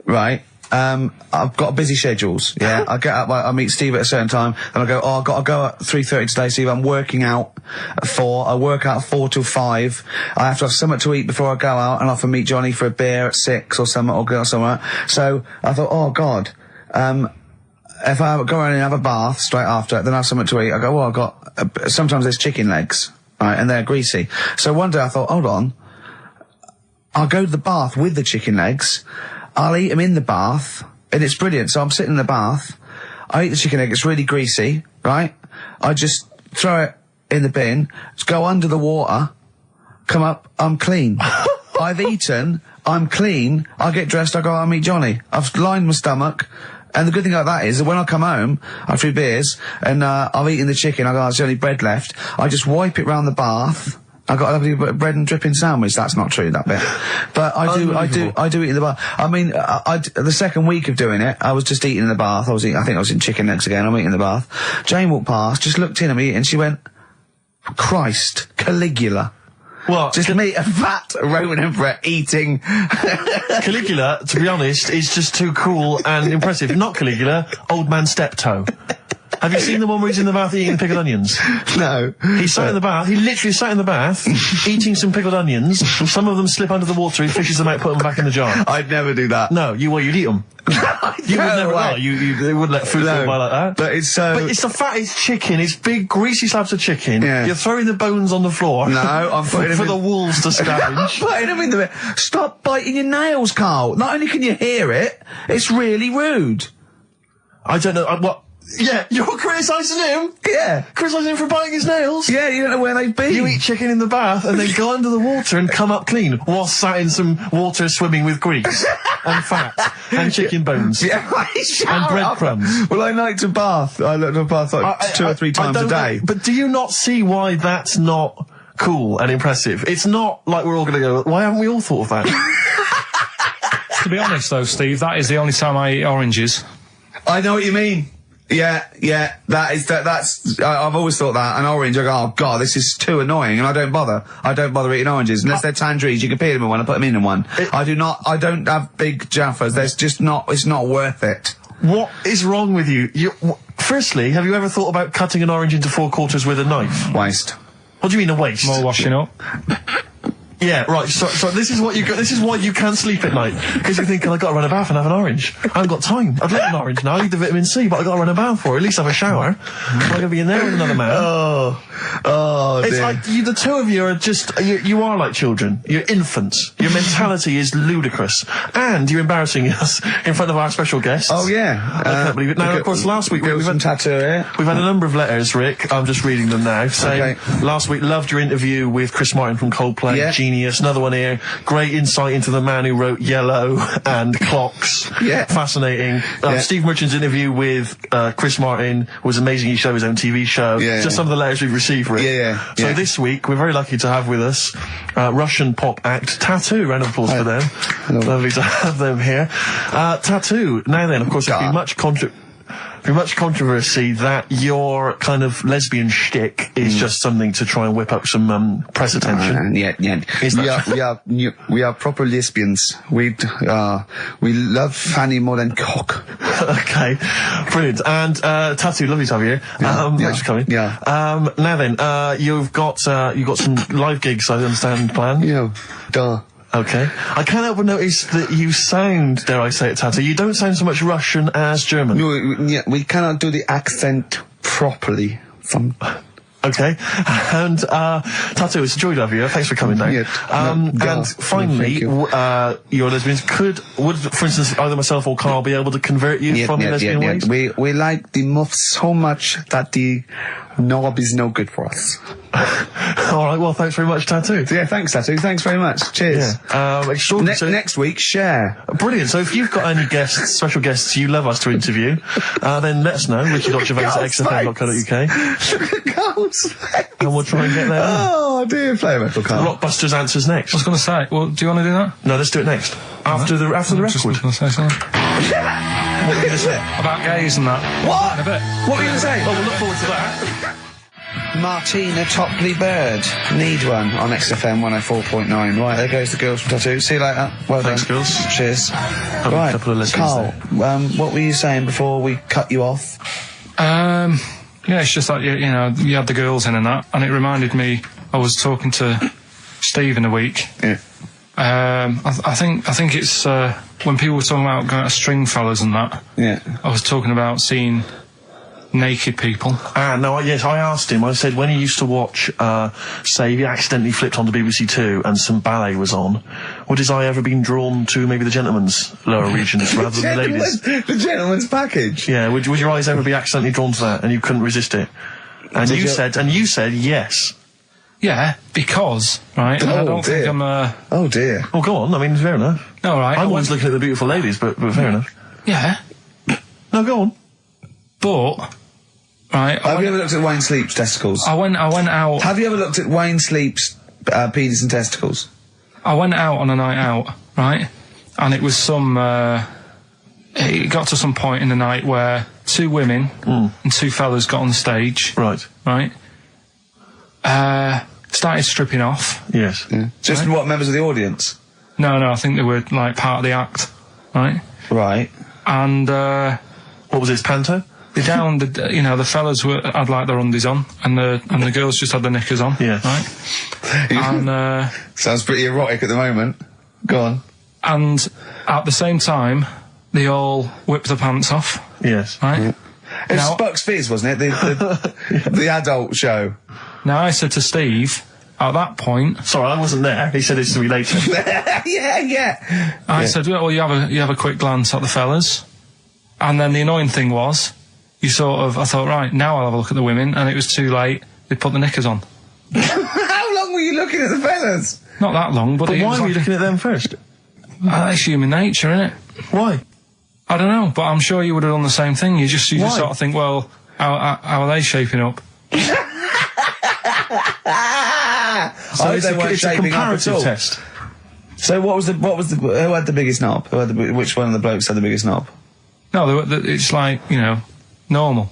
Right. I've got busy schedules, yeah. I get up, I meet Steve at a certain time, and I go, I've got to go at 3:30 today, Steve. I'm working out at 4. I work out 4 till 5. I have to have something to eat before I go out, and I have to meet Johnny for a beer at 6 or something, or go somewhere. So I thought, oh God, if I go around and have a bath straight after, then I have something to eat. I go, well, I've got, sometimes there's chicken legs, right, and they're greasy. So one day I thought, hold on, I'll go to the bath with the chicken legs. I'll eat them in the bath, and it's brilliant. So I'm sitting in the bath, I eat the chicken egg, it's really greasy, right? I just throw it in the bin, just go under the water, come up, I'm clean. I've eaten, I'm clean, I get dressed, I go out and meet Johnny. I've lined my stomach, and the good thing about that is that when I come home, I have 3 beers, and I've eaten the chicken, I go, there's only bread left, I just wipe it round the bath. I got a lovely bread and dripping sandwich. That's not true, that bit. But I do eat in the bath. I mean, the second week of doing it, I was just eating in the bath. I think I was in chicken legs again. I'm eating in the bath. Jane walked past, just looked in at me, and she went, Christ, Caligula. Well, just me, a fat Roman emperor eating. Caligula, to be honest, is just too cool and impressive. Not Caligula, old man Steptoe. Have you seen the one where he's in the bath eating pickled onions? No. He sat in the bath, he literally sat in the bath, eating some pickled onions. Some of them slip under the water, he fishes them out, put them back in the jar. I'd never do that. No, you'd eat them. You would never, they wouldn't let food go by like that. But it's so... But it's the fattest chicken, it's big, greasy slabs of chicken. Yeah. You're throwing the bones on the floor. No, I'm putting them for the wolves to scavenge. I'm putting them in the... Stop biting your nails, Carl. Not only can you hear it, it's really rude. I don't know, what... Yeah, you're criticising him? Yeah. Criticising him for biting his nails? Yeah, you don't know where they've been. You eat chicken in the bath and then go under the water and come up clean while sat in some water swimming with grease and fat and chicken bones. Yeah, and breadcrumbs. Well, I like to bath. I like to bath like 2 or 3 times a day. But do you not see why that's not cool and impressive? It's not like we're all going to go, why haven't we all thought of that? To be honest though, Steve, that is the only time I eat oranges. I know what you mean. Yeah, that's, I've always thought that, an orange, I go, oh God, this is too annoying, and I don't bother eating oranges, unless they're tangerines, you can peel them in one and put them in one. I don't have big jaffas, it's not worth it. What is wrong with you? Firstly, have you ever thought about cutting an orange into 4 quarters with a knife? Waste. What do you mean a waste? More washing up. Yeah, right, so this is why you can't sleep at night. Because you think, I've got to run a bath and have an orange. I haven't got time. I'd like an orange now, I need the vitamin C, but I've got to run a bath for it, at least have a shower. I'm going to be in there with another man. Oh, it's dear. like, the two of you are just, you are like children. You're infants. Your mentality is ludicrous. And you're embarrassing us in front of our special guests. Oh, yeah. I can't believe it. Now, of course, last week we've had tattoo here. We've had a number of letters, Rick. I'm just reading them now. Saying, last week, loved your interview with Chris Martin from Coldplay. Yeah. Genius. Another one here. Great insight into the man who wrote Yellow and Clocks. Yeah. Fascinating. Steve Merchant's interview with Chris Martin was amazing. He showed his own TV show. Yeah. Just some of the letters we've received, Rick. Yeah. So this week, we're very lucky to have with us Russian pop act Tattoo. Round of applause for them. Lovely to have them here. Tattoo. Now then, of course, there's been much controversy that your kind of lesbian shtick is just something to try and whip up some press attention. We are proper lesbians. We love Fanny more than cock. Okay, brilliant. And Tattoo, lovely to have you here. Thanks for coming. Yeah. Now then, you've got some live gigs, I understand, planned. Yeah. Duh. Okay. I can't help but notice that you sound, dare I say it, Tattoo, you don't sound so much Russian as German. No, we cannot do the accent properly. Okay. And, Tattoo, it's a joy to have you. Thanks for coming down. And finally, your lesbians would, for instance, either myself or Carl be able to convert you from the lesbian ways? We like the muff so much that the knob is no good for us. All right, well, thanks very much, Tattoo. Yeah, thanks, Tattoo. Thanks very much. Cheers. Extraordinary. Next week, Cher. Brilliant. So if you've got any guests, special guests you love us to interview, then let us know. Ricky.Gervais@xfm.co.uk. Look at Carl's face. And we'll try and get there. Oh, dear. Play a metal, Carl. Rockbusters answers next. I was going to say, well, do you want to do that? No, let's do it next. After the record. I was just going to say something. What were you going to say? About gays and that. What? In a bit. What were you going to say? Oh, we'll look forward to that. Martina Topley Bird. Need one on XFM 104.9. Right, there goes the girls from Tattoo. See you later. Well Thanks, done. girls. Cheers. Have Right, a couple of listeners Carl, what were you saying before we cut you off? Yeah, it's just like, you know, you had the girls in and that, and it reminded me, I was talking to Steve in a week. Yeah. I think it's, when people were talking about going to Stringfellas and that, Yeah. I was talking about seeing naked people. Yes, I asked him, I said, when he used to watch, say, he accidentally flipped onto BBC Two and some ballet was on, would his eye ever been drawn to maybe the gentleman's lower regions rather than the ladies? The gentleman's package. Yeah, would your eyes ever be accidentally drawn to that and you couldn't resist it? And you said yes. Yeah, because, right, I don't think I'm Oh dear. Oh, go on, I mean, fair enough. no, right. I'm always looking at the beautiful ladies, but fair enough. Yeah, No, go on. but, right, Have you ever looked at Wayne Sleep's testicles? I went out. Have you ever looked at Wayne Sleep's penis and testicles? I went out on a night out, right? And it was it got to some point in the night where two women and two fellas got on stage. Right. Right? Started stripping off. Yes. Yeah. Just what, members of the audience? No, I think they were like part of the act, right? Right. And, What was this, panto? the fellas had like their undies on, and the girls just had their knickers on. Yeah. Right? And, Sounds pretty erotic at the moment. Go on. and at the same time, they all whipped their pants off, Yes. right? It was Now- Bucks Fizz, wasn't it? The adult show. Now, I said to Steve, at that point, Sorry, I wasn't there. He said it's to me later. yeah. I said, well, you have a quick glance at the fellas. And then the annoying thing was, I thought, right, now I'll have a look at the women, and it was too late. They put the knickers on. How long were you looking at the fellas? Not that long, but, But it why was were you like, looking at them first? that's human nature, innit? Why? I don't know, but I'm sure you would have done the same thing. You just Why? sort of think, well, how are they shaping up? So they weren't it's a shaping up at comparative all. test. So who had the biggest knob? Which one of the blokes had the biggest knob? No, it's like, normal.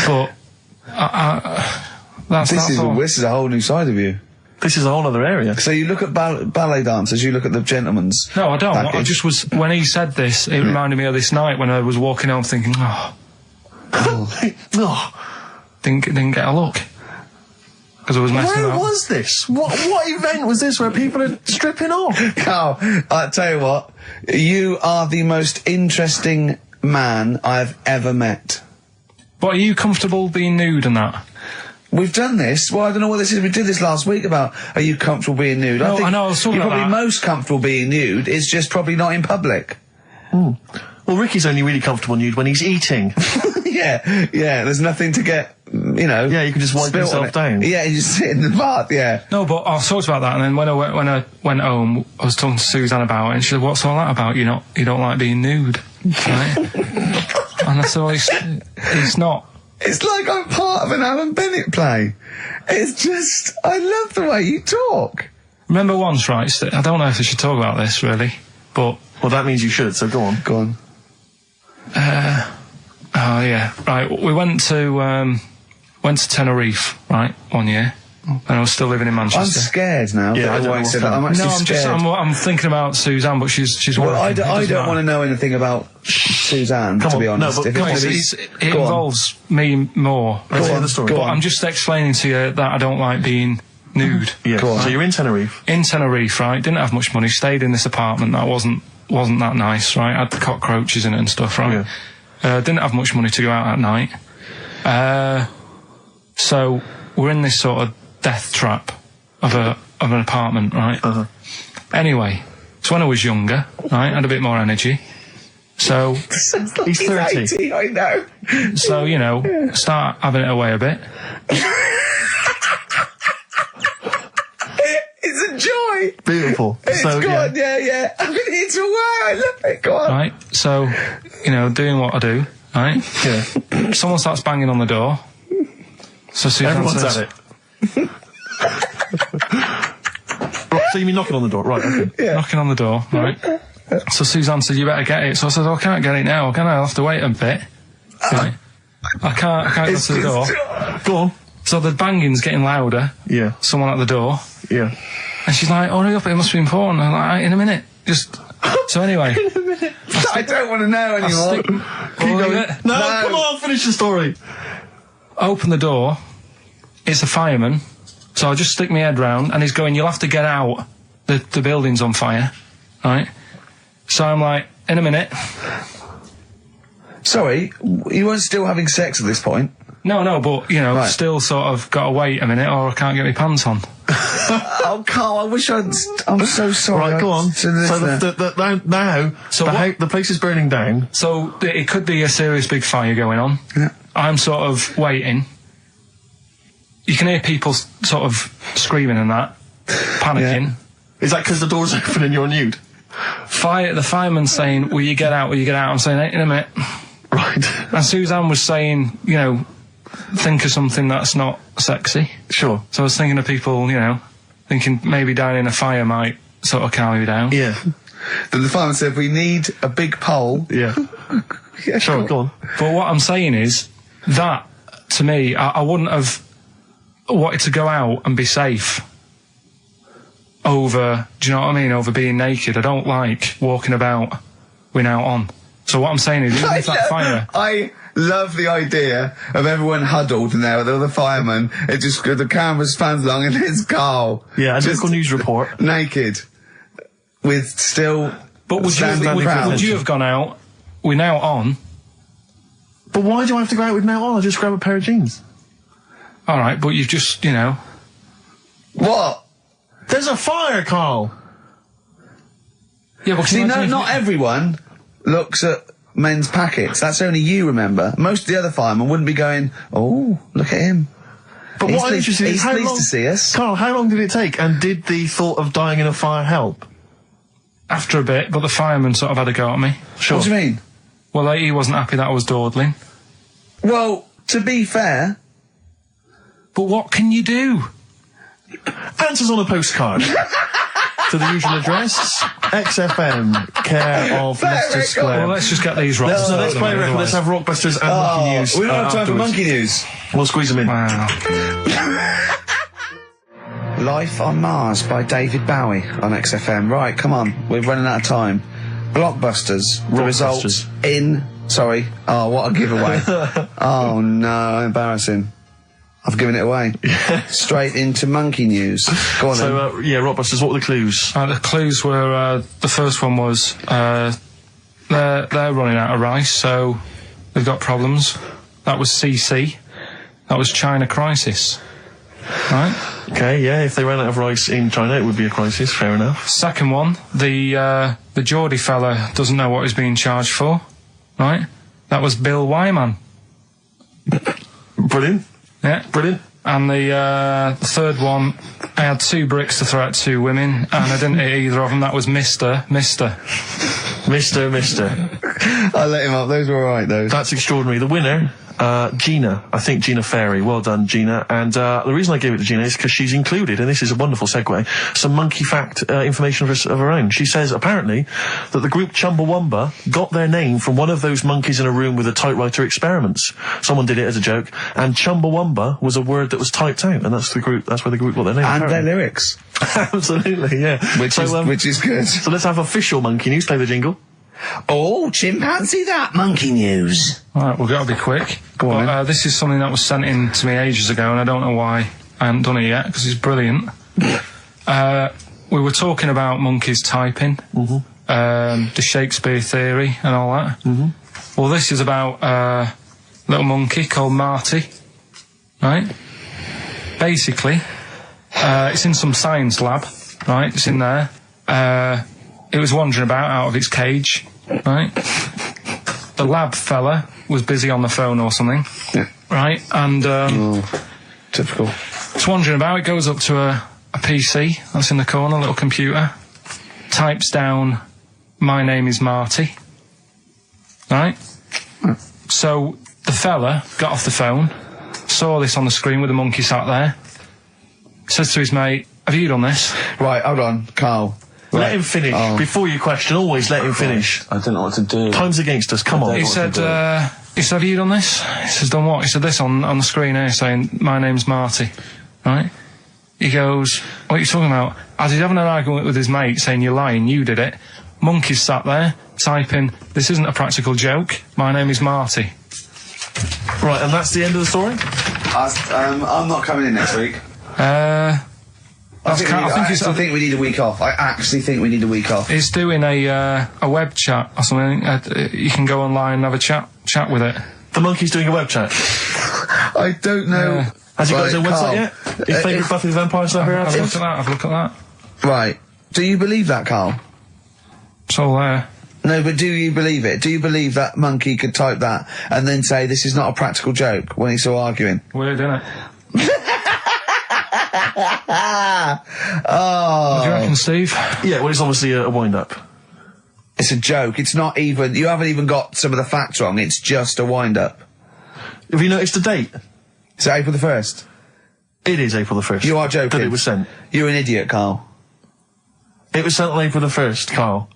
But This is a whole new side of you. This is a whole other area. So you look at ballet dancers, you look at the gentlemen's. No, I don't. package. I just was, when he said this, it reminded me of this night when I was walking home thinking, didn't get a look. Because I was messing Where around. was this? What event was this where people are stripping off? Carl, I tell you what, you are the most interesting man I've ever met. But are you comfortable being nude and that? We've done this. Well, I don't know what this is. We did this last week about, are you comfortable being nude? No, I know, I was talking you're about probably that. most comfortable being nude. It's just probably not in public. Well, Ricky's only really comfortable nude when he's eating. Yeah. There's nothing to get, Yeah, you can just wipe spilt on yourself it. down. Yeah, you just sit in the bath, yeah. No, but I talked about that, and then when I went home, I was talking to Suzanne about it, and she said, "What's all that about? You don't like being nude, right?" And I said, "Well, it's not." It's like I'm part of an Alan Bennett play. It's just, I love the way you talk. Remember once, right? I don't know if I should talk about this really, but Well, that means you should, so go on. Go on. oh yeah, right. We went to Tenerife, right, one year, and I was still living in I'm Manchester. scared now. Yeah, I don't know I'm what's actually scared. I'm thinking about Suzanne, but she's Well, working. I don't want to know anything about Suzanne, Come to be on, no, honest. but If come it's on, gonna be- It Go on. involves me more. Let's hear the story. Go But on. I'm just explaining to you that I don't like being nude. Yeah. Go on. So you're in Tenerife. In Tenerife, right? Didn't have much money. Stayed in this apartment that wasn't that nice, right? Had the cockroaches in it and stuff, right? Didn't have much money to go out at night. So we're in this sort of death trap of an apartment, right? Anyway, so when I was younger, right, had a bit more energy. So He's 30. 80, I know. so start having it away a bit. It's a joy. Beautiful. It's So, good, yeah. I'm going to hit it away. I love it. Go on. Right, so, doing what I do, right? Yeah. Someone starts banging on the door. So Suzanne Everyone's says, at it. Right, so you mean knocking on the door? Right, okay. Yeah. knocking on the door, right? So Suzanne said, you better get it. So I said, I can't get it now, can I? I'll have to wait a bit. Right? I can't go to the door. Go on. So the banging's getting louder. Yeah. Someone at the door. Yeah. And she's like, hurry up, it must be important. I'm like, in a minute. So anyway. I don't want to know anymore. Keep going. No, come on, finish the story. Open the door. It's a fireman. So I just stick my head round, and he's going, you'll have to get out. The building's on fire. Right? So I'm like, in a minute. Sorry, you weren't still having sex at this point? No, but, Right. still sort of got to wait a minute or I can't get my pants on. Oh, Carl, I wish I'm so sorry. Right, go on. So the place is burning down. So it could be a serious big fire going on. Yeah. I'm sort of waiting. You can hear people sort of screaming and that, panicking. Yeah. Is that because the door's open and you're nude? The fireman's saying, will you get out, I'm saying, in a minute. Right. And Suzanne was saying, think of something that's not sexy. Sure. So I was thinking of people, thinking maybe down in a fire might sort of calm you down. Yeah. Then the fireman said, we need a big pole. Yeah. Yeah, Sure, go on. But what I'm saying is, that, to me, I wouldn't have wanted to go out and be safe over, do you know what I mean, over being naked. I don't like walking about without on. So what I'm saying is, even if that fire... I love the idea of everyone huddled in there with all the firemen. It just, the camera's fans along and there's Carl. Yeah, a just local news report. naked. With still But would you have gone out without on? But why do I have to go out with now on? I'll just grab a pair of jeans. All right, but you've just, What? There's a fire, Carl! Yeah, but See, not everyone looks at men's packets. That's only you, remember. Most of the other firemen wouldn't be going, oh, look at him. But what I'm interested in is he's how pleased long... to see us. Carl, how long did it take? And did the thought of dying in a fire help? After a bit, but the fireman sort of had a go at me. Sure. What do you mean? Well, he wasn't happy that I was dawdling. Well, to be fair... But what can you do? Answers on a postcard. To the usual address, XFM, care of Leicester Square. Well, let's just get these rocks. So let's play a record. Let's have Rockbusters and Monkey News. We don't have time for afterwards. monkey news. We'll squeeze them in. Wow. Life on Mars by David Bowie on XFM. Right, come on, we're running out of time. Blockbusters. The results in... Sorry. Oh, what a giveaway. Oh, no, embarrassing. I've given it away. Straight into monkey news. Go on So, Rockbusters, what were the clues? The clues were, the first one was, they're running out of rice, so they've got problems. That was CC. That was China crisis. Right? Okay, yeah, if they ran out of rice in China, it would be a crisis, fair enough. Second one, the Geordie fella doesn't know what he's being charged for. Right? That was Bill Wyman. Brilliant. Yeah. Brilliant. And the third one, I had 2 bricks to throw at 2 women, and I didn't hit either of them. That was Mister. Mister. I let him up. Those were alright, those. That's extraordinary. The winner, Gina. I think Gina Ferry. Well done, Gina. And the reason I gave it to Gina is because she's included, and this is a wonderful segue, some monkey fact information of her own. She says, apparently, that the group Chumbawamba got their name from one of those monkeys in a room with a typewriter experiments. Someone did it as a joke, and Chumbawamba was a word that was typed out, and that's where the group got their name. And apparently. their lyrics. Absolutely, yeah. Which is good. So let's have official monkey news. Play the jingle. Oh, chimpanzee that monkey news. Alright, we've got to be quick. Go on, But this is something that was sent in to me ages ago, and I don't know why I haven't done it yet, because it's brilliant. We were talking about monkeys typing, the Shakespeare theory and all that. Well, this is about a little monkey called Marty, right? Basically, it's in some science lab, right? It's in there. It was wandering about out of its cage, right? The lab fella was busy on the phone or something, right? And Typical. it's wandering about. It goes up to a PC that's in the corner, a little computer, types down, "My name is Marty," right? So the fella got off the phone, saw this on the screen with the monkey sat there, says to his mate, "Have you done this?" Right, hold on, Carl. Let him finish. Before you question, always let him finish. I don't know what to do. Time's against us, come on. He said, have you done this? He says, done what? He said this on the screen here, saying, my name's Marty. Right? He goes, what are you talking about? As he's having an argument with his mate, saying, you're lying, you did it. Monkey's sat there, typing, this isn't a practical joke, my name is Marty. Right, and that's the end of the story? I'm not coming in next week. I think we need a week off. I actually think we need a week off. He's doing a web chat or something. You can go online and have a chat with it. The monkey's doing a web chat? I don't know. Has he got his own website yet? His favourite Buffy the Vampire Slayer? Have a look at that. Right. Do you believe that, Carl? It's all there. No, but do you believe it? Do you believe that monkey could type that and then say this is not a practical joke when he's still arguing? Weird, isn't it? Oh. What do you reckon, Steve? Yeah, well, it's obviously a wind-up. It's a joke. It's not even... You haven't even got some of the facts wrong. It's just a wind-up. Have you noticed the date? Is it April the 1st? It is April the 1st. You are joking. That it was sent. You're an idiot, Carl. It was sent on April the 1st, Carl.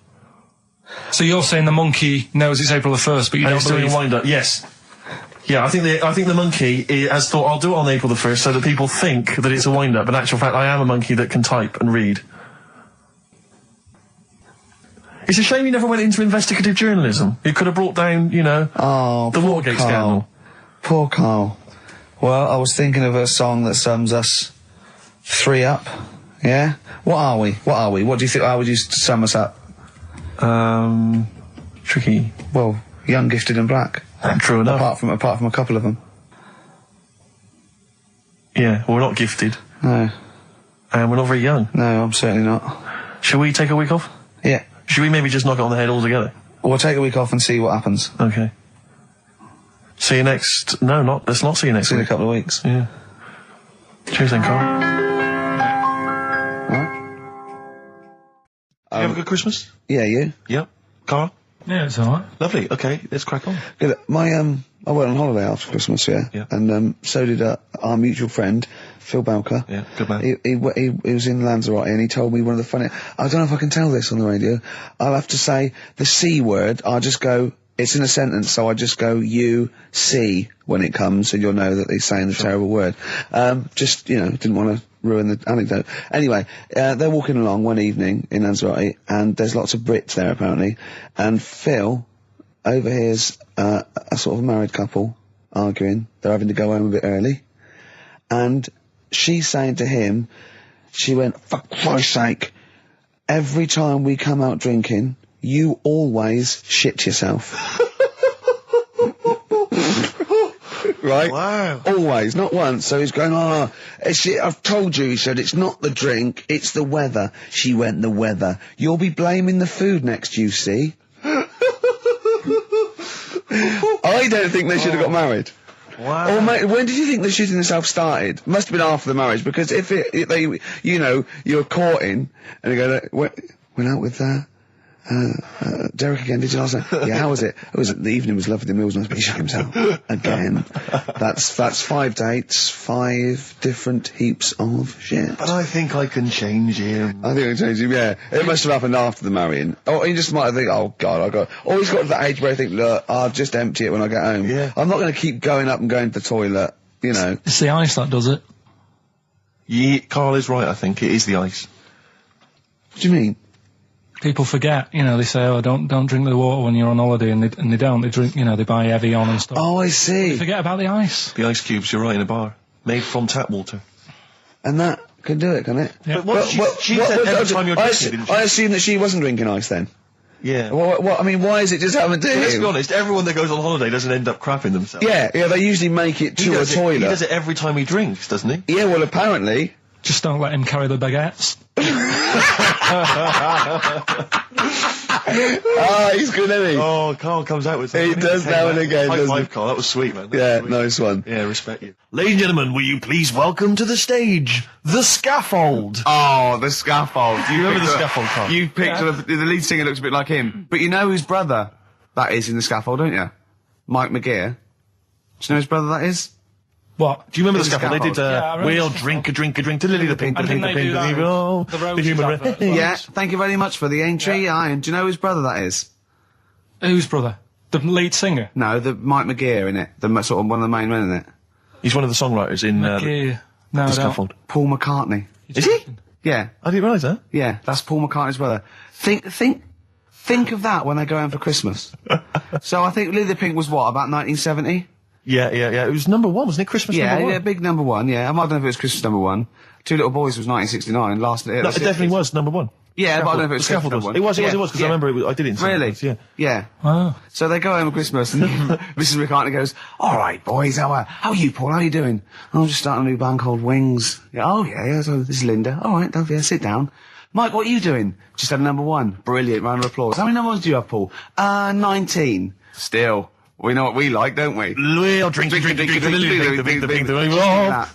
So you're saying the monkey knows it's April the 1st, but you don't believe... doing a wind-up, yes. Yeah, I think the monkey has thought, I'll do it on April the 1st so that people think that it's a wind-up. In actual fact, I am a monkey that can type and read. It's a shame he never went into investigative journalism. He could have brought down, you know, the Watergate scandal. Poor Carl. Well, I was thinking of a song that sums us three up. Yeah? What are we? What do you think? How would you sum us up? Tricky. Well, young, gifted and black. True enough. Apart from a couple of them. Yeah, well, we're not gifted. No. And we're not very young. No, I'm certainly not. Shall we take a week off? Yeah. Should we maybe just knock it on the head altogether? We'll take a week off and see what happens. Okay. See you next... No, let's not see you next See you week. in a couple of weeks. Yeah. Cheers then, Carl. You have a good Christmas? Yeah, you? Yep. Carl? Yeah, it's alright. Lovely. Okay, let's crack on. Good. I went on holiday after Christmas, Yeah. And so did our mutual friend, Phil Bowker. Yeah, good man. He was in Lanzarote and he told me one of the funny... I don't know if I can tell this on the radio. I'll have to say the C word. I'll just go... It's in a sentence, so I just go, you see, when it comes, and you'll know that he's saying the terrible word. Just, you know, didn't want to ruin the anecdote. Anyway, they're walking along one evening in Lanzarote, and there's lots of Brits there, apparently, and Phil overhears a sort of married couple arguing. They're having to go home a bit early, and she's saying to him, she went, for Christ's sake, every time we come out drinking, you always shit yourself. Right? Wow. Always, not once. So he's going, I've told you, he said, it's not the drink, it's the weather. She went, the weather. You'll be blaming the food next, you see. I don't think they should have got married. Wow. Or mate, when did you think the shitting yourself started? Must have been after the marriage, because if you're courting, and you go, went out with Derek again, did you last night? Yeah, how was it? The evening was lovely, the meal was nice, but he shot himself. Again. That's 5 dates, 5 different heaps of shit. But I think I can change him. I think I can change him, yeah. It must have happened after the marrying. Or he just might think, oh God, or he's got to that age where I think, look, I'll just empty it when I get home. Yeah. I'm not going to keep going up and going to the toilet, you know. It's the ice that does it. Yeah, Carl is right, I think. It is the ice. What do you mean? People forget, you know, they say, oh, don't drink the water when you're on holiday, and they don't. They drink, you know, they buy Evian and stuff. Oh, I see. They forget about the ice. The ice cubes, you're right, in a bar. Made from tap water. And that can do it, can it? Yeah. But what she said every time you're drinking, didn't she? I assume that she wasn't drinking ice then. Yeah. What, I mean, why is it just happened to him? Let's be honest, everyone that goes on holiday doesn't end up crapping themselves. Yeah, they usually make it to a toilet. He does it every time he drinks, doesn't he? Yeah, well, apparently. Just don't let him carry the baguettes. He's good, isn't he? Oh, Carl comes out with something. He does now and again, High doesn't he? five, Carl. That was sweet, man. Yeah, nice one. Yeah, respect you. Ladies and gentlemen, will you please welcome to the stage, the scaffold. Oh, the scaffold. You remember the scaffold, Carl? You picture the lead singer looks a bit like him. But you know whose brother that is in the scaffold, don't you? Mike McGear. Do you know whose brother that is? What? Do you remember the The scaffold? They did, scaffold. Yeah, I remember we'll the drink a drink, to Lily the Pink, the And Pink, the didn't they Pink, do that oh, in the the Roses human advert race. as well? Yeah, thank you very much for the entry, Iron. Do you know whose brother that is? Whose brother? The lead singer? No, the Mike McGear in it. Sort of one of the main men in it. He's one of the songwriters in Yeah. No, the I don't. scaffold. Paul McCartney. Is he? Yeah, I didn't realise that. yeah, that's Paul McCartney's brother. Think of that when they go home for Christmas. So I think Lily the Pink was what, about 1970? Yeah. It was number 1, wasn't it? Christmas number 1. Yeah, big number 1, yeah. I don't know if it was Christmas number 1. Two Little Boys was 1969, lasted it. No, it definitely was number 1. Yeah, but I don't know if it was The scaffold Christmas was. number 1. It was, because I remember I did it in Really? Sundays, yeah. Yeah. Oh. So they go home at Christmas and Mrs. McCartney goes, all right, boys, how are you, Paul? How are you doing? I'm just starting a new band called Wings. Yeah, oh, yeah, so this is Linda. All right, yeah, sit down. Mike, what are you doing? Just had a number 1. Brilliant, round of applause. How many number 1s do you have, Paul? 19. We know what we like, don't we? We'll drink, the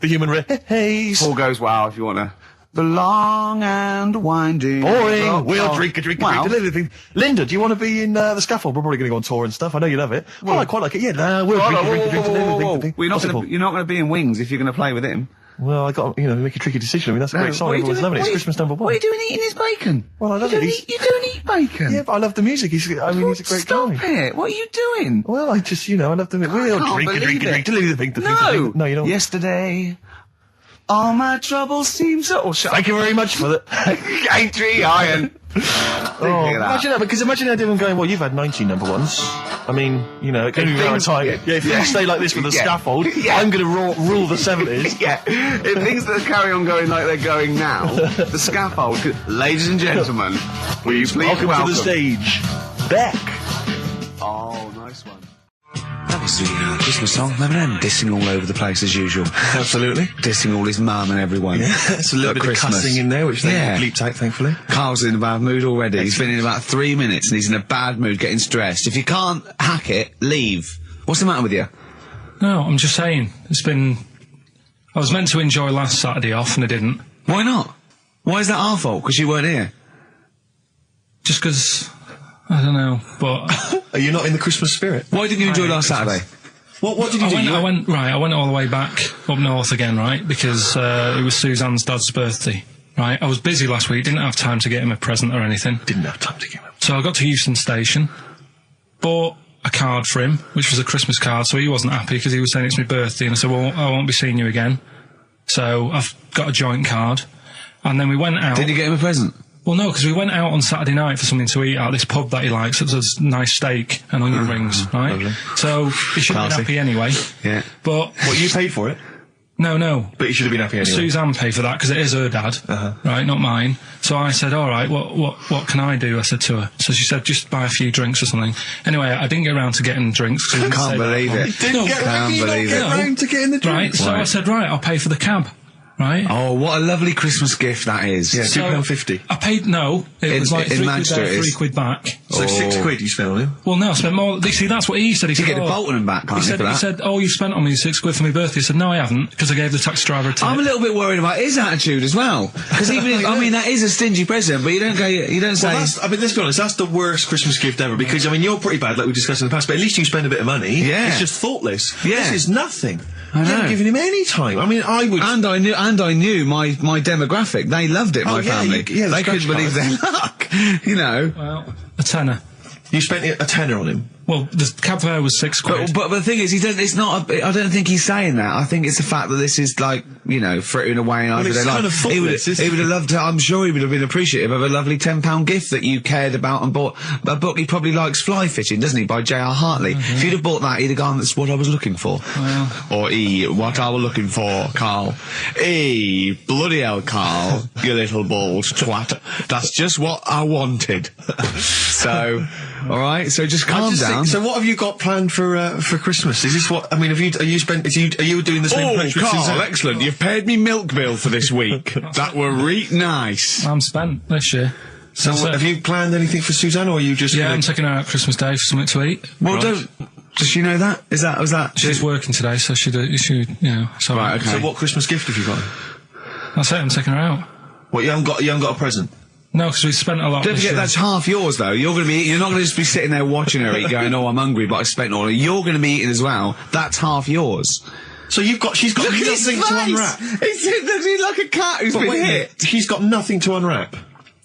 human race. Paul goes, wow, if you want to. The long and winding. Boring. We'll drink, Wow. Linda, do you want to be in the scaffold? We're probably going to go on tour and stuff. I know you love it. Well, I quite like it. Yeah, we'll drink. You're not going to be in Wings if you're going to play with him. Well, I got make a tricky decision. I mean, that's a great song. Everyone's loving it. It's Christmas number 1. What are you doing eating his bacon? Well, I love it. You don't eat bacon. Yeah, but I love the music. He's a great Stop guy. it. What are you doing? Well, I just, I love the music. We'll can't drink, believe it. No. No, you don't. Yesterday, all my troubles seem so... Thank you very much for that. Aintree Iron. Imagine that, because imagine how different going, well, you've had 19 number 1s. I mean, it can be very time. Yeah, if things stay like this for the scaffold, I'm going to rule the 70s. Yeah, if things that carry on going like they're going now, the scaffold... Ladies and gentlemen, will you please welcome to the stage, Beck. Oh, nice one. That was the Christmas song. Remember them dissing all over the place as usual? Absolutely. Dissing all his mum and everyone. Yeah, it's a little bit of cussing in there, which they bleeped out, thankfully. Carl's in a bad mood already. He's been in about 3 minutes and he's in a bad mood, getting stressed. If you can't hack it, leave. What's the matter with you? No, I'm just saying. I was meant to enjoy last Saturday off and I didn't. Why not? Why is that our fault? Because you weren't here? Just because... I don't know, but... Are you not in the Christmas spirit? Why didn't you enjoy last Saturday? What did you do? I went all the way back up north again, right? Because it was Suzanne's dad's birthday, right? I was busy last week, didn't have time to get him a present or anything. Didn't have time to get him. So I got to Euston Station, bought a card for him, which was a Christmas card, so he wasn't happy because he was saying it's my birthday, and I said, well, I won't be seeing you again. So I've got a joint card, and then we went out... Did you get him a present? Well, no, because we went out on Saturday night for something to eat at this pub that he likes. It was a nice steak and onion rings, right? Lovely. So he should have been happy anyway. Yeah. But... What, you paid for it? No. But you should have been happy anyway. Suzanne paid for that because it is her dad, right, not mine. So I said, all right, what can I do? I said to her. So she said, just buy a few drinks or something. Anyway, I didn't get around to getting drinks. I can't believe it. Can't believe it. Round to getting the drinks. Right, so I said, right, I'll pay for the cab. Right. Oh, what a lovely Christmas gift that is. Yeah, So £2.50. I paid, no, it was like in £3 Manchester there, it is. £3 back. So £6 you spent on him? Well, no, I spent more. See, that's what he said. He You said, get the Bolton and back, can't you, for that? He said, oh, you spent on me £6 for my birthday. I said, no, I haven't, because I gave the taxi driver a tip. I'm a little bit worried about his attitude as well. Because even if, I mean, that is a stingy present, but you don't say... Well, let's be honest, that's the worst Christmas gift ever, because, I mean, you're pretty bad, like we discussed in the past, but at least you spend a bit of money. Yeah. It's just thoughtless. Yeah. This is nothing. I know. You haven't given him any time. I mean, I would... And I knew my demographic. They loved it, my family. The they couldn't believe their luck. Well, a tenner. You spent a tenner on him. Well, the cab fare was £6. But the thing is, I don't think he's saying that. I think it's the fact that this is like, frittering away over it's their kind life. of thoughtless, He would have loved to, I'm sure he would have been appreciative of a lovely £10 gift that you cared about and bought. A book he probably likes, Fly Fishing, doesn't he, by J.R. Hartley. If you'd have bought that, he'd have gone, that's what I was looking for. Well. Or what I was looking for, Carl. Bloody hell, Carl, you little balls twat. That's just what I wanted. So, alright, so just calm down. So what have you got planned for Christmas? Is this what, I mean, are you doing the same place with Carl, Suzanne? excellent. You've paid me milk bill for this week. That were nice. I'm spent this year. So have you planned anything for Suzanne, or are you just... Yeah, I'm taking her out Christmas Day for something to eat. Well, does she know that? Was that? She's working today, so she so... Right, okay. So what Christmas gift have you got? That's it, I'm taking her out. What, you haven't got a present? No, because we spent a lot Don't this forget, year. that's half yours, though. You're not going to just be sitting there watching her eat, going, oh, I'm hungry, but I spent all. You're going to be eating as well. That's half yours. So she's got nothing to unwrap. He's like a cat who's been hit. She's got nothing to unwrap.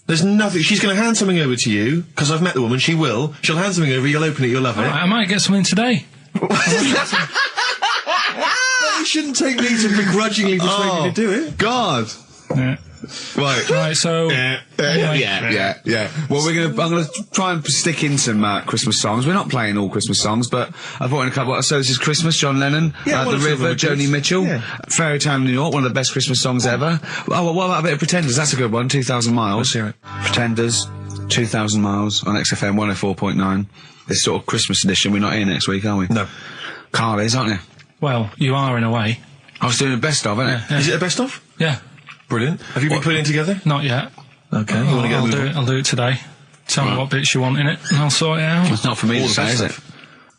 There's nothing. She's going to hand something over to you, because I've met the woman. She will. She'll hand something over, you'll open it, you'll love it. I might get something today. You shouldn't take me to begrudgingly persuade you to do it. God. Yeah. Right, so... yeah. Well, I'm going to try and stick in some Christmas songs. We're not playing all Christmas songs, but I brought in a couple. So this is Christmas, John Lennon, The River, Joni Mitchell, Fairy Tale New York, one of the best Christmas songs ever. Oh, well, what about a bit of Pretenders? That's a good one, 2,000 Miles. Let's hear it. Pretenders, 2,000 Miles on XFM 104.9. This sort of Christmas edition. We're not here next week, are we? No. Carl is, aren't you? Well, you are in a way. I was doing a best of, isn't it? Yeah. Is it a best of? Yeah. Brilliant. Have you been putting it together? Not yet. Okay. You want to get I'll do it today. Tell me what bits you want in it, and I'll sort it out. It's not for me All to the say, best is it? stuff.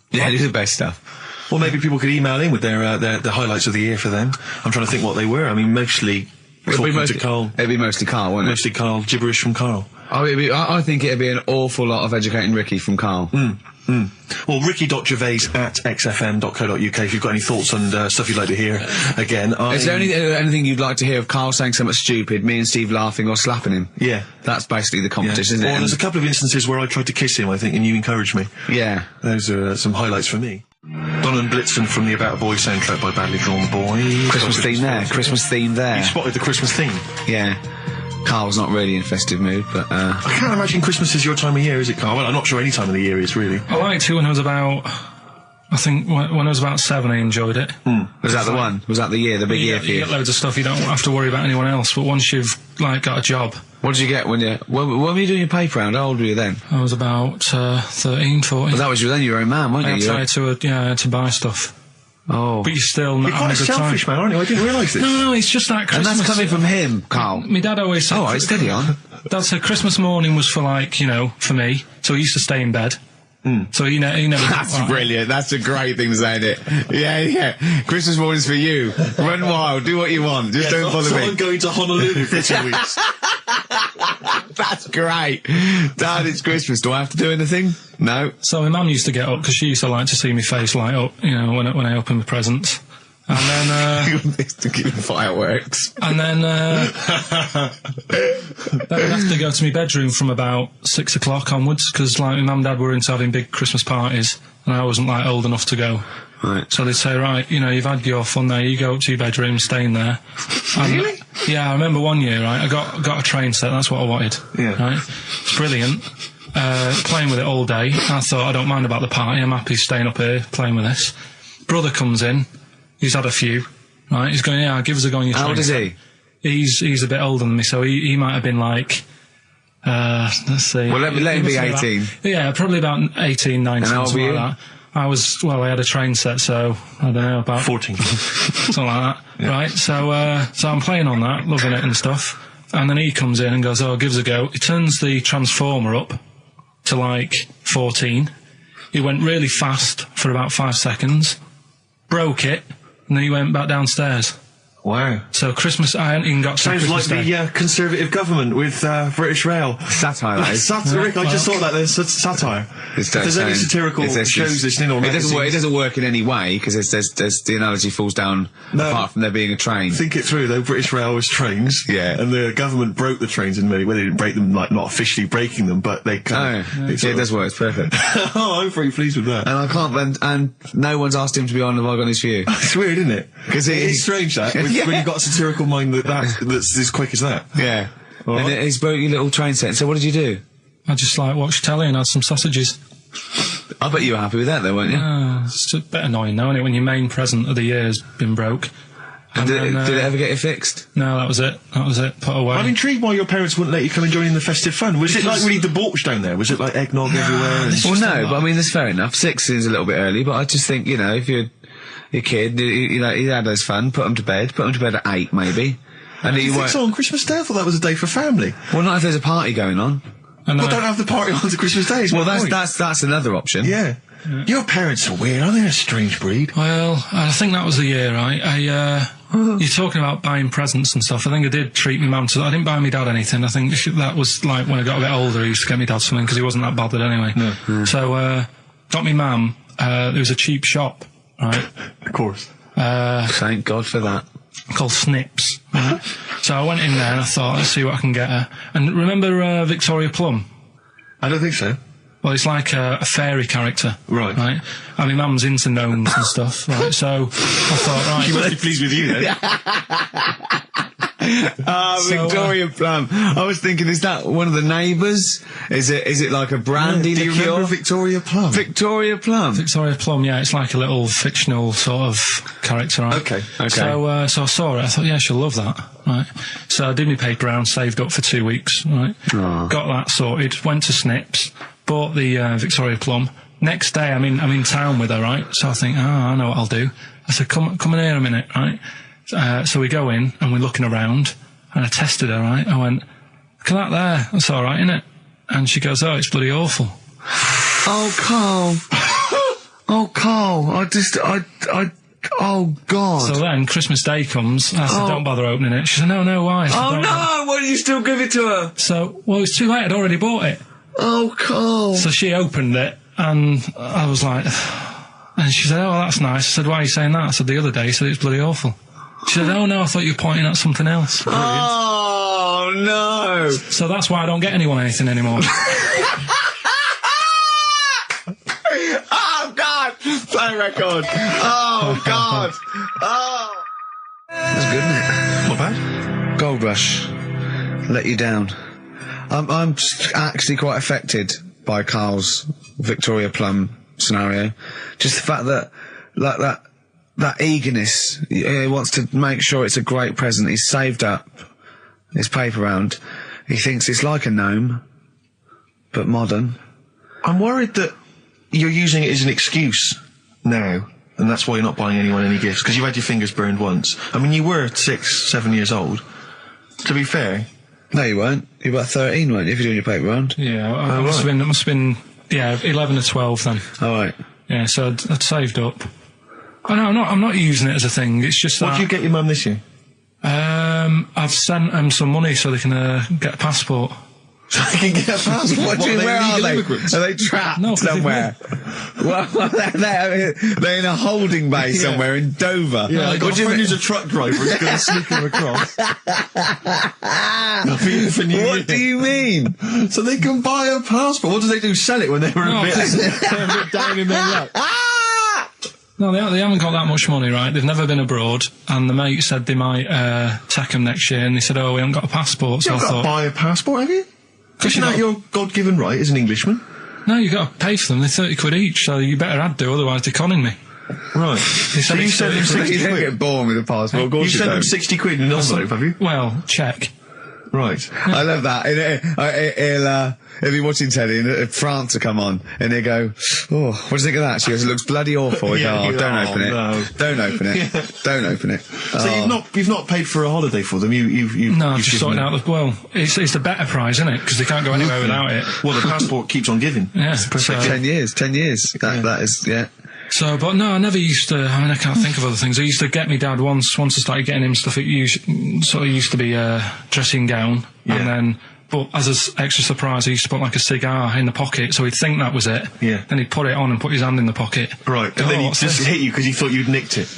Yeah, it is the best stuff. Well, maybe people could email in with their highlights of the year for them. I'm trying to think what they were. I mean, mostly talking to Carl. It'd be mostly Carl, wouldn't it? Mostly Carl, gibberish from Carl. Oh, I think it'd be an awful lot of educating Ricky from Carl. Well, ricky.gervais@xfm.co.uk if you've got any thoughts on stuff you'd like to hear. Again, Is there anything you'd like to hear of Carl saying something stupid, me and Steve laughing or slapping him? Yeah. That's basically the competition, Well, isn't it? there's a couple of instances where I tried to kiss him, I think, and you encouraged me. Yeah. Those are some highlights for me. Don and Blitzen from the About a Boy soundtrack by Badly Drawn Boys. Christmas theme there. Christmas theme there. You spotted the Christmas theme. Yeah. Carl's not really in festive mood, but I can't imagine Christmas is your time of year, is it, Carl? Well, I'm not sure any time of the year is, really. I liked it when I was about... I think when I was about 7, I enjoyed it. Was that the one? Was that the year, the big year for You you? get loads of stuff, you don't have to worry about anyone else, but once you've, got a job... What did you get when were you doing your paper round? How old were you then? I was about 13, 14. Well, that was then you were a man, weren't you? I had to buy stuff. Oh. But you're still not You're quite a having a good selfish time. man, aren't you? I didn't realise this. No, it's just that And Christmas... that's coming from him, Carl. My dad always said... Oh, right, steady on. Dad said Christmas morning was for for me, so he used to stay in bed. So he never... That's brilliant. That's a great thing to say, isn't it? Yeah. Christmas morning's for you. Run wild, do what you want. Just don't bother me. I'm going to Honolulu for 2 weeks. That's great. Dad, it's Christmas. Do I have to do anything? No. So my mum used to get up, because she used to like to see my face light up, when I opened the presents. And then, to keep fireworks. And then, then I'd have to go to my bedroom from about 6 o'clock onwards, because my mum and dad were into having big Christmas parties, and I wasn't old enough to go. Right. So they'd say, right, you've had your fun there, you go up to your bedroom, stay in there. Really? Yeah, I remember one year, right, I got a train set, that's what I wanted. Yeah. Right? It's brilliant. Playing with it all day. I thought, I don't mind about the party, I'm happy staying up here, playing with this. Brother comes in, he's had a few, right, he's going, yeah, give us a go on your train. How old is he? He's a bit older than me, so he might have been let's see. Well, let him be 18. Yeah, probably about 18, 19, And how old something were like that. I had a train set, so, I don't know, about... 14. something like that, right? So I'm playing on that, loving it and stuff, and then he comes in and goes, oh, give us a go. He turns the transformer up to 14. He went really fast for about 5 seconds, broke it, and then he went back downstairs. Wow. So Christmas, I hadn't even got to Sounds Christmas like Day. the Conservative government with British Rail. Satire, that is. Rick, I just thought that there's satire. If there's any satirical shows listening or it doesn't work in any way, because there's the analogy falls down apart from there being a train. Think it through, though. British Rail was trains. Yeah. And the government broke the trains in many. Well, they didn't break them, not officially breaking them, but they kind of... it does work. It's perfect. Oh, I'm very pleased with that. And I can't... And no one's asked him to be on Have I Got News For You. It's weird, isn't it? Because it's strange, that. When you've got a satirical mind that's as quick as that. Yeah. And he's broke your little train set. So what did you do? I just watched telly and had some sausages. I bet you were happy with that, though, weren't you? It's a bit annoying, though, isn't it, when your main present of the year has been broke. And did it ever get it fixed? No, that was it. Put away. I'm intrigued why your parents wouldn't let you come and join in the festive fun. Was it really debauched down there? Was it eggnog everywhere? Well, no, but I mean, that's fair enough. 6 is a little bit early, but I just think, if you're a kid, he had his fun, put him to bed at 8, maybe. And you think so on Christmas Day? I thought that was a day for family. Well, not if there's a party going on. Well, don't have the party on to Christmas Day. Well, that's another option. Yeah. Your parents are weird, aren't they? A strange breed. Well, I think that was the year, right? You're talking about buying presents and stuff. I think I did treat my mum to... I didn't buy my dad anything. I think that was when I got a bit older, I used to get my dad something, because he wasn't that bothered anyway. No. So, got me mum, there was a cheap shop, right? Of course. Thank God for that. Called Snips. Right? So I went in there and I thought, let's see what I can get her. And remember Victoria Plum? I don't think so. Well, it's like a fairy character. Right. Right? I mean, Mum's into gnomes and stuff, right? So I thought, right. She must be pleased with you then. Victoria Plum. I was thinking, is that one of the neighbours? Is it like a brandy Do you liqueur? remember Victoria Plum? Victoria Plum. Victoria Plum, yeah, it's like a little fictional sort of character, right? Okay. So I saw it, I thought, yeah, she'll love that, right? So I did my paper round, saved up for 2 weeks, right? Oh. Got that sorted, went to Snips, bought the Victoria Plum. Next day, I'm in town with her, right? So I think, I know what I'll do. I said, come in here a minute, right? So we go in and we're looking around, and I tested her, right? I went, look at that there, that's all right, innit? And she goes, oh, it's bloody awful. Oh, Carl. Oh, Carl. Oh, God. So then Christmas Day comes, I said, don't bother opening it. She said, no, why? I said, Oh, "Don't no, why didn't you still give it to her? So, well, it's too late, I'd already bought it. Oh, Carl. So she opened it, and I was like, and she said, oh, that's nice. I said, why are you saying that? I said, the other day, you said it's bloody awful. She said, oh, no, I thought you were pointing at something else. Oh, no. So that's why I don't get anyone anything anymore. Oh, God. Play record. Oh, God. Oh. That's good, isn't it? Not bad. Gold Rush. Let you down. I'm actually quite affected by Carl's Victoria Plum scenario. Just the fact that, like, that eagerness, he wants to make sure it's a great present. He's saved up his paper round. He thinks it's like a gnome, but modern. I'm worried that you're using it as an excuse now, and that's why you're not buying anyone any gifts, because you've had your fingers burned once. I mean, you were 6, 7 years old. To be fair. No, you weren't. You were about 13, weren't you, if you're doing your paper round? Yeah, it must have been, 11 or 12 then. All right. Yeah, so I'd saved up. Oh, no, I'm not using it as a thing. It's just What did you get your mum this year? I've sent them some money so they can get a passport. So they can get a passport? What do you mean, where are they? Immigrants? Are they trapped No, 'cause somewhere? Well, they're in a holding bay somewhere in Dover. Yeah, I got What a do you friend mean? who's a truck driver who's going to sneak them across. For New Year. What do you mean? So they can buy a passport. What do they do? Sell it when they were a bit down in their luck? No, they haven't got that much money, right? They've never been abroad, and the mate said they might take them next year, and they said, oh, we haven't got a passport, so You've I got thought... to buy a passport, have you? Isn't that your God-given right as an Englishman? No, you've got to pay for them. They're 30 quid each, so you better had to, otherwise they're conning me. Right. So you sent them 60 You don't quid? get born with a passport, of course You sent them don't. 60 quid in an envelope, have you? Well, check. Right. I love that. He'll be watching telly and France will come on and he'll go, oh, what do you think of that? She goes, it looks bloody awful. Yeah, Don't open it. no. Don't open it. Don't open it. So you've not paid for a holiday for them. You've No, you've just sorting out the... Well, it's the better prize, isn't it? Because they can't go anywhere without it. Well, the passport keeps on giving. Yeah. It's perfect. 10 years. That is, yeah. So, but no, I never used to. I mean, I can't think of other things. I used to get me dad once I started getting him stuff. It used to be a dressing gown, Yeah. and then. But as an extra surprise, I used to put like a cigar in the pocket, so he'd think that was it. Yeah. Then he'd put it on and put his hand in the pocket. Right. And then he just hit you because he thought you'd nicked it.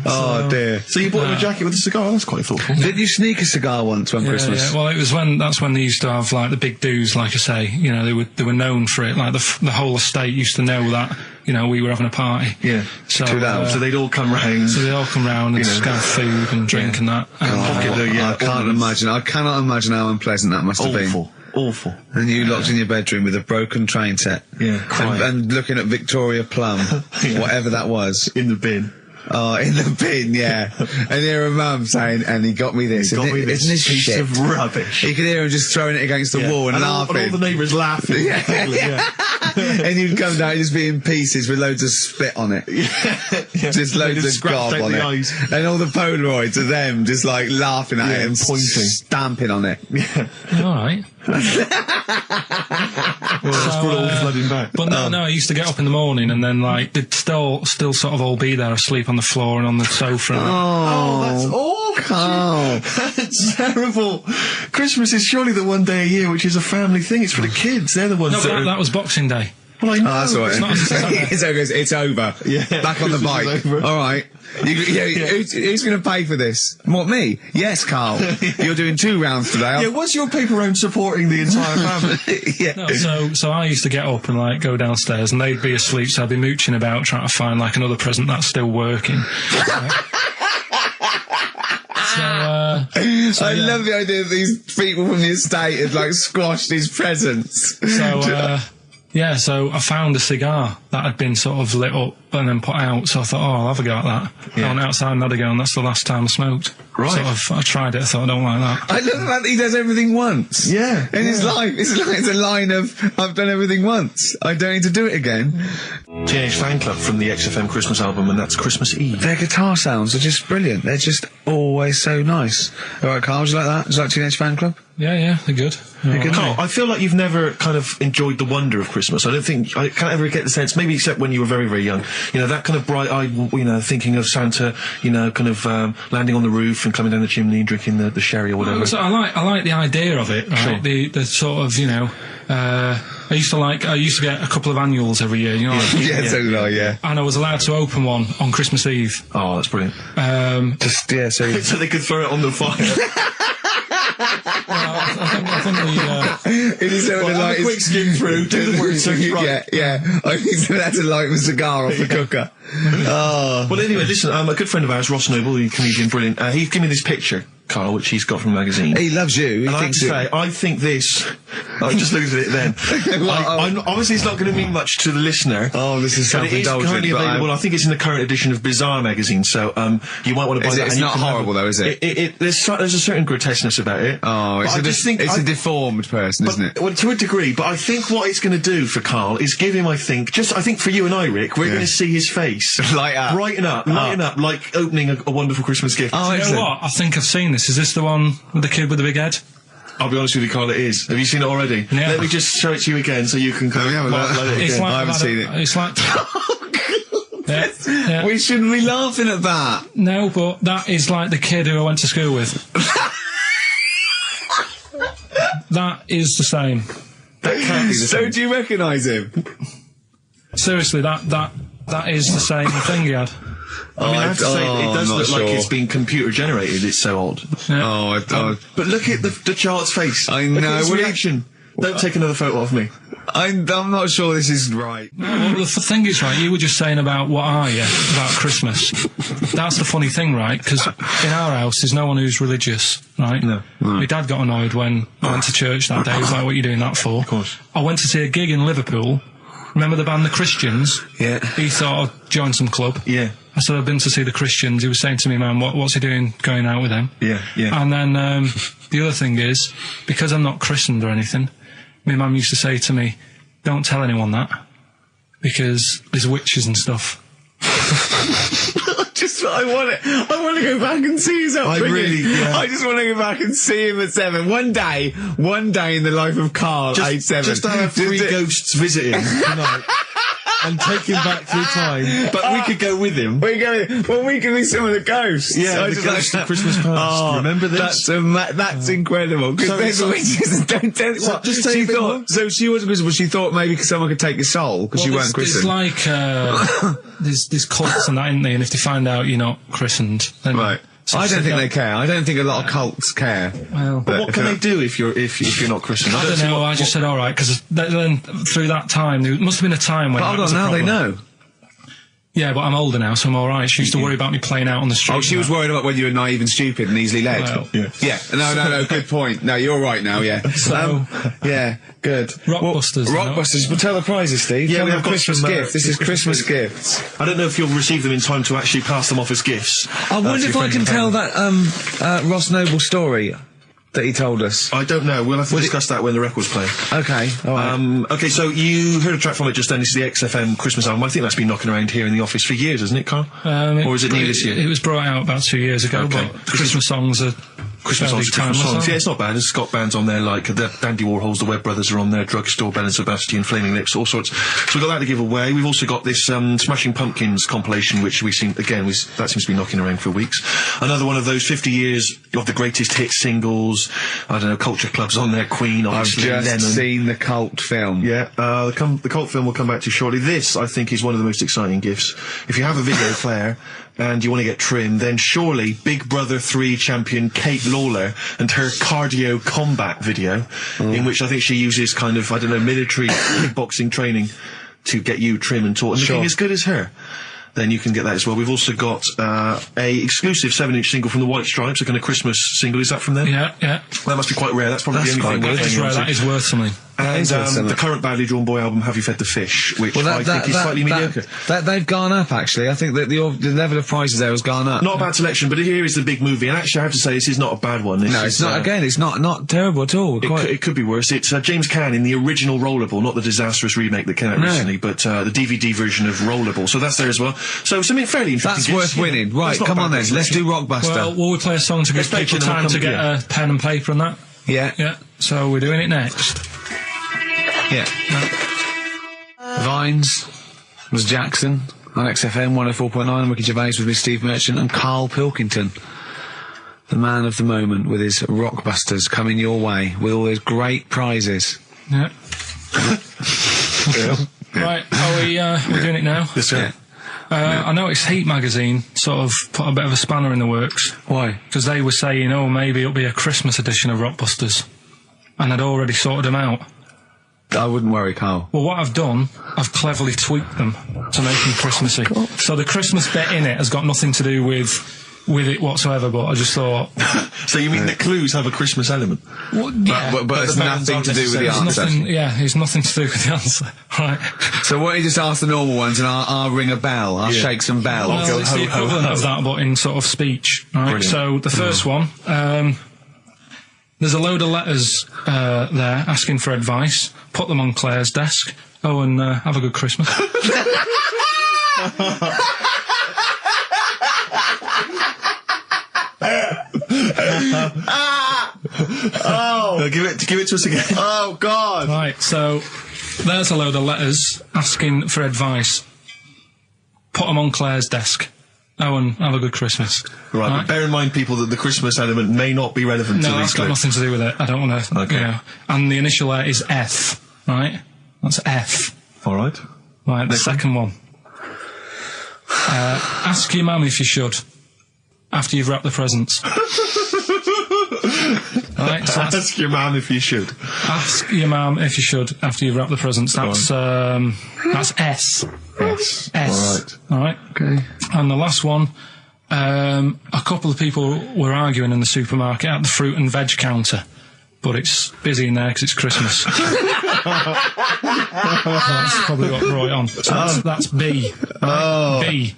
Oh dear. So you bought him a jacket with a cigar? That's quite thoughtful. Did you sneak a cigar once on Christmas? Yeah. Well, that's when they used to have like the big do's, like I say. You know, they were known for it. Like the whole estate used to know that. You know, we were having a party. Yeah. So, So they'd all come round. So they'd all come round and You know. have food and drink and that. I cannot imagine how unpleasant that must have been. Awful. And you locked in your bedroom with a broken train set. Yeah, crying. And looking at Victoria Plum, Yeah. whatever that was. In the bin. Oh, in the bin, yeah. And hear a mum saying, and he got me this. Got me Isn't this piece shit? of rubbish. You could hear him just throwing it against the wall and all, laughing. and all the neighbours laughing. Yeah. And you'd come down and just be in pieces with loads of spit on it. Yeah. Just loads of gob on it. Eyes. And all the Polaroids of them just like laughing at it and pointing. stamping on it. Yeah. All right. That's brought it all flooding back. But no, I used to get up in the morning and then like they'd still sort of all be there asleep on the floor and on the sofa. And Oh, that's awful. Oh. That's terrible. Christmas is surely the one day a year which is a family thing. It's for the kids. They're the ones no, but that was Boxing Day. Well, I know. Oh, that's all right. It's not It's over. Yeah. Back on the Christmas bike. is over. All right. Who's going to pay for this? What, me? Yes, Carl. You're doing 2 rounds today. Yeah, what's your paper round supporting the entire family? Yeah. No, so I used to get up and like go downstairs, and they'd be asleep, so I'd be mooching about trying to find like another present that's still working. I love the idea that these people from the estate had like squashed his presents. So I found a cigar that had been sort of lit up and then put out, so I thought, I'll have a go at that. Yeah. I went outside and had a go, and that's the last time I smoked. Right. I tried it, I thought, I don't like that. I love the fact that he does everything once. Yeah. In his life, it's a line of, I've done everything once. I don't need to do it again. Teenage Fan Club from the XFM Christmas album, and that's Christmas Eve. Their guitar sounds are just brilliant. They're just always so nice. All right, Carl, would you like that? Would you like Teenage Fan Club? Yeah, they're good. Carl, I feel like you've never kind of enjoyed the wonder of Christmas. I can't ever get the sense, maybe except when you were very, very young, that kind of bright-eyed, thinking of Santa, kind of landing on the roof and climbing down the chimney and drinking the sherry or whatever. So I like the idea of it, right? Sure. The sort of, I used to get a couple of annuals every year, So do I, yeah. and I was allowed to open one on Christmas Eve. Oh, that's brilliant. So they could throw it on the fire. I think It is sort of like quick skim through, do the words right. Yeah. I think that's like a cigar off the cooker. Oh. Well, anyway, listen, a good friend of ours, Ross Noble, the comedian, brilliant, he gave me this picture, Carl, which he's got from a magazine. He loves you. And I have to say, I think this... I just looked at it then. Obviously, it's not going to mean much to the listener. Oh, this is self-indulgent. It is currently available. I think it's in the current edition of Bizarre magazine, so you might want to buy that. It's not horrible, though, is it? There's a certain grotesqueness about it. Oh, it's a deformed person, isn't it? Well, to a degree, but I think what it's going to do for Carl is give him, I think for you and I, Rick, we're going to see his face brighten up, like opening a wonderful Christmas gift. Oh, you know what? I think I've seen this. Is this the one with the kid with the big head? I'll be honest with you, Carl, it is. Have you seen it already? Yeah. Let me just show it to you again so you can kind of it It's again. like I haven't seen it. It's like... yeah. We shouldn't be laughing at that. No, but that is like the kid who I went to school with. That is the same. That can't be the So same. do you recognise him? Seriously, that is the same thing he had. I mean, I have to say, it does I'm look not like sure. it's been computer generated. It's so odd. Yeah. But look at the child's face. I Look know. at his Well, reaction. Don't take another photo of me. I'm not sure this is right. Well, the thing is, right, you were just saying about what are you, about Christmas. That's the funny thing, right? Because in our house, there's no one who's religious, right? No. My dad got annoyed when I went to church that day. He was like, what are you doing that for? Of course. I went to see a gig in Liverpool. Remember the band The Christians? Yeah. He thought I'd join some club. Yeah. I said, I've been to see The Christians. He was saying to me, man, what's he doing going out with them? Yeah. And then the other thing is, because I'm not christened or anything, my mum used to say to me, don't tell anyone that, because there's witches and stuff. I want to go back and see his upbringing. I just want to go back and see him at 7. One day in the life of Carl, age 7. Just to have 3 ghosts visit him tonight. And take him back through time. But we could go with him. We can be some of the ghosts. Yeah, I the ghosts of Christmas past. Remember this? That's incredible. Because don't tell So just say she a bit thought. more. So she wasn't Christimas. She thought maybe someone could take your soul because you weren't There's christened. like there's cults and that, isn't there? And if they find out you're not christened, then Right. I don't think they care. I don't think a lot of cults care. Well, But what can they do if you're not christened? I don't know. I just said all right because then through that time there must have been a time when. But hold on, now they know. Yeah, but I'm older now, so I'm all right. She used to worry about me playing out on the street. Oh, she was worried about whether you were naive and stupid and easily led. Well, yeah. No. Good point. No, you're right now. Yeah. So, yeah. Good. Rockbusters. Rockbusters. Well, tell the prizes, Steve. Yeah, Tell we them have got Christmas some, gifts. This is Christmas gifts. I don't know if you'll receive them in time to actually pass them off as gifts. I wonder if I can tell that Ross Noble story that he told us. I don't know. We'll have to discuss that when the record's playing. Okay, all right. Okay, so you heard a track from it just then. This is the XFM Christmas album. I think that's been knocking around here in the office for years, hasn't it, Carl? Or is it new this year? It was brought out about 2 years ago, Okay. but the Christmas songs are Christmas Fairly songs, Christmas timeless, songs. aren't Yeah, they? it's not bad. There's Scott bands on there, like the Dandy Warhols, the Webb Brothers are on there, Drugstore, Bell and Sebastian, Flaming Lips, all sorts. So we've got that to give away. We've also got this Smashing Pumpkins compilation, which we've seen, again, that seems to be knocking around for weeks. Another one of those 50 years of the greatest hit singles. I don't know, Culture Club's on there, Queen, I've obviously, just Lennon. seen the cult film. Yeah, the cult film will come back to you shortly. This, I think, is one of the most exciting gifts. If you have a video player and you want to get trimmed, then surely Big Brother 3 champion Kate Lawler and her cardio combat video, in which I think she uses kind of, I don't know, military kickboxing training to get you trim and taut and looking as good as her. Then you can get that as well. We've also got a exclusive 7-inch single from the White Stripes, a kind of Christmas single. Is that from them? Yeah. That must be quite rare. That's probably the only thing That is rare. That is worth something. And the current Badly Drawn Boy album, Have You Fed the Fish, which I think is slightly mediocre. They've gone up, actually. I think that the level of prices there has gone up. Not a bad selection, but here is the big movie. And actually, I have to say, this is not a bad one. No, it's not. Again, it's not terrible at all. It could be worse. It's James Caan in the original Rollerball, not the disastrous remake that came out recently, but the DVD version of Rollerball. So that's there as well. So something fairly interesting. That's worth winning. Right, come on then. Let's do Rockbuster. Well, will we play a song to give people time to get a pen and paper and that? Yeah. So we're doing it next. Yeah. Vines was Jackson on XFM 104.9. Ricky Gervais with me, Steve Merchant, and Karl Pilkington, the man of the moment, with his Rockbusters coming your way with all those great prizes. Yeah. Right, are we doing it now? Yes, sir. I noticed Heat magazine sort of put a bit of a spanner in the works. Why? Because they were saying, maybe it'll be a Christmas edition of Rockbusters. And I'd already sorted them out. I wouldn't worry, Karl. Well, what I've done, I've cleverly tweaked them to make them Christmassy. So the Christmas bit in it has got nothing to do with it whatsoever, but I just thought... So you mean the clues have a Christmas element? Well, yeah. But it's nothing to do with the answer. It's nothing to do with the answer. Right. So why don't you just ask the normal ones and I'll ring a bell. I'll shake some bells. Well, it's the equivalent of that, but in sort of speech. Right. Brilliant. So the first one, there's a load of letters there asking for advice. Put them on Claire's desk. Oh, and have a good Christmas. Give it to us again. Oh, God. Right, so there's a load of letters asking for advice. Put them on Claire's desk. Oh, and have a good Christmas. Right, but bear in mind, people, that the Christmas element may not be relevant to No, these that's got clips. nothing to do with it. I don't want to... Okay. And the initial there is F, right? That's F. All right. Right, the second one. Ask your mum if you should, after you've wrapped the presents. Right, so Ask your mum if you should. ask your mum if you should, after you've wrapped the presents. That's S. Yes. S. All right. All right. Okay. And the last one, a couple of people were arguing in the supermarket at the fruit and veg counter, but it's busy in there because it's Christmas. That's probably what brought it on. So that's B. Right? B.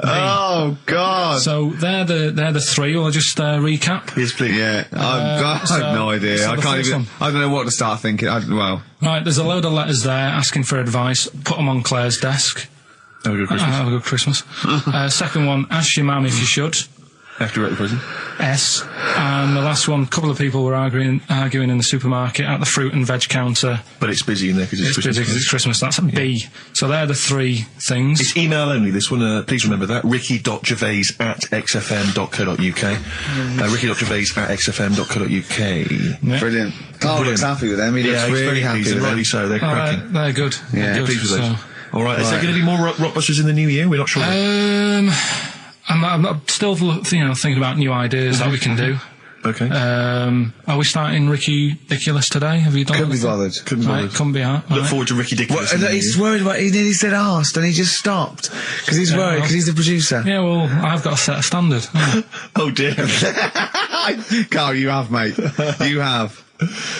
Oh, God. So they're the three. Will I just recap? Yes, please. Yeah, I have no idea. so I the can't first even. one. I don't know what to start thinking. Right, there's a load of letters there asking for advice. Put them on Claire's desk. Have a good Christmas. Have a good Christmas. Second one, ask your mum if you should. After you're at the prison. S. And the last one, a couple of people were arguing in the supermarket at the fruit and veg counter. But it's busy in there because it's Christmas. Busy because it's Christmas. That's a B. So they're the three things. It's email only, this one. Please remember that. ricky.gervais@xfm.co.uk. ricky.gervais@xfm.co.uk. Yeah. Brilliant. Carl looks happy with them. He looks he's really very happy pleased, with and them. rightly so. They're cracking. They're good. Yeah, They're good. Pleased with those. So, All right. Is there going to be more Rockbusters in the new year? We're not sure. I'm still thinking about new ideas that we can do. Okay. Are we starting Ridiculous today? Have you done Couldn't be anything? bothered. Couldn't be Right, bothered. couldn't be out. Look Right. forward to Ricky Dickinson. He's worried about. He nearly said asked, and he just stopped because he's worried because he's the producer. Yeah, well, I've got to set a standard. Oh dear. Carl, you have, mate. You have.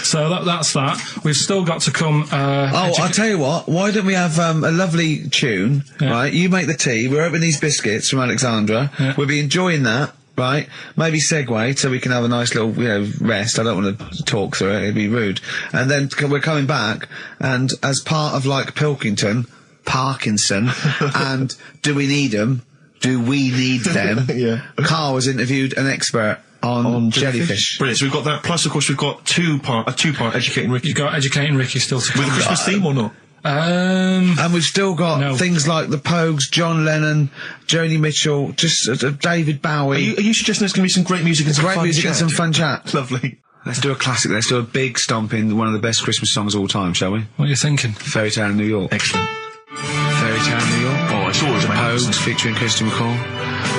So that's that. We've still got to come. I'll tell you what. Why don't we have a lovely tune? Yeah. Right, you make the tea. We're opening these biscuits from Alexandra. Yeah. We'll be enjoying that. Right, maybe segue so we can have a nice little, rest. I don't want to talk through it; it'd be rude. And then we're coming back, and as part of like Pilkington, Parkinson, and Do We Need 'Em? Do We Need Them? Yeah. Carl has interviewed an expert on jellyfish. Brilliant. So we've got that. Plus, of course, we've got a two-part Educating Ricky. You've got Educating Ricky still to come. With a Christmas theme or not? And we've still got things like the Pogues, John Lennon, Joni Mitchell, just David Bowie. Are you suggesting there's going to be some great music and some great fun music chat? and some fun chat? Lovely. Let's do a classic. Let's do a big stomp in one of the best Christmas songs of all time, shall we? What are you thinking? Fairy Tale in New York. Excellent. Fairy Tale in New York. Oh, it's always The amazing. Pogues featuring Kirsty McCall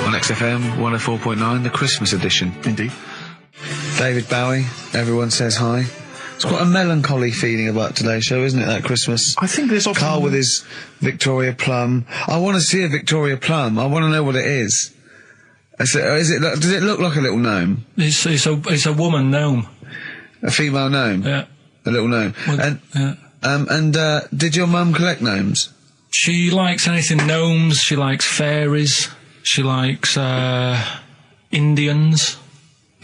on XFM 104.9, the Christmas edition. Indeed. David Bowie, Everyone Says Hi. It's quite a melancholy feeling about today's show, isn't it, that Christmas? I think there's often... Carl with his Victoria Plum. I want to see a Victoria Plum. I want to know what it is. Does it look like a little gnome? It's a woman gnome. A female gnome? Yeah. A little gnome. Did your mum collect gnomes? She likes anything gnomes. She likes fairies. She likes Indians.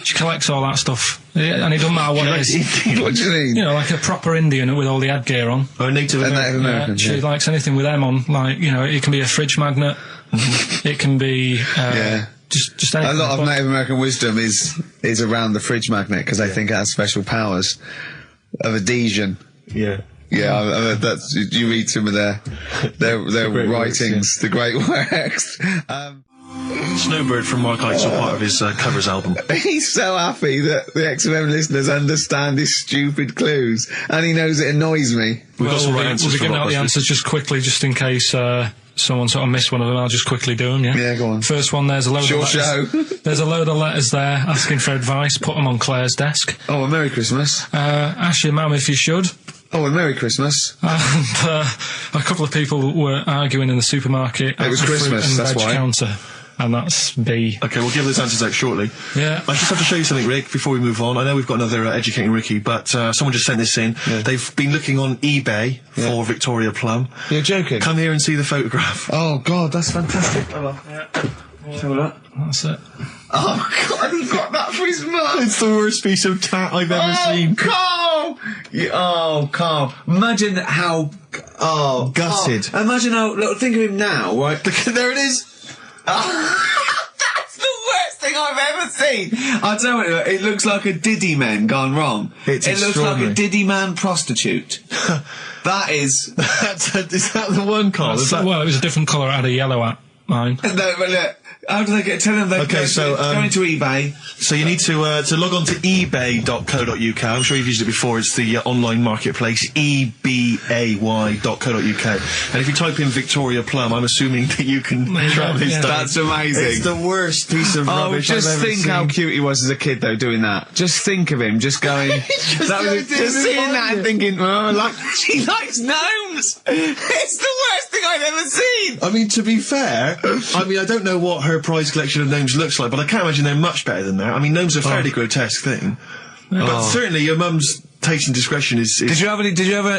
She collects all that stuff. Yeah, and it doesn't matter what it is. What do you mean? You know, like a proper Indian with all the headgear on. Or a Native American. American. She likes anything with them on. Like, you know, it can be a fridge magnet. It can be... Just anything. A lot of Native American wisdom is around the fridge magnet because they think it has special powers of adhesion. Yeah. Yeah, that's, you read some of their writings, the great works. Snowbird from Mark Ikes are part of his covers album. He's so happy that the XFM listeners understand his stupid clues, and he knows it annoys me. We've got some right answers. We'll be for giving Rock out the Busters. answers just quickly, just in case someone sort of missed one of them. I'll just quickly do them, yeah? Yeah, go on. First one, there's a load Sure of letters. show. There's a load of letters there asking for advice. Put them on Claire's desk. Oh, a Merry Christmas. Ask your mum if you should. Oh, a Merry Christmas. And a couple of people were arguing in the supermarket. It was at the Christmas, fruit and that's veg why. counter. And that's B. Okay, we'll give those answers out shortly. Yeah. I just have to show you something, Rick, before we move on. I know we've got another Educating Ricky, but someone just sent this in. Yeah. They've been looking on eBay for Victoria Plum. You're joking? Come here and see the photograph. Oh, God, that's fantastic. Oh, show that. That's it. Oh, God, he got that for his mum. It's the worst piece of tat I've ever seen. Carl! Carl. Imagine how... Oh, Gutted. Carl. Imagine how... Look, think of him now, right? There it is. That's the worst thing I've ever seen. I'll tell you, it looks like a Diddy man gone wrong. It's it looks like extraordinary. a Diddy man prostitute. That is... Is that the one, Carl? Is that... Well, it was a different colour. It had a yellow at mine. No, but look, how do they get... Tell them they Okay, so, go into eBay. So you need to log on to ebay.co.uk. I'm sure you've used it before. It's the online marketplace, ebay.co.uk. And if you type in Victoria Plum, I'm assuming that you can track this down. That's amazing. It's the worst piece of rubbish I've just ever think seen. how cute he was as a kid, though, doing that. Just think of him, just going... just seeing that and thinking, oh, she likes gnomes! It's the worst thing I've ever seen! I mean, to be fair, I don't know what her prize collection of gnomes looks like, but I can't imagine they're much better than that. I mean, gnomes are a fairly grotesque thing. But certainly your mum's taste and discretion is... Did you have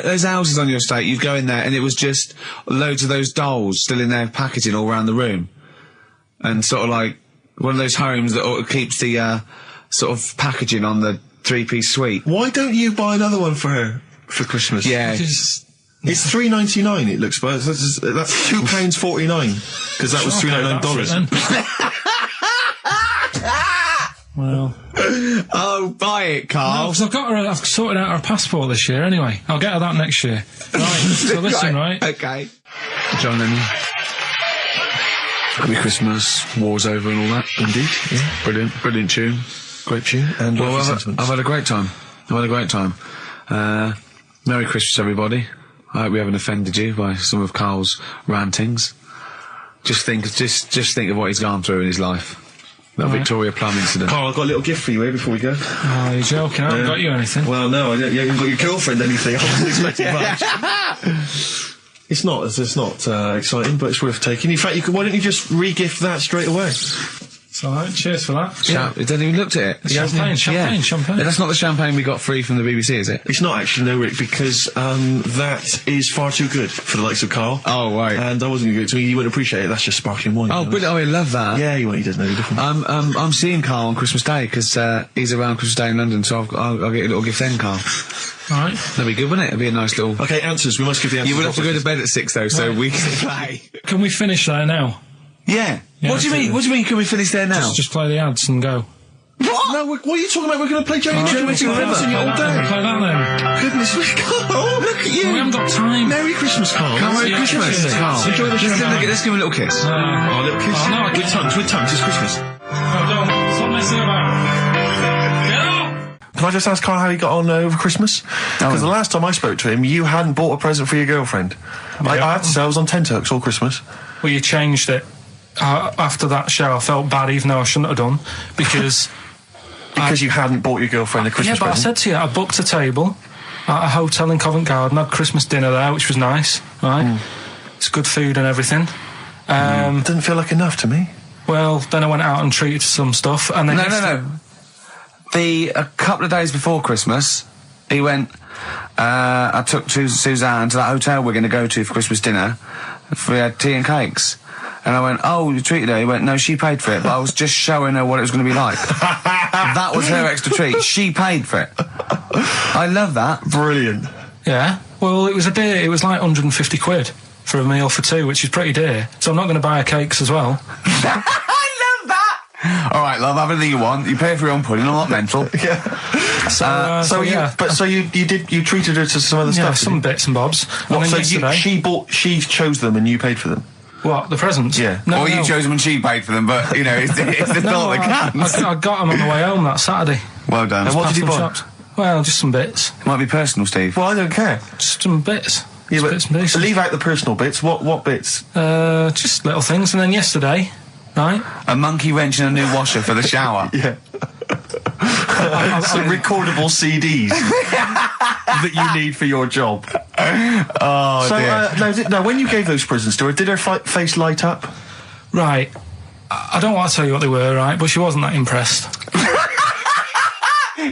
those houses on your estate? You'd go in there and it was just loads of those dolls still in their packaging all around the room. And sort of like one of those homes that keeps the sort of packaging on the three-piece suite. Why don't you buy another one for her for Christmas? Yeah. It's $3.99. It looks, but that's £2.49 because that was $3.99. Well, Oh, buy it, Carl. no, because I've sorted out her passport this year anyway. I'll get her that next year. Right, so listen, right? Okay. John Lennon. Happy Christmas, war's over and all that. Indeed. Yeah. Brilliant tune. Great tune. And Well, lovely I've sentiments. had a great time. Merry Christmas, everybody. I hope we haven't offended you by some of Carl's rantings. Just think of what he's gone through in his life. That Victoria Plum incident. Carl, I've got a little gift for you here before we go. Oh, you're joking. I haven't got you anything. Well, no, you haven't got your girlfriend anything. I wasn't expecting much. It's not exciting, but it's worth taking. In fact, why don't you just re-gift that straight away? It's all right. Cheers for that. He hasn't even looked at it. Champagne. Yeah, that's not the champagne we got free from the BBC, is it? It's not actually, no, Rick, because that is far too good for the likes of Carl. Oh, right. And I wasn't going to. You wouldn't appreciate it. That's just sparkling wine. Oh, brilliant. Oh, I love that. Yeah, he doesn't know the difference. I'm seeing Carl on Christmas Day because he's around Christmas Day in London, so I'll get a little gift then, Carl. All right. That'd be good, wouldn't it? It'd be a nice little... Okay, answers. We must give the answers. You would have to go to bed at 6, though, so we can play. Can we finish there now? Yeah. What do you mean? What do you mean? Can we finish there now? Just play the ads and go. What? No, what are you talking about? We're going to play Johnny River all day. Play that then. Goodness me, Carl, look at you. We haven't got time. Merry Christmas, Carl. Merry Christmas, Carl. Enjoy the show. Let's give him a little kiss. Oh, a little kiss. Oh, no, with tongues, it's Christmas. No, don't. Stop messing about. Get up! Can I just ask Carl how he got on over Christmas? Because the last time I spoke to him, you hadn't bought a present for your girlfriend. I had to say I was on tenterhooks all Christmas. Well, you changed it. After that show, I felt bad, even though I shouldn't have done, because... Because you hadn't bought your girlfriend a Christmas present? I said to you, I booked a table at a hotel in Covent Garden, had Christmas dinner there, which was nice, right? It's good food and everything. Didn't feel like enough to me. Well, then I went out and treated some stuff, and then... No. A couple of days before Christmas, he went... I took Suzanne to that hotel we're going to go to for Christmas dinner. We had tea and cakes. And I went, oh, you treated her? He went, no, she paid for it, but I was just showing her what it was going to be like. That was her extra treat. She paid for it. I love that. Brilliant. Yeah. Well, it was a dear. It was like 150 quid for a meal for two, which is pretty dear. So I'm not going to buy her cakes as well. I love that! All right, love, have anything you want. You pay for your own pudding, I'm not mental. Yeah. So you treated her to some other stuff? Yeah, some bits and bobs. What, so she chose them and you paid for them? What, the presents? Yeah. No, you chose them and she paid for them, but, you know, it's the thought that counts. I got them on the way home that Saturday. Well done. And what did you buy? Shops. Well, just some bits. It might be personal, Steve. Well, I don't care. Just some bits. Yeah, but bits and pieces. leave out the personal bits. What bits? Just little things. And then yesterday, right? A monkey wrench and a new washer for the shower. Yeah. Some recordable CDs that you need for your job. Oh, dear. Now, when you gave those presents to her, did her face light up? Right. I don't want to tell you what they were, right? But she wasn't that impressed.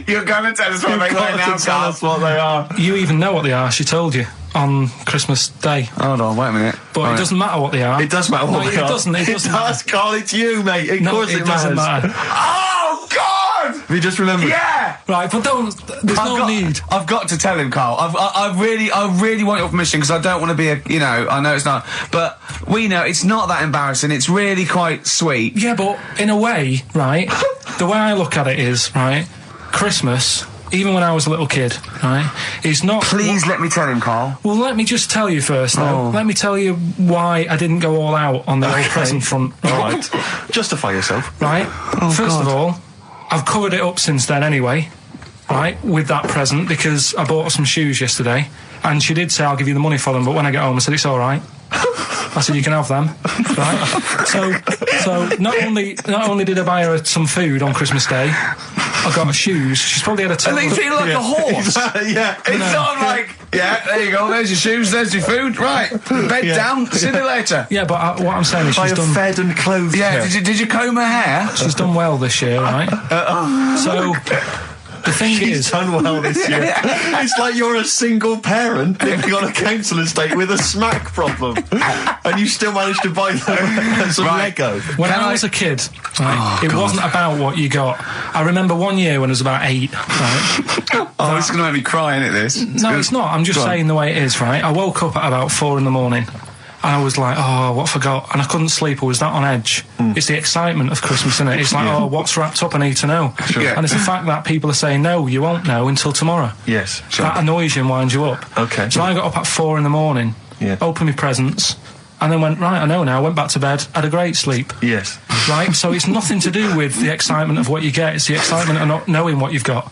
You're going to tell us what they were now, tell us what they are. You even know what they are. She told you on Christmas Day. Hold on, wait a minute. But it doesn't matter what they are. It does matter what they are. It doesn't. It does, Carl. It's you, mate. Of course it doesn't matter. Oh, God! Have you just remembered? Yeah! Right, but there's no need. I've got to tell him, Carl. I really want your permission, because I don't want to be I know it's not, but we know it's not that embarrassing. It's really quite sweet. Yeah, but in a way, right, the way I look at it is, right, Christmas, even when I was a little kid, right, is not... Please let me tell him, Carl. Well, let me just tell you first, though. Oh. Let me tell you why I didn't go all out on the old present front. All right. Justify yourself. Right? First of all, I've covered it up since then anyway, right, with that present, because I bought her some shoes yesterday, and she did say, I'll give you the money for them, but when I get home, I said, it's all right. I said, you can have them, right? So not only did I buy her some food on Christmas Day, I got her shoes. She's probably had a total... And they feel like a horse. Yeah. It's not like, yeah, there you go, there's your shoes, there's your food, right. Bed down, see you later. Yeah, but what I'm saying is she's done... fed and clothed. Yeah, did you comb her hair? She's done well this year, right? So... The thing She's done well this year. It's like you're a single parent living on a council estate with a smack problem, and you still managed to buy them some Lego. When I was a kid, right, it wasn't about what you got. I remember one year when I was about 8, right? This is going to make me cry, isn't it, this? It's not. I'm just saying the way it is, right? I woke up at about 4 in the morning. And I was like, oh, what forgot? And I couldn't sleep. I was that on edge. It's the excitement of Christmas, isn't it? It's like, oh, what's wrapped up? I need to know. Sure. Yeah. And it's the fact that people are saying, no, you won't know until tomorrow. Yes. Sure. That annoys you and winds you up. Okay. So I got up at 4 in the morning, opened my presents, and then went, right, I know now, went back to bed, had a great sleep. Yes. Right? So it's nothing to do with the excitement of what you get. It's the excitement of not knowing what you've got.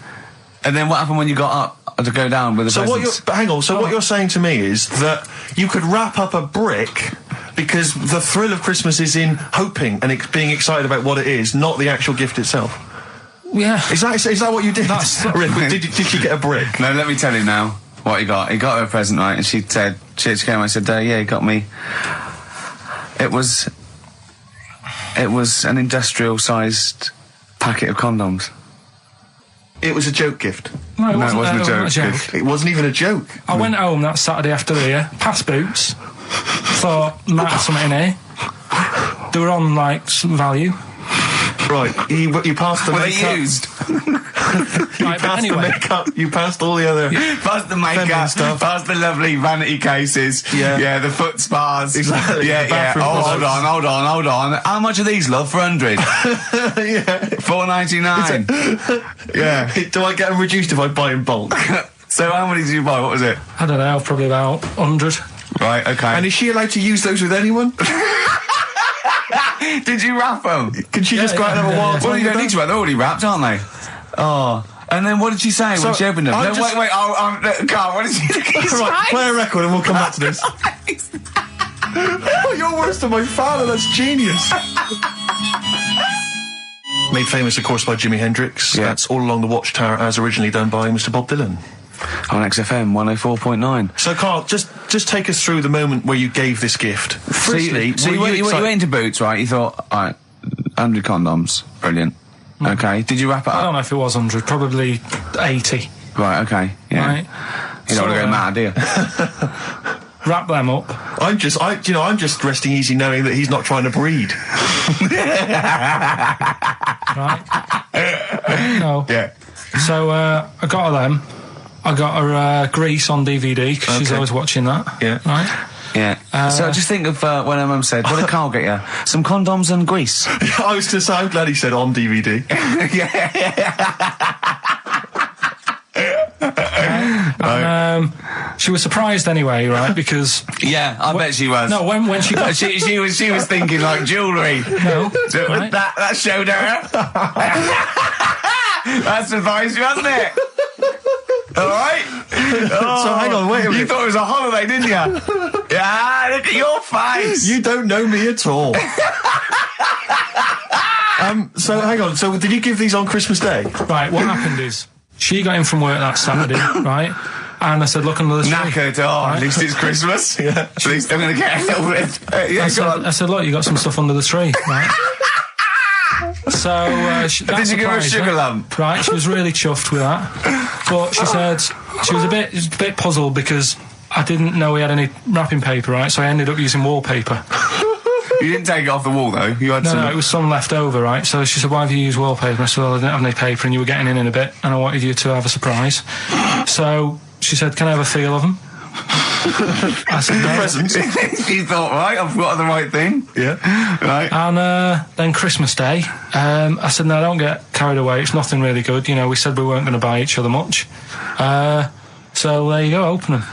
And then what happened when you got up to go down with the presents? What you're saying to me is that you could wrap up a brick because the thrill of Christmas is in hoping and being excited about what it is, not the actual gift itself. Yeah. Is that what you did? Did she get a brick? No, let me tell you now what he got. He got her a present, right? And she said, she came and I said, yeah, he got me. It was an industrial-sized packet of condoms. It was a joke gift. No, it wasn't a joke. It wasn't even a joke. I went home that Saturday after here, past Boots, thought, might have something in here. They were on, like, some value. Right, you passed them. Were they used? Right, but The anyway. makeup, you passed all the other... Past the feminine makeup, stuff. past the lovely vanity cases. Yeah. The foot spas. Exactly, Yeah, the yeah. bathroom Oh, products. hold on. How much are these, love, for 100? Yeah. $4.99. Yeah. Do I get them reduced if I buy in bulk? So how many did you buy? What was it? I don't know, probably about 100. Right, okay. And is she allowed to use those with anyone? Did you wrap them? Can she just go out and have a wild Well, time you don't with need to wrap. They're already wrapped, aren't they? Oh. And then what did she say when she opened them? I No, just- wait. Carl, what did she say? Right, play a record and we'll come back to this. Oh, you're worse than my father. That's genius. Made famous, of course, by Jimi Hendrix. Yeah. That's All Along the Watchtower, as originally done by Mr. Bob Dylan. On XFM 104.9. So, Carl, just take us through the moment where you gave this gift. Firstly, So you went into Boots, right? You thought, all right, 100 condoms, brilliant. Okay, did you wrap it I don't up? know if it was 100, probably 80. Right, okay, yeah. Right. You don't want to go mad, do you? Wrap them up. I'm just resting easy knowing that he's not trying to breed. Right? No. Yeah. So I got her them. I got her Grease on DVD because she's Okay. always watching that. Yeah. Right? Yeah. So just think of when her mum said, what did Carl get you? Some condoms and grease. I was going to say, I'm glad he said on DVD. And she was surprised anyway, right? Because Yeah, I bet she was. no, when she got she was thinking like jewellery. no, right? That showed her. That surprised you, hasn't it? All right. So hang on, wait a minute. You thought it was a holiday, didn't you? Yeah, look at your face. You don't know me at all. So hang on. So did you give these on Christmas Day? Right, what happened is she got in from work that Saturday, right? And I said, look under the tree. Knackered. Oh, at least it's Christmas. Yeah. At least I'm going to get a little bit. Yeah, go on. I said, look, you got some stuff under the tree, right? So that Did you give her a surprised sugar lump? Right, she was really chuffed with that. But she said she was a bit puzzled because I didn't know we had any wrapping paper, right? So I ended up using wallpaper. You didn't take it off the wall, though. You had some. No, it was some left over, right? So she said, why have you used wallpaper? I said, well, I didn't have any paper and you were getting in a bit and I wanted you to have a surprise. So she said, can I have a feel of them? I said, no. Presents. You thought, right, I've got the right thing. Yeah. Right. And then Christmas Day, I said, no, don't get carried away. It's nothing really good. You know, we said we weren't going to buy each other much. So there you go, open them.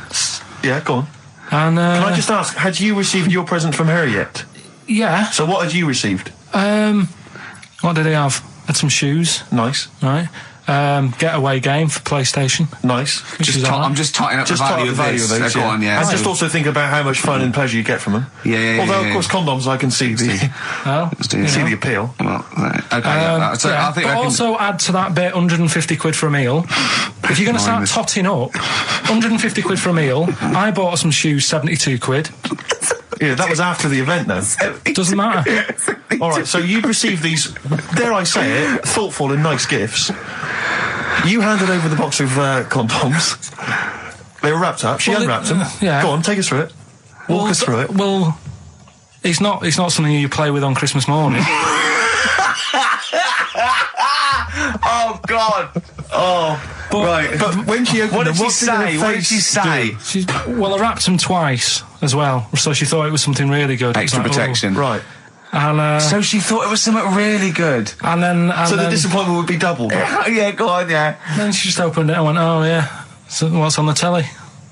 Yeah, go on. And Can I just ask, had you received your present from her yet? yeah. So what had you received? What did he have? Had some shoes, Nice. right? Getaway game for PlayStation. Nice. Which is I'm just totting up Just the top value the value of of this. those, Go on, yeah. And just also think about how much fun and pleasure you get from them. Yeah. Although, of course, condoms, I can see the Well, do see know. the appeal. Well, okay. Yeah, so yeah, I think but I can. also add to that bit 150 quid for a meal. If you're going to start Minus. totting up, 150 quid for a meal. I bought her some shoes, 72 quid. Yeah, that was after the event, though. Doesn't matter. All right, so you'd received these, dare I say it, thoughtful and nice gifts. You handed over the box of condoms. They were wrapped up. She Well, unwrapped them. yeah. Go on, take us through it. Walk us through it. Well, it's not something you play with on Christmas morning. Oh God! Oh, right. But when she opened What did them, she say? What did she say? Well, I wrapped them twice as well, so she thought it was something really good. Extra It was like, oh. protection. Right. And So she thought it was something really good. and then So the disappointment would be doubled. Yeah, go on, yeah. then she just opened it and went, oh yeah, so what's on the telly?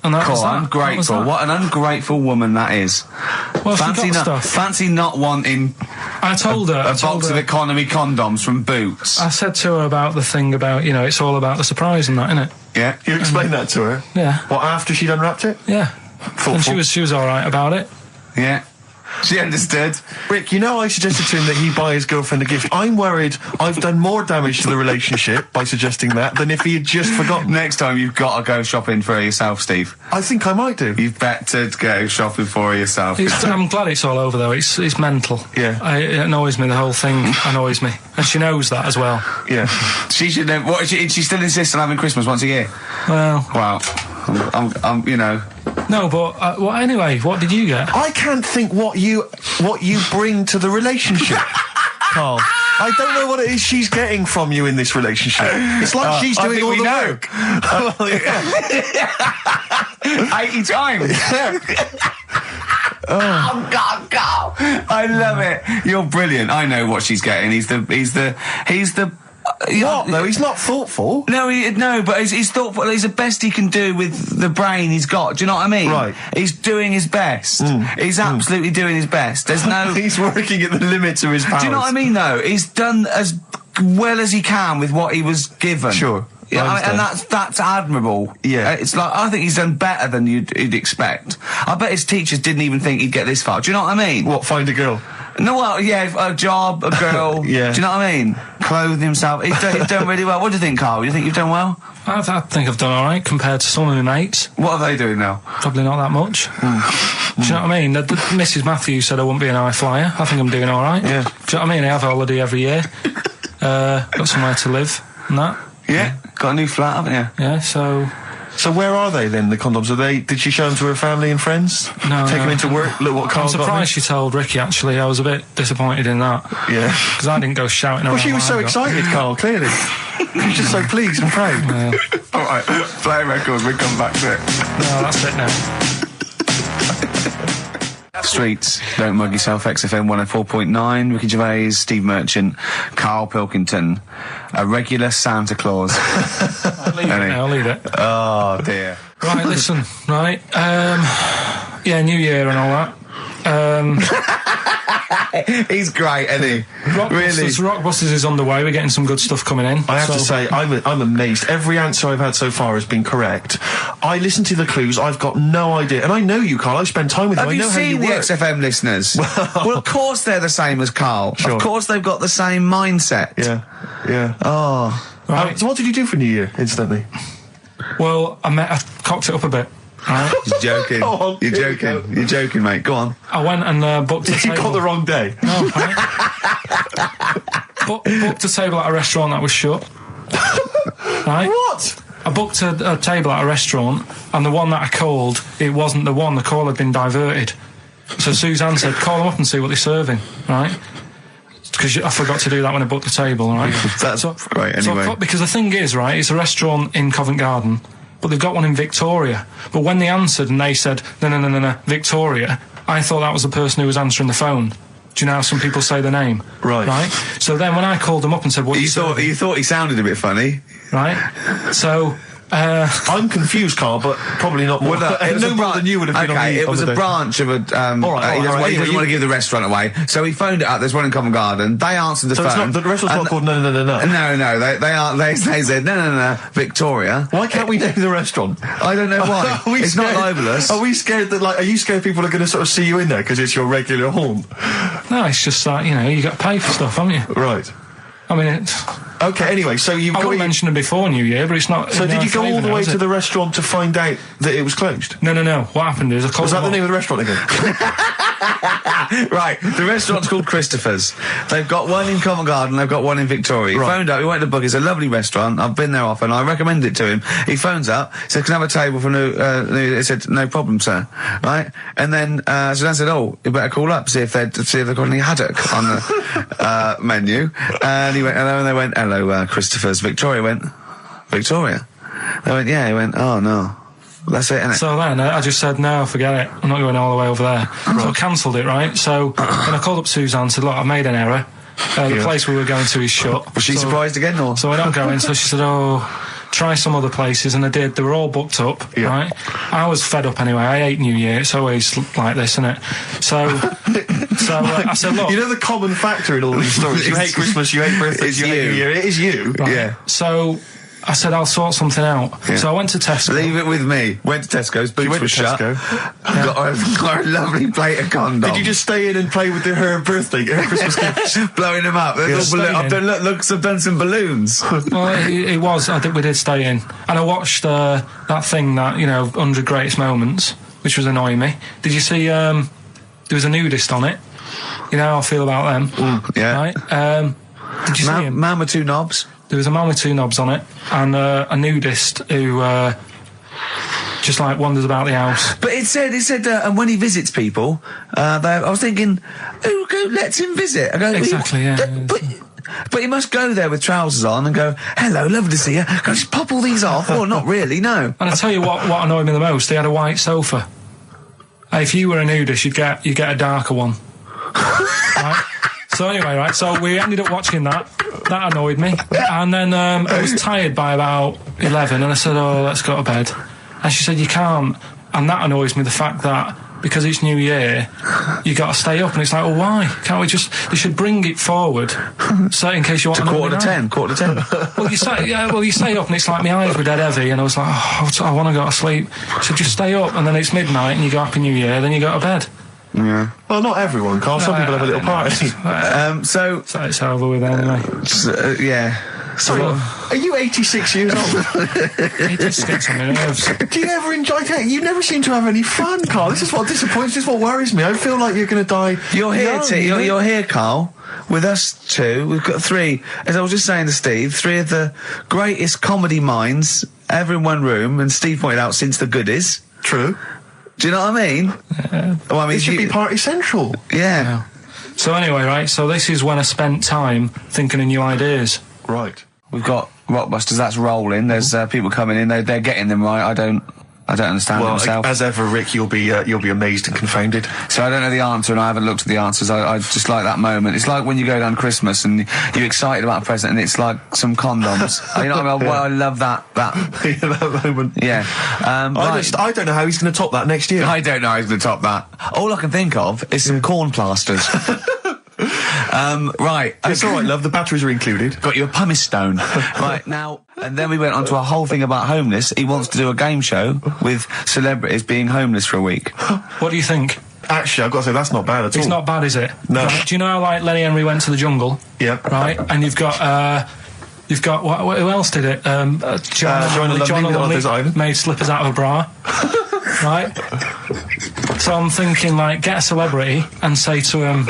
And that was Cool, that. ungrateful. That was What an ungrateful woman that is. that. Well, she got Fancy stuff. not wanting I told her. a box of economy condoms from Boots. I said to her about the thing about, you know, it's all about the surprise and that, innit? Yeah. You explained that to her? Yeah. What, after she'd unwrapped it? Yeah. Thoughtful. And she was all right about it. Yeah. She understood. Rick, you know I suggested to him that he buy his girlfriend a gift. I'm worried I've done more damage to the relationship by suggesting that than if he had just forgotten. Next time you've got to go shopping for her yourself, Steve. I think I might do. You've better go shopping for her yourself. I'm glad it's all over though. It's mental. Yeah. It annoys me. The whole thing annoys me, and she knows that as well. Yeah. She should know. What? She still insists on having Christmas once a year. Well, Wow. I'm you know. no, but well, anyway, what did you get? I can't think what you bring to the relationship, Carl. I don't know what it is she's getting from you in this relationship. It's like she's doing all the work. 80 times. Oh God, Carl! I love it. You're brilliant. I know what she's getting. He's the. What? No, he's not thoughtful. No, but he's thoughtful. He's the best he can do with the brain he's got. Do you know what I mean? Right. He's doing his best. He's absolutely doing his best. There's no. He's working at the limits of his powers. Do you know what I mean? Though he's done as well as he can with what he was given. Sure. Yeah, and that's admirable. Yeah. It's like, I think he's done better than you'd expect. I bet his teachers didn't even think he'd get this far. Do you know what I mean? What, find a girl? No, well, yeah, a job, a girl. Yeah. Do you know what I mean? Clothe himself. He's done really well. What do you think, Carl? You think you've done well? I think I've done all right compared to some of my mates. What are they doing now? Probably not that much. Do you know what I mean? Mrs. Matthews said I wouldn't be an high flyer. I think I'm doing all right. Yeah. Do you know what I mean? I have a holiday every year. Got somewhere to live and that. Yeah. Got a new flat, haven't you? Yeah, so where are they then, the condoms? Did she show them to her family and friends? No. Take them into work? Look what Carl I'm surprised she told Ricky, actually. I was a bit disappointed in that. Yeah. Because I didn't go shouting around. Well, she was so excited, Carl, clearly. She was just so pleased and proud. Yeah. All right, play a record. We'll come back to it. No, that's it now. Streets, don't mug yourself. XFM 104.9. Ricky Gervais, Steve Merchant, Karl Pilkington, a regular Santa Claus. I'll leave it. Oh dear. Right, listen. Right. Yeah, New Year and all that. He's great, isn't he? Rockbusters is underway. We're getting some good stuff coming in. I have to say, I'm amazed. Every answer I've had so far has been correct. I listened to the clues. I've got no idea. And I know you, Carl. I've spent time with you. Have you seen the XFM listeners? Well, of course they're the same as Carl. Sure. Of course they've got the same mindset. Yeah. Oh. Right. So what did you do for New Year, instantly? Well, I cocked it up a bit. Right. You're joking. Go on, You're joking. You're joking, mate. Go on. I went and booked a table. You got the wrong day. No, right? Booked a table at a restaurant that was shut. Right? What? I booked a table at a restaurant, and the one that I called, it wasn't the one. The call had been diverted. So Suzanne said, call them up and see what they're serving, right? Because I forgot to do that when I booked the table, right? That's right, anyway. Because the thing is, right, it's a restaurant in Covent Garden, but they've got one in Victoria. But when they answered and they said, no, Victoria, I thought that was the person who was answering the phone. Do you know how some people say the name? Right. So then when I called them up and said, what you thought he sounded a bit funny. Right? So... I'm confused, Carl, but probably not more. No more than you would have been on the it was a branch of a... he doesn't want to give the restaurant away, so he phoned it up. There's one in Covent Garden. They answered the phone. So the restaurant's not called No. No, they said, no, Victoria. Why can't we name the restaurant? I don't know why. It's not libelous. Are we scared that, are you scared people are going to sort of see you in there because it's your regular haunt? No, it's just like, you got to pay for stuff, haven't you? Right. I mean, okay, anyway, so you've got... I mentioned it before New Year, but it's not... So did you go all the way to the restaurant to find out that it was closed? No. What happened is I called... Was that the name of the restaurant again? Right, the restaurant's called Christopher's. They've got one in Covent Garden, they've got one in Victoria. He phoned up, he went to book, it's a lovely restaurant, I've been there often, I recommend it to him. He phones up, said, can I have a table for new... he said, no problem, sir. Right? And then Suzanne said, you better call up, see if they've got any haddock on the menu. And he went, hello, and they went, hello, Christopher's. Victoria went, Victoria? They went, yeah. He went, oh, no. That's it, innit? So then I just said, no, forget it. I'm not going all the way over there. Right. So I cancelled it, right? So then I called up Suzanne and said, look, I've made an error. The place we were going to is shut. Was she surprised again, or? So we're not going. So she said, try some other places, and I did. They were all booked up, right? I was fed up anyway. I hate New Year. It's always like this, isn't it? So I said, look... You know the common factor in all these stories? You hate Christmas, you hate birthdays, you hate New Year. It is you. Right. Yeah. So... I said, I'll sort something out. Yeah. So I went to Tesco. Leave it with me. Went to Tesco's, boots were shut. Got a lovely plate of condoms. Did you just stay in and play with her Christmas gift? Blowing them up. I've done some balloons. Well, it was. I think we did stay in. And I watched that thing that, 100 Greatest Moments, which was annoying me. Did you see, there was a nudist on it? You know how I feel about them. Yeah. Right? Did you see him? Man with two knobs. There was a man with two knobs on it, and a nudist who just wanders about the house. But it said, and when he visits people, I was thinking, who lets him visit? I go, exactly, yeah. But But you must go there with trousers on and go, hello, lovely to see you. Can I just pop all these off? Well, not really, no. And I tell you what annoyed me the most, they had a white sofa. If you were a nudist, you'd get a darker one. Right? So anyway, right, so we ended up watching that. That annoyed me. And then I was tired by about 11 and I said, oh, let's go to bed. And she said, you can't. And that annoys me, the fact that because it's New Year, you got to stay up. And it's like, well, why? Can't we just... They should bring it forward, so in case you want to quarter to 10. Well, you stay up and it's like my eyes were dead heavy and I was like, oh, I want to go to sleep. So just stay up and then it's midnight and you go Happy New Year, then you go to bed. Yeah. Well, not everyone, Carl. Some people have a little party. So it's over with anyway. Yeah. Sorry, are you 86 years old? 86 on my nerves. Do you ever enjoy it? You never seem to have any fun, Carl. This is what disappoints, this is what worries me. I feel like you're going to die. You're here, you're here, Carl, with us two. We've got three, as I was just saying to Steve, three of the greatest comedy minds ever in one room, and Steve pointed out since the goodies. True. Do you know what I mean? Well, I mean, it should be party central. Yeah. So anyway, right, so this is when I spent time thinking of new ideas. Right. We've got Rockbusters, that's rolling. There's people coming in, they're getting them right. I don't understand it myself. As ever, Rick, you'll be amazed and confounded. So I don't know the answer, and I haven't looked at the answers. I just like that moment. It's like when you go down Christmas and you're excited about a present, and it's like some condoms. You know what I mean? Well, I love that. that moment. Yeah. I don't know how he's going to top that next year. I don't know how he's going to top that. All I can think of is some corn plasters. Right. It's all right, love. The batteries are included. Got you a pumice stone. Right, now... And then we went on to a whole thing about homeless. He wants to do a game show with celebrities being homeless for a week. What do you think? Actually, I've got to say, that's not bad at all. It's not bad, is it? No. Right, do you know how, like, Lenny Henry went to the jungle? Yeah. Right? And you've got who else did it? John Lovely made slippers out of a bra. Right? So I'm thinking, like, get a celebrity and say to him,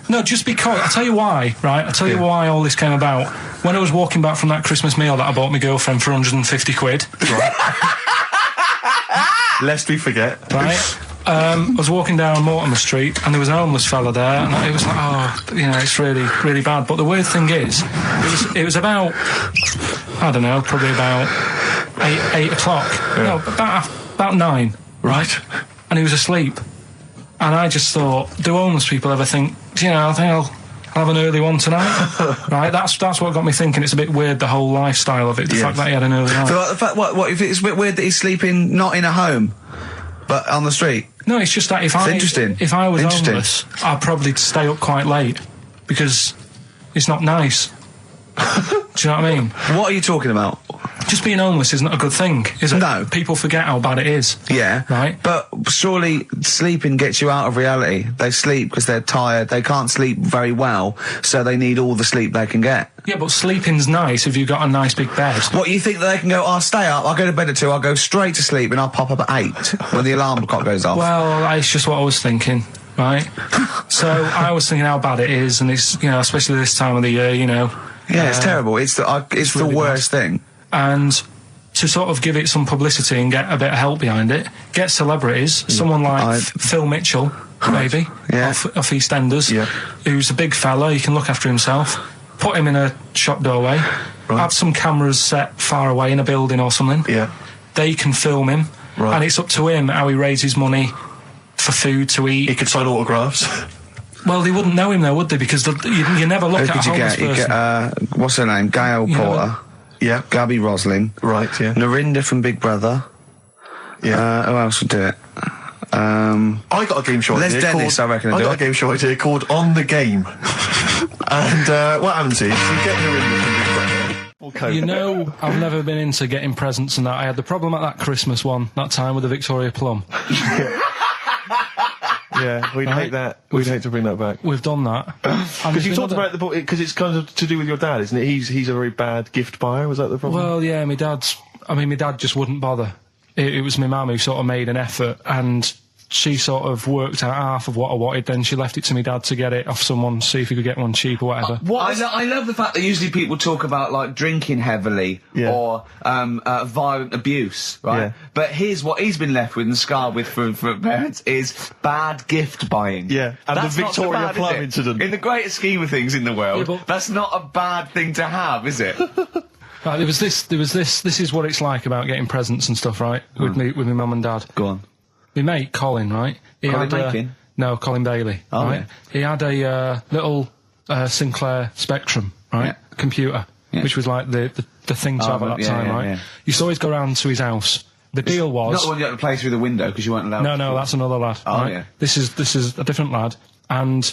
no, just because, I'll tell you why, right? I'll tell you why all this came about. When I was walking back from that Christmas meal that I bought my girlfriend for 150 quid. Right. Lest we forget. Right? I was walking down Mortimer Street and there was a homeless fella there and it was like, oh, you know, it's really, really bad. But the weird thing is, it was about, I don't know, probably about 8 o'clock. Yeah. No, about 9. Right. And he was asleep. And I just thought, do homeless people ever think, you know, I think I'll have an early one tonight? Right? That's what got me thinking. It's a bit weird, the whole lifestyle of it, the fact that he had an early night. So, the fact, what, if it's a bit weird that he's sleeping not in a home, but on the street? No, it's just that if I was homeless, I'd probably stay up quite late, because it's not nice. Do you know what I mean? What are you talking about? Just being homeless isn't a good thing, is it? No. People forget how bad it is. Yeah. Right? But surely sleeping gets you out of reality. They sleep because they're tired. They can't sleep very well, so they need all the sleep they can get. Yeah, but sleeping's nice if you've got a nice big bed. What, you think that they can go, I'll stay up, I'll go to bed at 2, I'll go straight to sleep, and I'll pop up at 8 when the alarm clock goes off? Well, it's just what I was thinking, right? So I was thinking how bad it is, and it's, you know, especially this time of the year, you know. Yeah, it's terrible. It's the really worst thing. And to sort of give it some publicity and get a bit of help behind it, get celebrities, someone like Phil Mitchell, maybe, off EastEnders, who's a big fella, he can look after himself, put him in a shop doorway, have some cameras set far away in a building or something, they can film him, and it's up to him how he raises money for food to eat. He could sign autographs. Well, they wouldn't know him though, would they? Because you never look at a homeless person. You get, what's her name? Gail Porter. Yeah. Gabby Roslin. Right, yeah. Narinda from Big Brother. Yeah. Who else would do it? I got a game show idea. Les Dennis, I reckon. I got a game show idea called On the Game. And what happens is you get Narinda from Big Brother. Okay. You know, I've never been into getting presents and that. I had the problem at that Christmas one, that time with the Victoria Plum. Yeah, we'd hate that. We'd hate to bring that back. We've done that. Because you talked about because it's kind of to do with your dad, isn't it? He's a very bad gift buyer. Was that the problem? Well, yeah, my dad just wouldn't bother. It was my mum who sort of made an effort, and she sort of worked out half of what I wanted, then she left it to me dad to get it off someone, see if he could get one cheap or whatever. I love the fact that usually people talk about, like, drinking heavily or violent abuse, right? Yeah. But here's what he's been left with and scarred with from parents is bad gift buying. Yeah, and that's the not so Victoria bad, Plum is it? incident. In the greater scheme of things in the world, Yeah, but- that's not a bad thing to have, is it? Right, there was this is what it's like about getting presents and stuff, right? With my mum and dad. Go on. My mate, Colin, right? Colin Mackin? No, Colin Bailey, Oh, right? yeah. He had a little Sinclair Spectrum, right? Yeah. Computer, Yeah. which was like the thing to have at that yeah, time, yeah, right? yeah. Used to always go round to his house. The deal was... Not the one you had to play through the window because you weren't allowed to. No, that's another lad. Oh, right? yeah. This is a different lad. And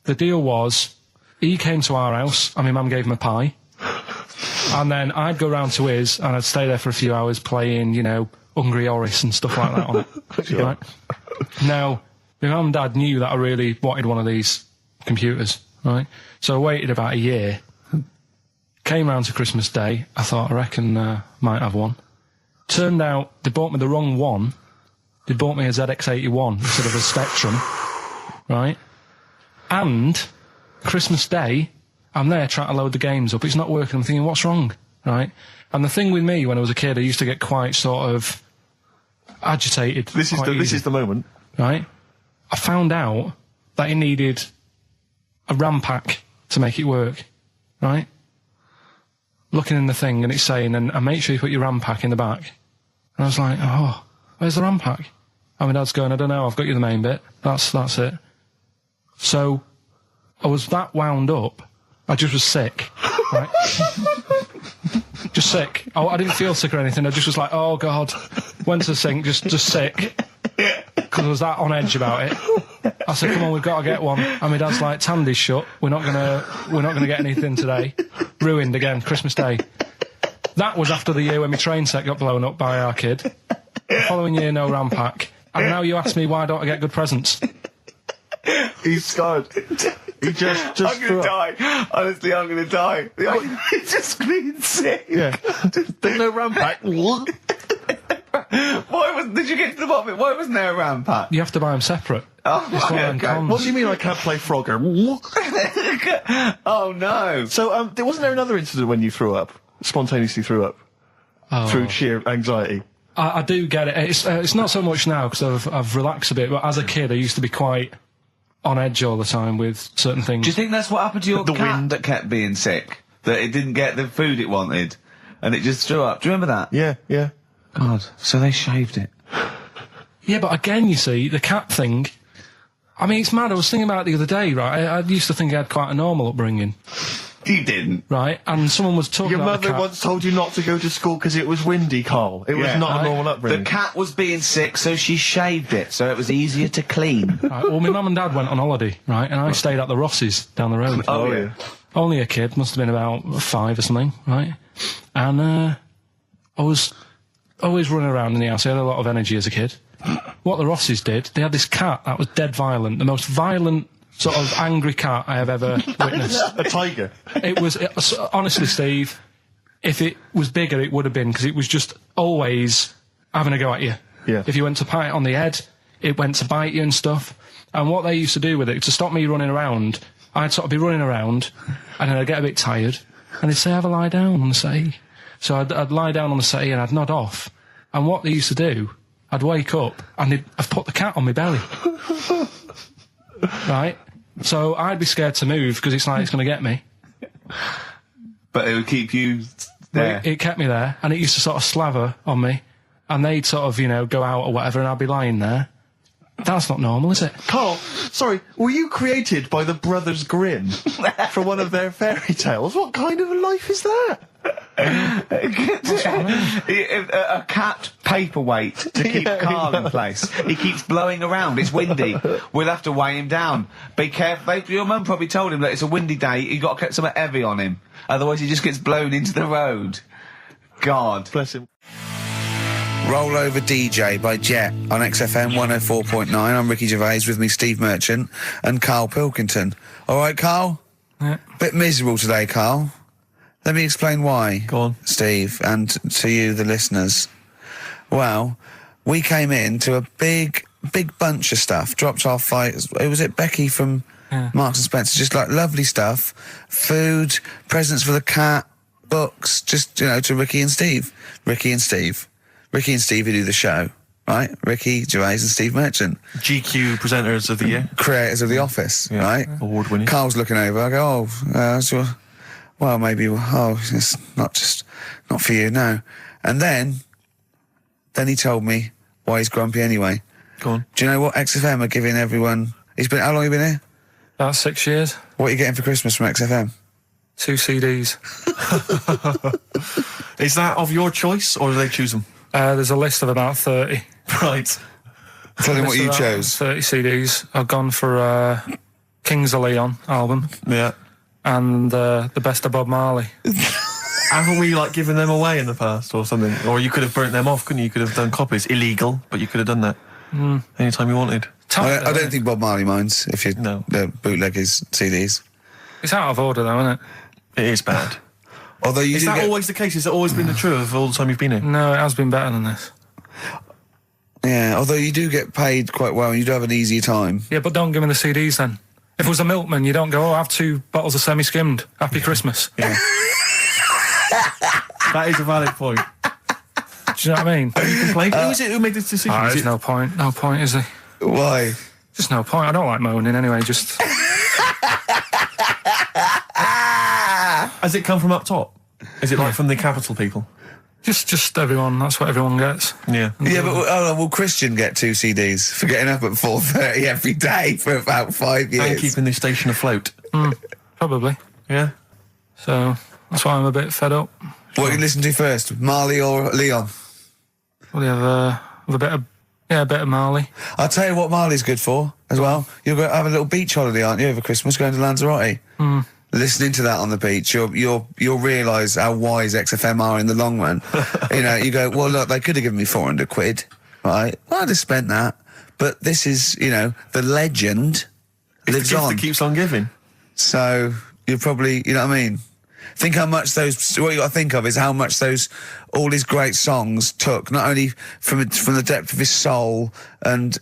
the deal was, he came to our house, and my mum gave him a pie. And then I'd go round to his, and I'd stay there for a few hours playing, you know, Hungry Horace and stuff like that on it. Sure. Right? Now, my mum and dad knew that I really wanted one of these computers, right? So I waited about a year. Came round to Christmas Day. I thought, I reckon might have one. Turned out they bought me the wrong one. They bought me a ZX81 instead of a Spectrum, right? And Christmas Day, I'm there trying to load the games up. It's not working. I'm thinking, what's wrong, right? And the thing with me when I was a kid, I used to get quite sort of agitated. This is the moment. Right? I found out that it needed a RAM pack to make it work, right? Looking in the thing and it's saying, and make sure you put your RAM pack in the back. And I was like, oh, where's the RAM pack? And my dad's going, I don't know, I've got you the main bit. That's it. So, I was that wound up, I just was sick, right? Just sick. I didn't feel sick or anything, I just was like, oh God. Went to the sink, just sick. Because I was that on edge about it. I said, come on, we've got to get one. And my dad's like, Tandy's shut, we're not gonna get anything today. Ruined again, Christmas Day. That was after the year when my train set got blown up by our kid. The following year, no RAM pack. And now you ask me why don't I get good presents? He's scarred. He just I'm gonna die. Honestly, I'm gonna die. He's just screaming sick. Yeah. There's no RAM pack. What? Did you get to the bottom of it? Why wasn't there a RAM pack? You have to buy them separate. Oh, It's one of them okay. cons. What do you mean I can't play Frogger? Oh no. So, wasn't there another incident when you threw up? Spontaneously threw up? Oh. Through sheer anxiety? I do get it. It's not so much now because I've relaxed a bit, but as a kid I used to be quite on edge all the time with certain things. Do you think that's what happened to your The cat wind. that kept being sick? That it didn't get the food it wanted, and it just threw up. Do you remember that? Yeah. God. So they shaved it. Yeah, but again, you see, the cat thing, I mean, it's mad. I was thinking about it the other day, right? I used to think I had quite a normal upbringing, You didn't. right? And someone was talking Your about the mother cat. once told you not to go to school because it was windy, Carl. It was Yeah. not a Right. normal The upbringing. cat was being sick, so she shaved it, so it was easier to clean. Right, well, my mum and dad went on holiday, right? And I stayed at the Rosses down the road. Oh, yeah. Only a kid, must have been about 5 or something, right? And I was always running around in the house. I had a lot of energy as a kid. What the Rosses did, they had this cat that was dead violent, the most violent sort of angry cat I have ever witnessed. A tiger. It was honestly, Steve, if it was bigger, it would have been, because it was just always having a go at you. Yeah. If you went to pat it on the head, it went to bite you and stuff. And what they used to do with it, to stop me running around, I'd sort of be running around, and then I'd get a bit tired, and they'd say, have a lie down on the settee. So I'd lie down on the settee and I'd nod off. And what they used to do, I'd wake up and I'd put the cat on my belly. Right? So I'd be scared to move because it's like it's going to get me. But it would keep you there. It kept me there, and it used to sort of slaver on me, and they'd sort of, you know, go out or whatever, and I'd be lying there. That's not normal, is it? Carl, sorry, were you created by the Brothers Grimm for one of their fairy tales? What kind of a life is that? A cat paperweight to keep Carl in place. He keeps blowing around. It's windy. We'll have to weigh him down. Be careful. Your mum probably told him that it's a windy day. You got to get something heavy on him. Otherwise, he just gets blown into the road. God. Bless him. Roll Over DJ by Jet on XFM 104.9. I'm Ricky Gervais, with me Steve Merchant and Karl Pilkington. All right, Karl? Yeah. Bit miserable today, Karl. Let me explain why. Go on. Steve, and to you, the listeners. Well, we came in to a big big bunch of stuff. Dropped off was it Becky from Marks and Spencer? Just like lovely stuff, food, presents for the cat, books. Just to Ricky and Steve who do the show, right? Ricky Gervais and Steve Merchant, GQ presenters of the year, creators of The Office, right? Award winning. Carl's looking over. I go, well, maybe. It's not for you, no. And then he told me why he's grumpy anyway. Go on. Do you know what XFM are giving everyone? How long have you been here? About 6 years. What are you getting for Christmas from XFM? 2 CDs. Is that of your choice, or do they choose them? There's a list of about 30. Right. Tell them what you chose. 30 CDs. I've gone for Kings of Leon album. Yeah. And the best of Bob Marley. Haven't we given them away in the past or something? Or you could have burnt them off, couldn't you? You could have done copies. Illegal, but you could have done that anytime you wanted. I don't think Bob Marley minds if you bootleg his CDs. It's out of order though, isn't it? It is bad. Although is that always the case? Has it always been the truth of all the time you've been here? No, it has been better than this. Yeah, although you do get paid quite well and you do have an easier time. Yeah, but don't give me the CDs then. If it was a milkman, you don't go, I have 2 bottles of semi-skimmed. Happy Christmas. Yeah. That is a valid point. Do you know what I mean? Have you complained? Who is it who made this decision? There's no point. No point, is there? Why? Just no point. I don't like moaning anyway, just... Has it come from up top? Is it from the capital people? Just everyone. That's what everyone gets. Yeah. Yeah, but will Christian get 2 CDs for getting up at 4:30 every day for about 5 years? And keeping this station afloat. Probably. Yeah. So that's why I'm a bit fed up. What you listen to first, Marley or Leon? Well, you have a bit of Marley. I'll tell you what Marley's good for as well. You're going to have a little beach holiday, aren't you, over Christmas, going to Lanzarote? Listening to that on the beach, you'll realise how wise XFM are in the long run. You go, well, look, they could have given me 400 quid, right? Well, I'd have spent that. But this is, the legend lives the gift on. that keeps on giving. So you're probably, you know what I mean? Think how much what you got to think of is how much all his great songs took, not only from the depth of his soul and,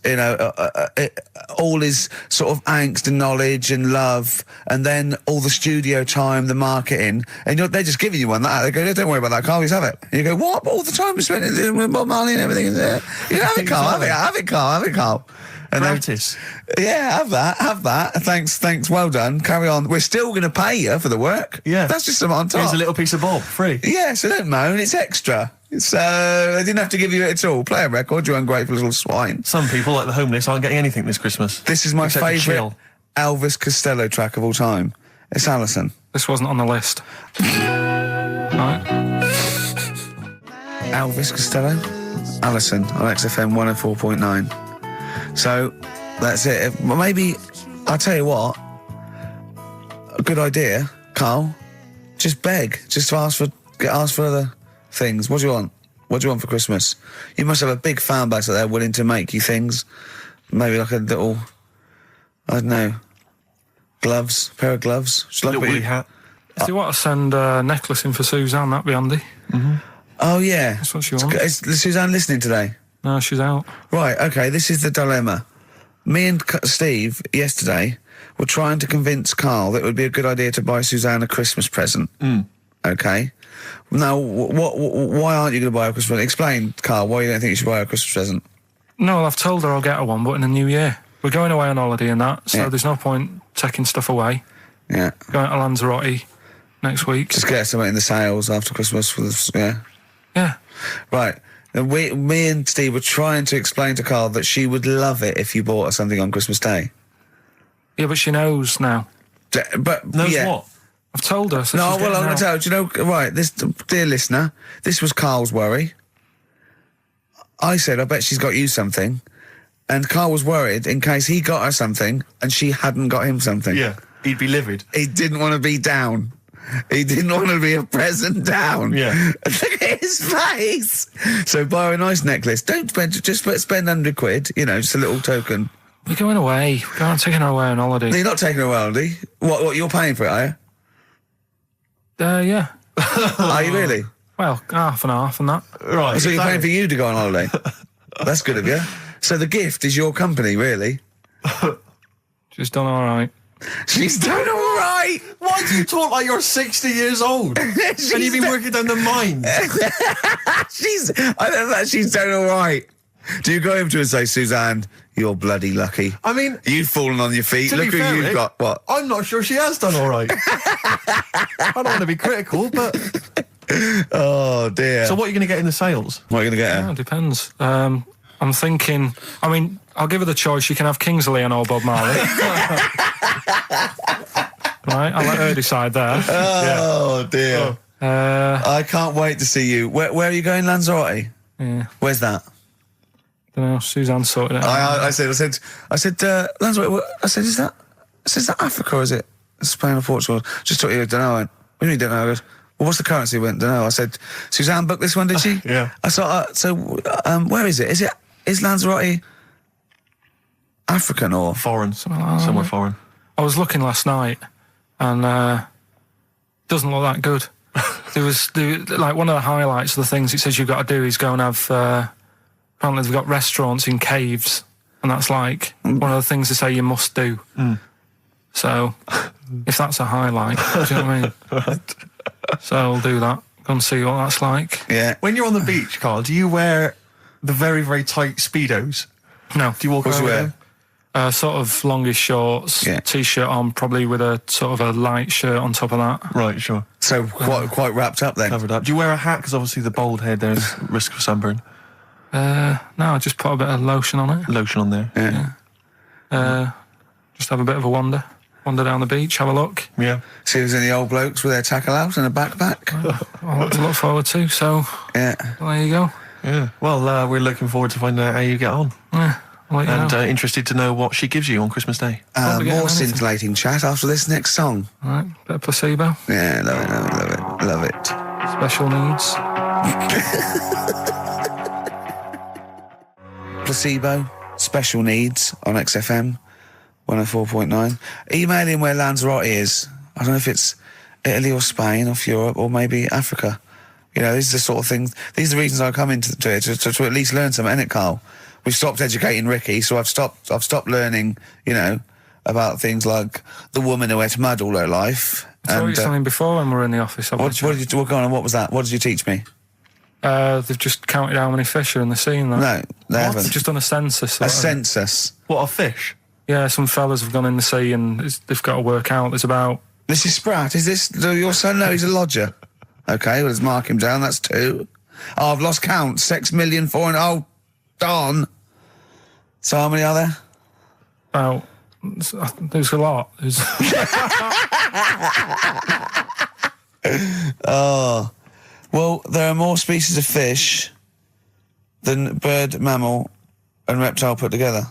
all his sort of angst and knowledge and love, and then all the studio time, the marketing, and they're just giving you one that. They go, don't worry about that, Carl, just have it. And you go, what? All the time we spent with Bob Marley and everything. You go, have it, Carl, have it, Carl. And Practice. Have that. Thanks, well done. Carry on. We're still going to pay you for the work. Yeah. That's just something on top. Here's a little piece of Bob, free. Yeah, so don't moan, it's extra. So, I didn't have to give you it at all. Play a record, you ungrateful little swine. Some people, like the homeless, aren't getting anything this Christmas. This is my Except to favourite chill. Elvis Costello track of all time. It's Alison. This wasn't on the list. Right. Elvis Costello, Alison on XFM 104.9. So, that's it. Well, maybe, I'll tell you what, a good idea, Carl, just beg. Just ask for other things. What do you want? What do you want for Christmas? You must have a big fan base out there willing to make you things. Maybe like a little, I don't know, gloves, pair of gloves. A little woolly hat. If you want to send a necklace in for Suzanne, that'd be handy. Oh, yeah. That's what she wants. Is Suzanne listening today? No, she's out. Right, okay, this is the dilemma. Me and Steve, yesterday, were trying to convince Carl that it would be a good idea to buy Suzanne a Christmas present. Okay? Now, why aren't you going to buy her a Christmas present? Explain, Carl, why you don't think you should buy her a Christmas present. No, well, I've told her I'll get her one, but in the new year. We're going away on holiday and that, so there's no point taking stuff away. Yeah. Going to Lanzarote next week. Just get her something in the sales after Christmas for the, Yeah. Right. And me and Steve were trying to explain to Carl that she would love it if you bought her something on Christmas Day. Yeah, but she knows now. But Knows what? I've told her. So No, well, I'm going to tell you. Do you know, right, this, dear listener, this was Carl's worry. I said, I bet she's got you something. And Carl was worried in case he got her something and she hadn't got him something. Yeah, he'd be livid. He didn't want to be down. He didn't want to be a present down. Yeah. Look at his face. So buy her a nice necklace. Don't spend, just spend 100 quid, just a little token. We're going away. I'm taking her away on holiday. No, you're not taking her away, are you? What, you're paying for it, are you? Yeah. Are you really? Well, half and half and that. Right. So you're paying for you to go on holiday? That's good of you. So the gift is your company, really? She's done all right. She's done all right. Why do you talk like you're 60 years old? And you've been working down the mines? I don't know, she's done all right. Do you go over to her and say, Suzanne, you're bloody lucky? I mean... You've fallen on your feet. To Look be who fair, you've Rick, got. What? I'm not sure she has done all right. I don't want to be critical, but... Oh, dear. So what are you going to get in the sales? What are you going to get her? It depends. I'm thinking... I mean, I'll give her the choice. You can have Kingsley and old Bob Marley. Right, I'll let her decide there. Oh, dear. I can't wait to see you. Where are you going, Lanzarote? Yeah. Where's that? Don't know. Suzanne sorted it out. I said, Lanzarote, I said, is that Africa or is it Spain or Portugal? Just thought you don't know. I went, what do you mean, don't know? I goes, well, what's the currency? I went, don't know. I said, Suzanne booked this one, did she? Yeah. I thought, where is it? Is Lanzarote African or? Foreign. Somewhere foreign. I was looking last night and doesn't look that good. There was like one of the highlights of the things it says you've got to do is go and have, apparently they've got restaurants in caves and that's like one of the things they say you must do. So if that's a highlight, do you know what I mean? Right. So I'll do that. Go and see what that's like. Yeah. When you're on the beach, Carl, do you wear the very, very tight Speedos? No. Do you walk What's around you with wear? them? Sort of longish shorts, Yeah. T-shirt on, probably with a sort of a light shirt on top of that. Right, sure. So quite wrapped up then. Covered up. Do you wear a hat? Because obviously the bald head, there's risk of sunburn. No, I just put a bit of lotion on it. Lotion on there. Yeah. Just have a bit of a wander down the beach, have a look. Yeah. See if there's any old blokes with their tackle out and a backpack. I'll have to look forward to. So Yeah. there you go. Yeah. Well, we're looking forward to finding out how you get on. Yeah, I'll let you And know. Interested to know what she gives you on Christmas Day. Probably get More anything. scintillating chat after this next song. All right, bit of placebo, Yeah, love it. special needs. Placebo, special needs on XFM 104.9. Email in where Lanzarote is. I don't know if it's Italy or Spain or Europe or maybe Africa. You know, these are the sort of things, these are the reasons I come into it, to at least learn something, innit, Carl? We've stopped educating Ricky, so I've stopped learning, you know, about things like the woman who ate mud all her life. I told you something before when we were in the office. What did you go on? What was that? What did you teach me? They've just counted how many fish are in the sea and that. No, they They've haven't. just done a census. A census. What, a fish? Yeah, some fellas have gone in the sea and they've got to work out. There's about... This is Spratt. Is this your son? No, he's a lodger. Okay, well, let's mark him down. That's 2. Oh, I've lost count. 6 million, 4 and... Oh, darn. So how many are there? About... There's a lot. There's... Oh. Well, there are more species of fish than bird, mammal and reptile put together.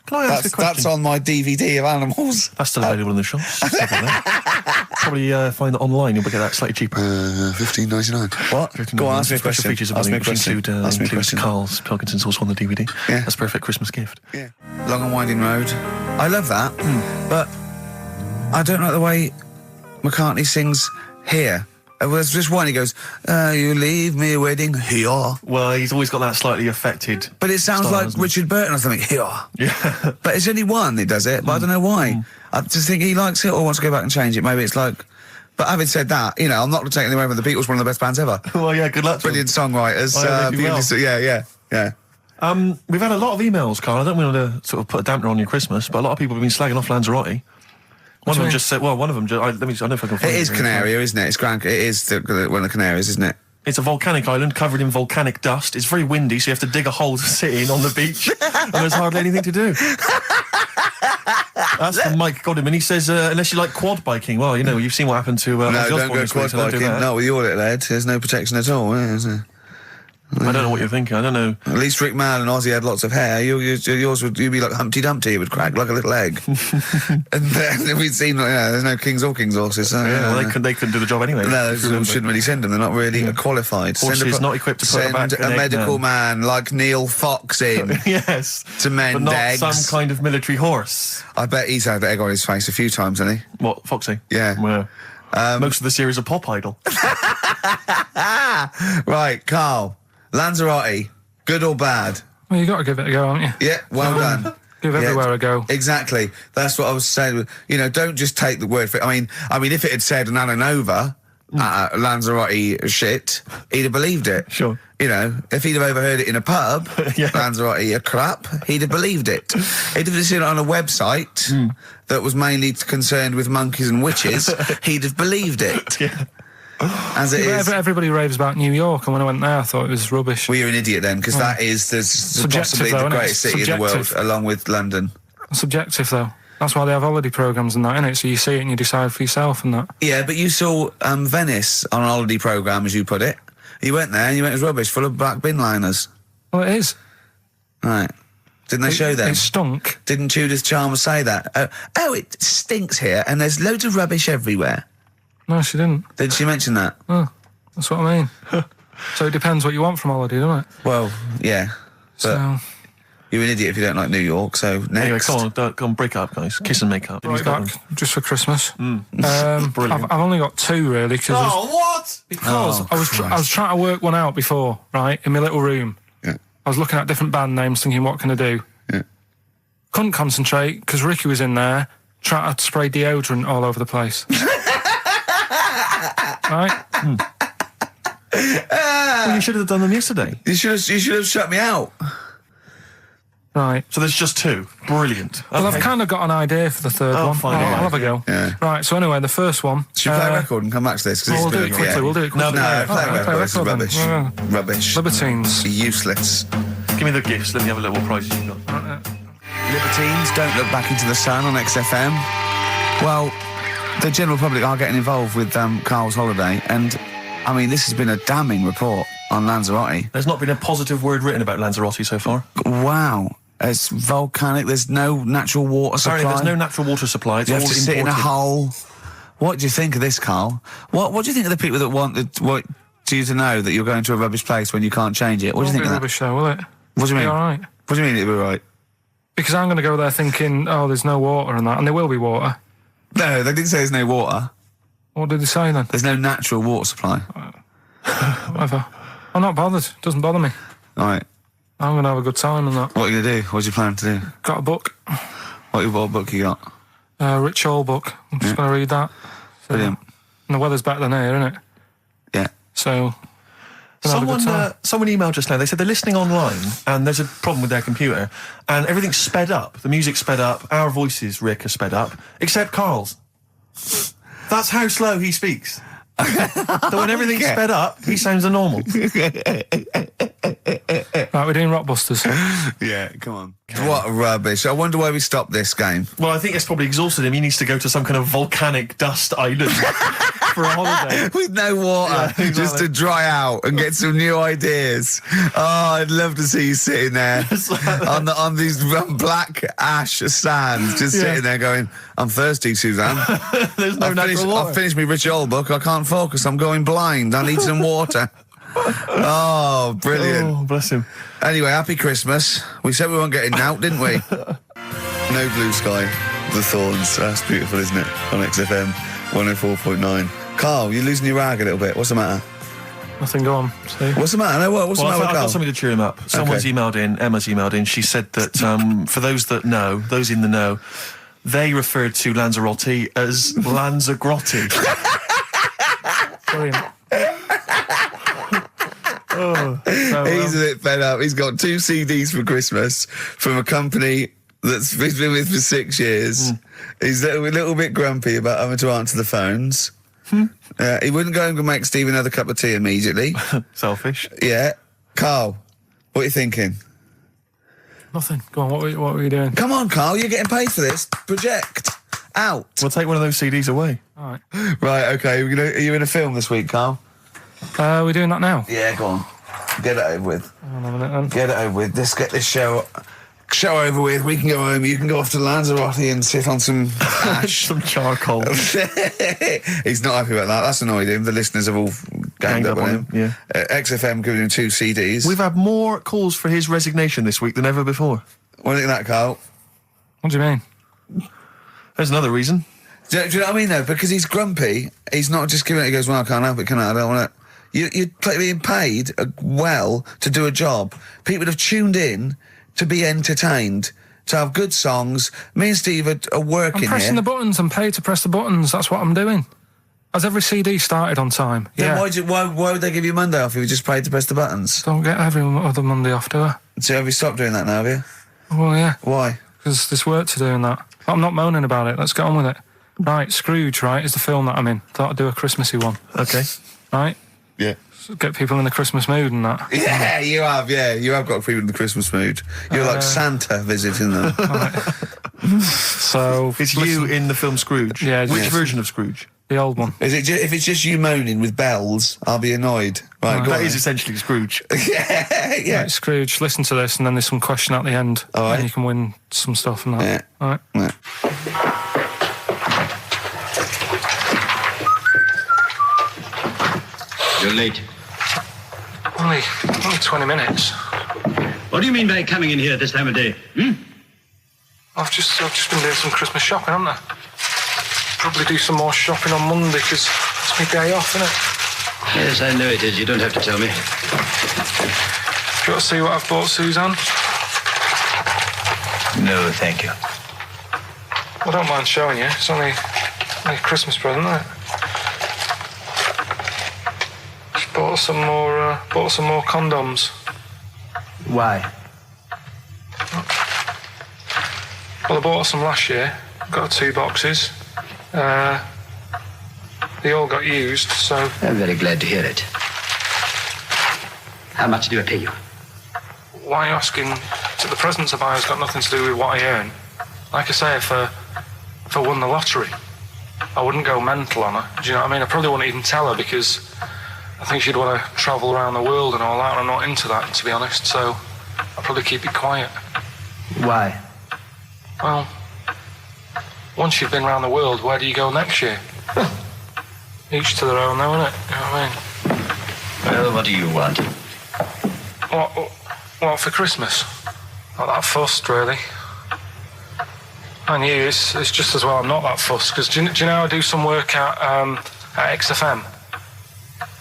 Can I ask a question? That's on my DVD of animals. That's still available in the shops. Stuff like that. Probably find it online. You'll get that slightly cheaper. $15.99. What? Go on, ask me a Special question. features Ask me a which question. include, Ask me a includes question. Karl's Pilkington's also on the DVD. Yeah. That's a perfect Christmas gift. Yeah. Long and Winding Road. I love that, but I don't like the way McCartney sings here. There's just one, he goes, you leave me waiting here. Well, he's always got that slightly affected. But it sounds style, like doesn't it? Richard Burton or something, here. Yeah. But it's only one that does it, but I don't know why. I just think he likes it or wants to go back and change it. Maybe it's like... But having said that, you know, I'm not taking anything away from the Beatles, one of the best bands ever. Well, yeah, good luck to them. Brilliant songwriters. Oh, they do well. Yeah. We've had a lot of emails, Karl. I don't want to sort of put a dampener on your Christmas, but a lot of people have been slagging off Lanzarote. One of them just said, well, one of them just, I don't know if I can find It is Canaria, isn't it? It's It is one of the Canaries, isn't it? It's a volcanic island covered in volcanic dust. It's very windy, so you have to dig a hole to sit in on the beach, and there's hardly anything to do. That's from Mike Godham, and he says, unless you like quad biking, well, you know, you've seen what happened to No, Ozzy don't Osbourne go this week, quad so don't do biking. that. No, with your little head, there's no protection at all, is there? I don't know what you're thinking. I don't know. At least Rick Mann and Ozzy had lots of hair. Yours would you'd be like Humpty Dumpty. It would crack like a little egg. And then we'd seen there's no kings or kings horses. So, Yeah, well, they couldn't do the job anyway. No, if you remember. shouldn't really send them. They're not really qualified. Horses not equipped to put send back an a egg medical man. man like Neil Fox in Yes. to mend but not eggs. some kind of military horse. I bet he's had the egg on his face a few times, hasn't he? What, Foxy? Yeah. Well, most of the series are Pop Idol. Right, Carl. Lanzarote, good or bad? Well, you got to give it a go, haven't you? Yeah, well done. Give everywhere a go. Exactly. That's what I was saying. You know, don't just take the word for it. I mean, if it had said an Alanova, Lanzarote shit, he'd have believed it. Sure. You know, if he'd have overheard it in a pub, Yeah. Lanzarote a crap, he'd have believed it. He'd have seen it on a website that was mainly concerned with monkeys and witches, he'd have believed it. Yeah. As it is. Everybody raves about New York, and when I went there, I thought it was rubbish. Well, you're an idiot then, because that is possibly though, the isn't it? greatest city in the world, Subjective. along with London. Subjective, though. That's why they have holiday programmes and that, innit? So you see it and you decide for yourself and that. Yeah, but you saw Venice on a holiday programme, as you put it. You went there and you went, it was rubbish, full of black bin liners. Well, it is. Right. Didn't they show them? It stunk. Didn't Judith Chalmers say that? Oh, it stinks here and there's loads of rubbish everywhere. No, she didn't. Did she mention that? Oh, that's what I mean. So it depends what you want from holiday, doesn't it? Well, yeah. But So, you're an idiot if you don't like New York, so next. Anyway, come on, break up, guys. Kiss and make up. right back, just for Christmas. Brilliant. I've only got 2, really, because what? I was trying to work one out before, right, in my little room. Yeah. I was looking at different band names, thinking, what can I do? Yeah. Couldn't concentrate, because Ricky was in there, trying to spray deodorant all over the place. Right? Well, you should have done them yesterday. You should have shut me out. Right. So there's just 2. Brilliant. Well, Okay. I've kind of got an idea for the third Oh, one. fine, I'll yeah. have a go. Yeah. Right, so anyway, the first one. Should we play a record and come back to this? 'Cause Well, it's we'll do it been- quickly, yeah. we'll do it quickly. No, play a Alright, record. play This is record then. rubbish. Yeah. Rubbish. Libertines. Useless. Give me the gifts. Let me have a look what prizes you got. Libertines, Don't Look Back Into the Sun on XFM. Well, the general public are getting involved with Karl's holiday, and I mean, this has been a damning report on Lanzarote. There's not been a positive word written about Lanzarote so far. Wow. It's volcanic, there's no natural water supply. Apparently, there's no natural water supply. It's You all have to sit in a imported. hole. What do you think of this, Karl? What do you think of the people that want you to know that you're going to a rubbish place when you can't change it? What do you think of that? Rubbish though, will it? What do you Be mean? all right. What do you mean it'll be right? Because I'm going to go there thinking, oh, there's no water and that, and there will be water. No, they didn't say there's no water. What did they say then? There's no natural water supply. Whatever. I'm not bothered. Doesn't bother me. All right. I'm going to have a good time and that. What are you going to do? What's your plan to do? Got a book. What book you got? Rich Hall book. I'm just going to read that. So, Brilliant. and the weather's better than here, isn't it? Yeah. So, gonna have a good time. Someone emailed just now. They said they're listening online and there's a problem with their computer and everything's sped up. The music's sped up. Our voices, Rick, are sped up, except Karl's. That's how slow he speaks. So when everything's sped up, he sounds a normal. Right, we're doing Rockbusters. Yeah, come on. What rubbish. I wonder why we stopped this game. Well, I think it's probably exhausted him. He needs to go to some kind of volcanic dust island for a holiday. With no water, Yeah, exactly. just to dry out and get some new ideas. Oh, I'd love to see you sitting there on these black ash sands, just sitting there going, I'm thirsty, Suzanne. There's no natural water. I've finished my Rich Old book. I can't focus. I'm going blind. I need some water. Oh, brilliant. Oh, bless him. Anyway, happy Christmas. We said we weren't getting out, didn't we? No Blue Sky, The Thorns. That's beautiful, isn't it? On XFM 104.9. Karl, you're losing your rag a little bit. What's the matter? Nothing, go on. See? What's the matter? No, what's the Well, matter with I've got Karl? something to cheer him up. Someone's emailed in, Emma's emailed in. She said that for those that know, those in the know, they referred to Lanzarote as Lanzagrotte. Brilliant. He's a bit fed up. He's got 2 CDs for Christmas from a company that's he's been with for 6 years. He's a little bit grumpy about having to answer the phones. He wouldn't go and make Steve another cup of tea immediately. Selfish. Yeah. Karl, what are you thinking? Nothing. Go on, what were you doing? Come on, Karl, you're getting paid for this. Project. Out. We'll take one of those CDs away. All right. Right, okay. Are you in a film this week, Karl? We're doing that now. Yeah, go on. Get it over with. Hang on a minute then. Get it over with. Let's get this show over with. We can go home. You can go off to Lanzarote and sit on some ash. Some charcoal. He's not happy about that. That's annoyed him. The listeners have all ganged up on him. Yeah. XFM giving him 2 CDs. We've had more calls for his resignation this week than ever before. What do you think of that, Karl? What do you mean? There's another reason. Do you know what I mean, though? Because he's grumpy. He's not just giving it. He goes, well, I can't help it, can I? I don't want it. You're being paid well to do a job. People have tuned in to be entertained, to have good songs. Me and Steve are working I'm pressing here. the buttons. I'm paid to press the buttons. That's what I'm doing. Has every CD started on time? Then Yeah. why would they give you Monday off if you just paid to press the buttons? Don't get every other Monday off, do I? So have you stopped doing that now, have you? Well, yeah. Why? Because there's work to do in that. I'm not moaning about it. Let's get on with it. Right, Scrooge, right, is the film that I'm in. Thought I'd do a Christmassy one. Okay. Right? Yeah. So get people in the Christmas mood and that. Yeah, you have. Yeah, you have got people in the Christmas mood. You're like Santa visiting them. So It's you in the film Scrooge. Yeah, Which yes. version of Scrooge? the old one. Is it? If it's just you moaning with bells, I'll be annoyed. Right, go That on is then. essentially Scrooge. yeah. Right, Scrooge, listen to this, and then there's some question at the end, All right. and you can win some stuff and that. Yeah. All right. Yeah. You're late. Only 20 minutes. What do you mean by coming in here at this time of day? I've just been doing some Christmas shopping, haven't I? Probably do some more shopping on Monday because it's my day off, isn't it? Yes, I know it is. You don't have to tell me. Do you want to see what I've bought, Suzanne? No, thank you. I don't mind showing you. It's only a Christmas present, isn't it? Just bought some more condoms. Why? Well, I bought some last year. Got 2 boxes. They all got used, so... I'm very glad to hear it. How much do I pay you? Why are you asking? The presents I buy has got nothing to do with what I earn. Like I say, if I won the lottery, I wouldn't go mental on her. Do you know what I mean? I probably wouldn't even tell her because I think she'd want to travel around the world and all that, and I'm not into that, to be honest, so I'll probably keep it quiet. Why? Well, once you've been around the world, where do you go next year? Each to their own, though, innit? You know what I mean? Well, what do you want? What for Christmas? Not that fussed, really. And you, it's just as well I'm not that fussed, because do you know I do some work at XFM?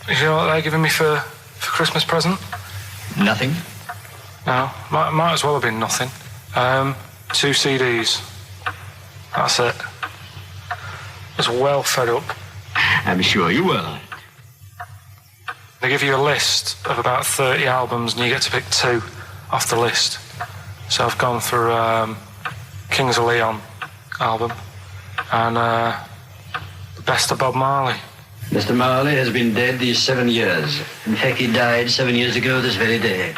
Do you know what they're giving me for Christmas present? Nothing? No, might as well have been nothing. 2 CDs. That's it. I was well fed up. I'm sure you will. They give you a list of about 30 albums and you get to pick 2 off the list. So I've gone for Kings of Leon album and the best of Bob Marley. Mr. Marley has been dead these 7 years. In fact, he died 7 years ago this very day.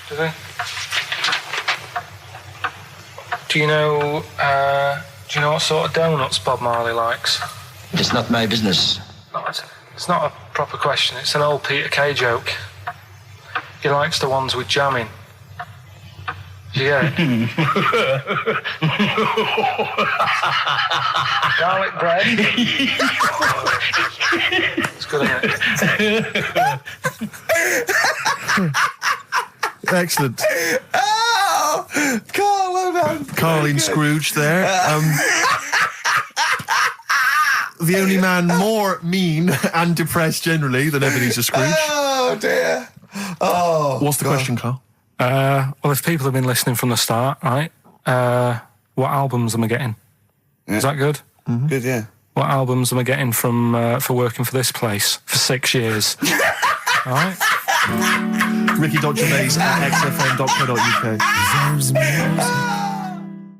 Did he? Do you know what sort of donuts Bob Marley likes? It's not my business. No, it's not a proper question. It's an old Peter Kay joke. He likes the ones with jam in. Do you get it? Garlic bread. It's good, isn't it? Excellent. Oh, Carl, well done. Carl in Scrooge there. The only man more mean and depressed generally than Ebenezer Scrooge. Oh dear. Oh. What's the question, Carl? Well, if people have been listening from the start, right? What albums am I getting? Yeah. Is that good? Mm-hmm. Good, yeah. What albums am I getting from for working for this place for 6 years? All right. Ricky Gervais at xfm.co.uk.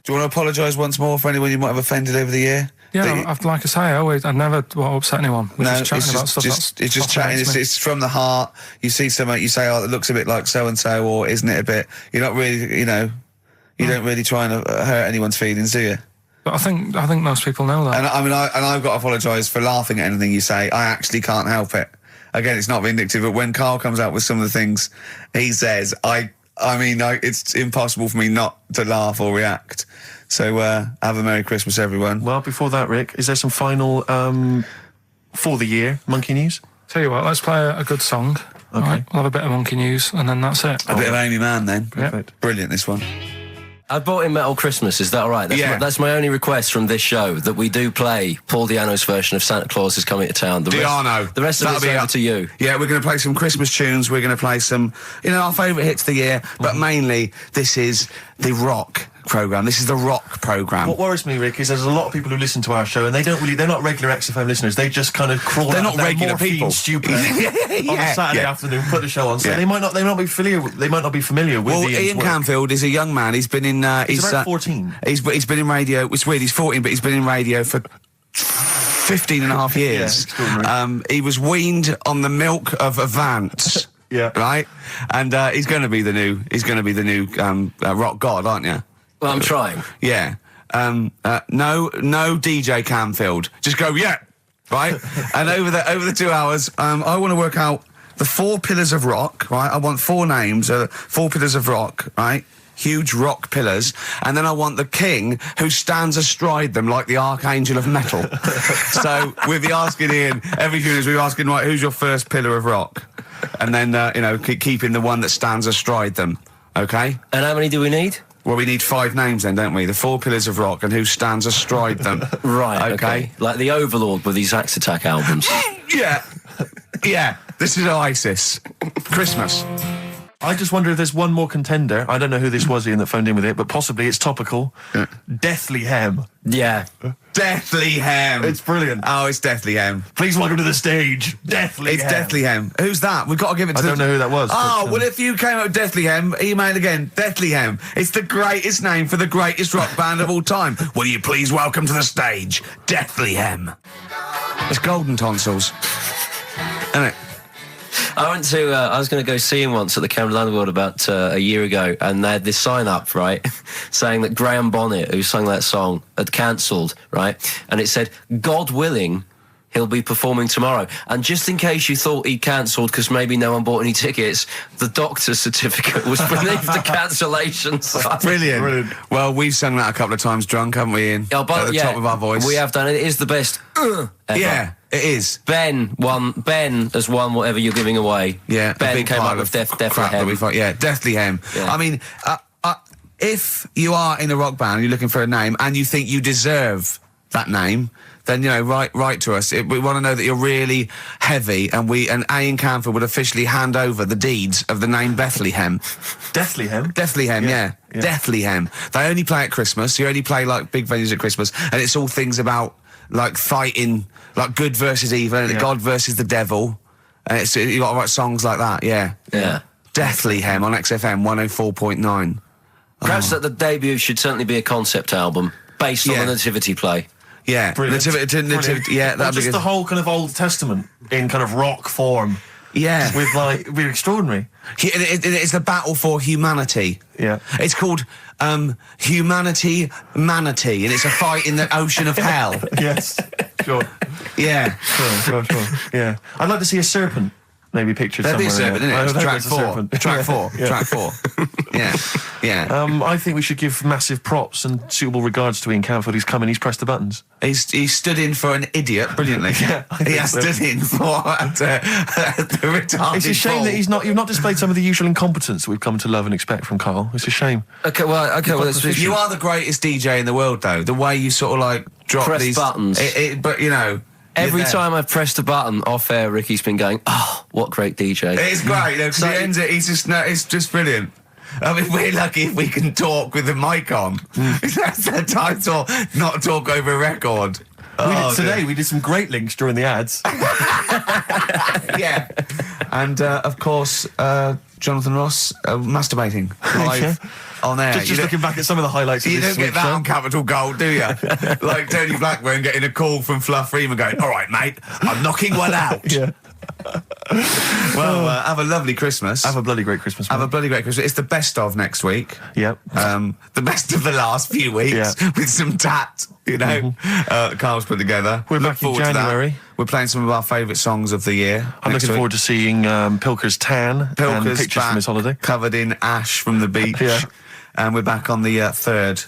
Do you want to apologise once more for anyone you might have offended over the year? Yeah, like I say, I never want to upset anyone. We're just chatting about stuff. It's just chatting. It's from the heart. You see something, you say, "Oh, it looks a bit like so and so," or "Isn't it a bit?" You're not really, you don't really try and hurt anyone's feelings, do you? But I think most people know that. And I've got to apologise for laughing at anything you say. I actually can't help it. Again, it's not vindictive, but when Carl comes out with some of the things he says, it's impossible for me not to laugh or react. So, have a Merry Christmas, everyone. Well, before that, Rick, is there some final, for the year, Monkey News? Tell you what, let's play a good song. Okay. Right, we'll have a bit of Monkey News, and then that's it. A bit of Amy Mann, then. Perfect. Brilliant, this one. I bought in Metal Christmas, is that all right? That's my only request from this show, that we do play Paul Di'Anno's version of Santa Claus is Coming to Town. The rest of it's over to you. Yeah, we're going to play some Christmas tunes, we're going to play some, our favourite hits of the year, but mainly this is the rock programme. This is the rock programme. What worries me, Rick, is there's a lot of people who listen to our show and they're not regular XFM listeners. They just kind of crawl they're out not of their regular people. stupid on a Saturday afternoon, put the show on. So they might not be familiar with the Ian Canfield is a young man. He's been in he's about 14. He's been in radio. It's weird, he's 14, but he's been in radio for 15 and a half years. He was weaned on the milk of Avant. Yeah. Right? And he's going to be the new rock god, aren't you? Well, I'm trying. Yeah. No DJ Canfield. Just go, yeah. Right? And over the 2 hours, I want to work out the 4 pillars of rock, right? I want 4 names, 4 pillars of rock, right? Huge rock pillars. And then I want the king who stands astride them like the archangel of metal. So we'll be asking Ian, every few minutes we'll be asking, right, who's your first pillar of rock? And then, keeping the one that stands astride them. Okay? And how many do we need? Well, we need 5 names then, don't we? The 4 pillars of rock and who stands astride them. Right, okay. Like the Overlord with these Axe Attack albums. Yeah. Yeah. This is Oasis. Christmas. I just wonder if there's one more contender. I don't know who this was, Ian, that phoned in with it, but possibly it's topical. Deathly Hem. Yeah. Deathly Hem. It's brilliant. Oh, it's Deathly Hem. Please welcome to the stage, Deathly Hem. It's Deathly Hem. Who's that? We've got to give it to I don't know who that was. Oh, well, if you came up with Deathly Hem, email again, Deathly Hem. It's the greatest name for the greatest rock band of all time. Will you please welcome to the stage, Deathly Hem. It's Golden Tonsils. Isn't it? I was going to go see him once at the Camden Underworld about a year ago, and they had this sign up, right, saying that Graham Bonnet, who sung that song, had cancelled, right, and it said, God willing, he'll be performing tomorrow. And just in case you thought he cancelled because maybe no one bought any tickets, the doctor's certificate was beneath the cancellation sign. Brilliant. Well, we've sung that a couple of times drunk, haven't we, Ian? Oh, but, at the top of our voice. We have done it. It is the best ever. Yeah, it is. Ben has won whatever you're giving away. Yeah, Ben came up with Deathly Hem. Yeah, Deathly Hem. Yeah. I mean, if you are in a rock band, you're looking for a name, and you think you deserve that name, then write to us. We want to know that you're really heavy, and Ian Canfield would officially hand over the deeds of the name Bethlehem. Deathly Hem. Deathly Hem, yeah. Deathly Hem. They only play at Christmas. You only play like big venues at Christmas, and it's all things about like fighting, like good versus evil, and God versus the devil. And you got to write songs like that. Yeah. Deathly Hem on XFM 104.9. Perhaps that the debut should certainly be a concept album based on the Nativity play. Yeah, Nativity. Yeah, that'd be just good. the whole kind of Old Testament in kind of rock form. Yeah, with it'd be extraordinary. It's the battle for humanity. Yeah, it's called Humanity Manatee, and it's a fight in the ocean of hell. Yes, sure. Yeah, sure. Yeah, I'd like to see a serpent. Maybe pictured somewhere. There'd be a serpent, isn't it? Track 4. Track 4. Yeah. I think we should give massive props and suitable regards to Ian Canfield. He's come in, he's pressed the buttons. He stood in for an idiot brilliantly. He has stood in for the retarded. It's a shame that you've not displayed some of the usual incompetence that we've come to love and expect from Karl. It's a shame. Okay, you are the greatest DJ in the world, though. The way you sort of like drop press these buttons. But you know. Every time I've pressed a button off air, Ricky's been going, "Oh, what great DJ!" It's great. Because he ends it. It's just brilliant. I mean, we're lucky if we can talk with the mic on. That's the title, not talk over a record. We did some great links during the ads. Yeah, and of course, Jonathan Ross masturbating live. On air. Just looking back at some of the highlights of this You don't get that on Capital Gold, do you? Like Tony Blackburn getting a call from Fluff Freeman going, all right, mate, I'm knocking one out. Yeah. Well, have a lovely Christmas. Have a bloody great Christmas. Have a bloody great Christmas. It's the best of next week. Yep. The best of the last few weeks with some tat, Carl's put together. We're back in January. We're playing some of our favourite songs of the year. I'm looking forward to seeing Pilker's tan and pictures from his holiday. Covered in ash from the beach. Yeah. And we're back on the 3rd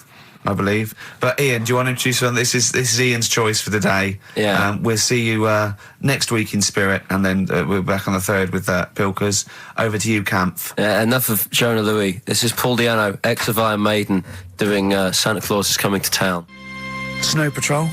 I believe. But Ian, do you want to introduce one? This is Ian's choice for the day. Yeah. We'll see you next week in spirit, and then we're back on the 3rd with Pilkers. Over to you, Kampf. Yeah, enough of Jonah Louis. This is Paul Di'Anno, ex of Iron Maiden, doing Santa Claus is Coming to Town. Snow Patrol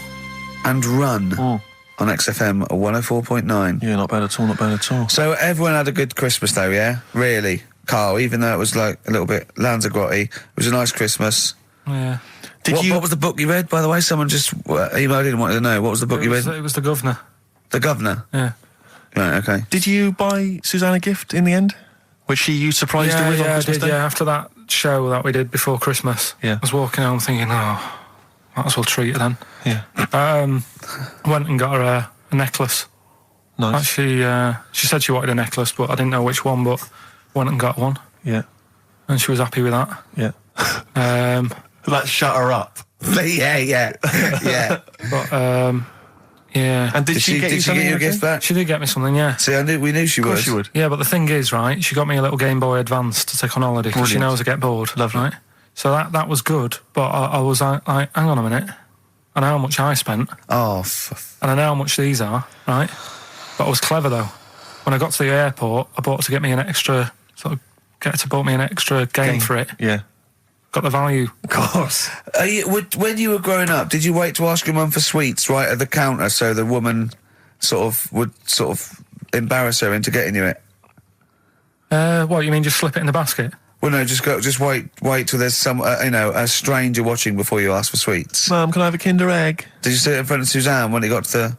and Run on XFM 104.9. Yeah, not bad at all, not bad at all. So everyone had a good Christmas though, yeah? Really? Carl, even though it was like a little bit Lanzagrotte, it was a nice Christmas. Yeah. What was the book you read, by the way? Someone just emailed in and wanted to know. What was the book you read? It was The Governor. The Governor? Yeah. Right, okay. Did you buy Suzanne a gift in the end? Which you surprised her with on Christmas Day? Yeah, after that show that we did before Christmas. Yeah. I was walking home thinking, might as well treat her then. Yeah. Went and got her a necklace. Nice. Actually, she said she wanted a necklace, but I didn't know which one, but went and got one. Yeah. And she was happy with that. Yeah. That shut her up. yeah. But, yeah. And did she get you a gift back? She did get me something, yeah. See, we knew she would. Of course she would. Yeah, but the thing is, right, she got me a little Game Boy Advance to take on holiday because she knows I get bored. Lovely. Right? So that was good, but I was like, hang on a minute. I know how much I spent. Oh, and I know how much these are, right? But I was clever, though. When I got to the airport, I bought to get me an extra, bought me an extra game for it. Yeah. Got the value. Of course. When you were growing up, did you wait to ask your mum for sweets right at the counter so the woman would embarrass her into getting you it? What, you mean just slip it in the basket? Well, no, just wait till there's some, a stranger watching before you ask for sweets. Mum, can I have a Kinder Egg? Did you sit in front of Suzanne when it got to the...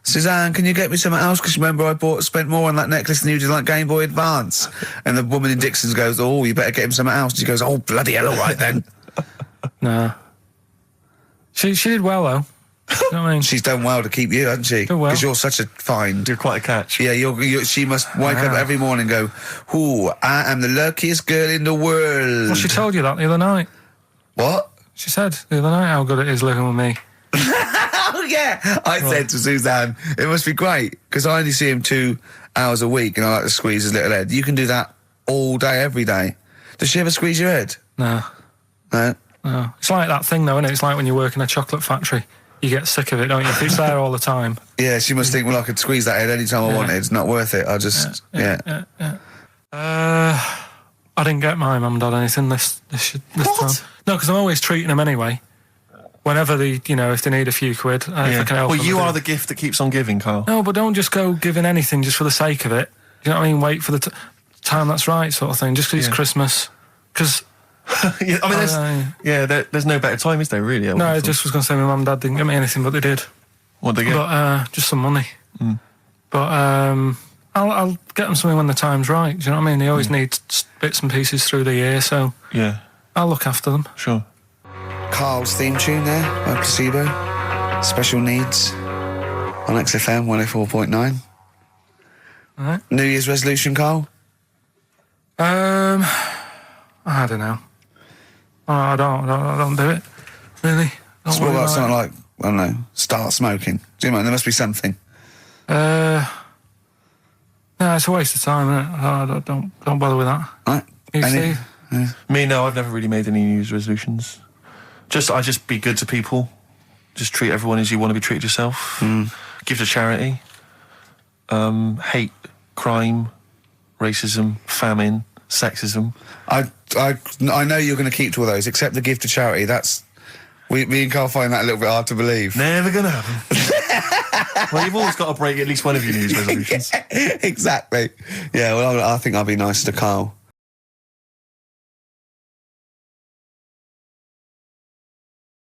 Suzanne, can you get me something else? Because remember I spent more on that necklace than you did, like Game Boy Advance. And the woman in Dixon's goes, oh, you better get him something else. And she goes, oh, bloody hell, all right then. Nah. She did well, though. You know what I mean? She's done well to keep you, hasn't she? Done well. Because you're such a find. You're quite a catch. Yeah, she must wake up every morning and go, ooh, I am the luckiest girl in the world. Well, she told you that the other night. What? She said the other night how good it is living with me. Oh, yeah. I said to Suzanne, it must be great, because I only see him 2 hours a week and I like to squeeze his little head. You can do that all day, every day. Does she ever squeeze your head? No. No? No. It's like that thing, though, isn't it? It's like when you work in a chocolate factory. You get sick of it, don't you? If it's there all the time. Yeah, she must think, well, I could squeeze that head any time I wanted. It's not worth it. I just, yeah. I didn't get my mum and dad anything this time. No, because I'm always treating them anyway. Whenever if they need a few quid, if I can help them. Well, you are the gift that keeps on giving, Carl. No, but don't just go giving anything just for the sake of it. You know what I mean? Wait for the time that's right, sort of thing. Just because it's Christmas. Because... yeah, I mean, there's no better time, is there, really? No, I just was going to say my mum and dad didn't get me anything, but they did. What did they get? But, just some money. But, I'll get them something when the time's right. Do you know what I mean? They always need bits and pieces through the year, so... Yeah. I'll look after them. Sure. Carl's theme tune there by Placebo. Special Needs on XFM 104.9. All right. New Year's resolution, Carl? I don't know. I don't do it. Really. It's more like something like, I don't know, start smoking. Do you know? There must be something. No, it's a waste of time, isn't it? Don't bother with that. Right. You, Steve? Yeah. Me, no, I've never really made any New Year's resolutions. I just be good to people. Just treat everyone as you want to be treated yourself. Give to charity. Hate crime, racism, famine, sexism. I know you're going to keep to all those, except the gift to charity. That's... Me and Carl find that a little bit hard to believe. Never going to happen. Well, you've always got to break at least one of your New Year's resolutions. Exactly. Yeah, well, I think I'll be nice to Carl.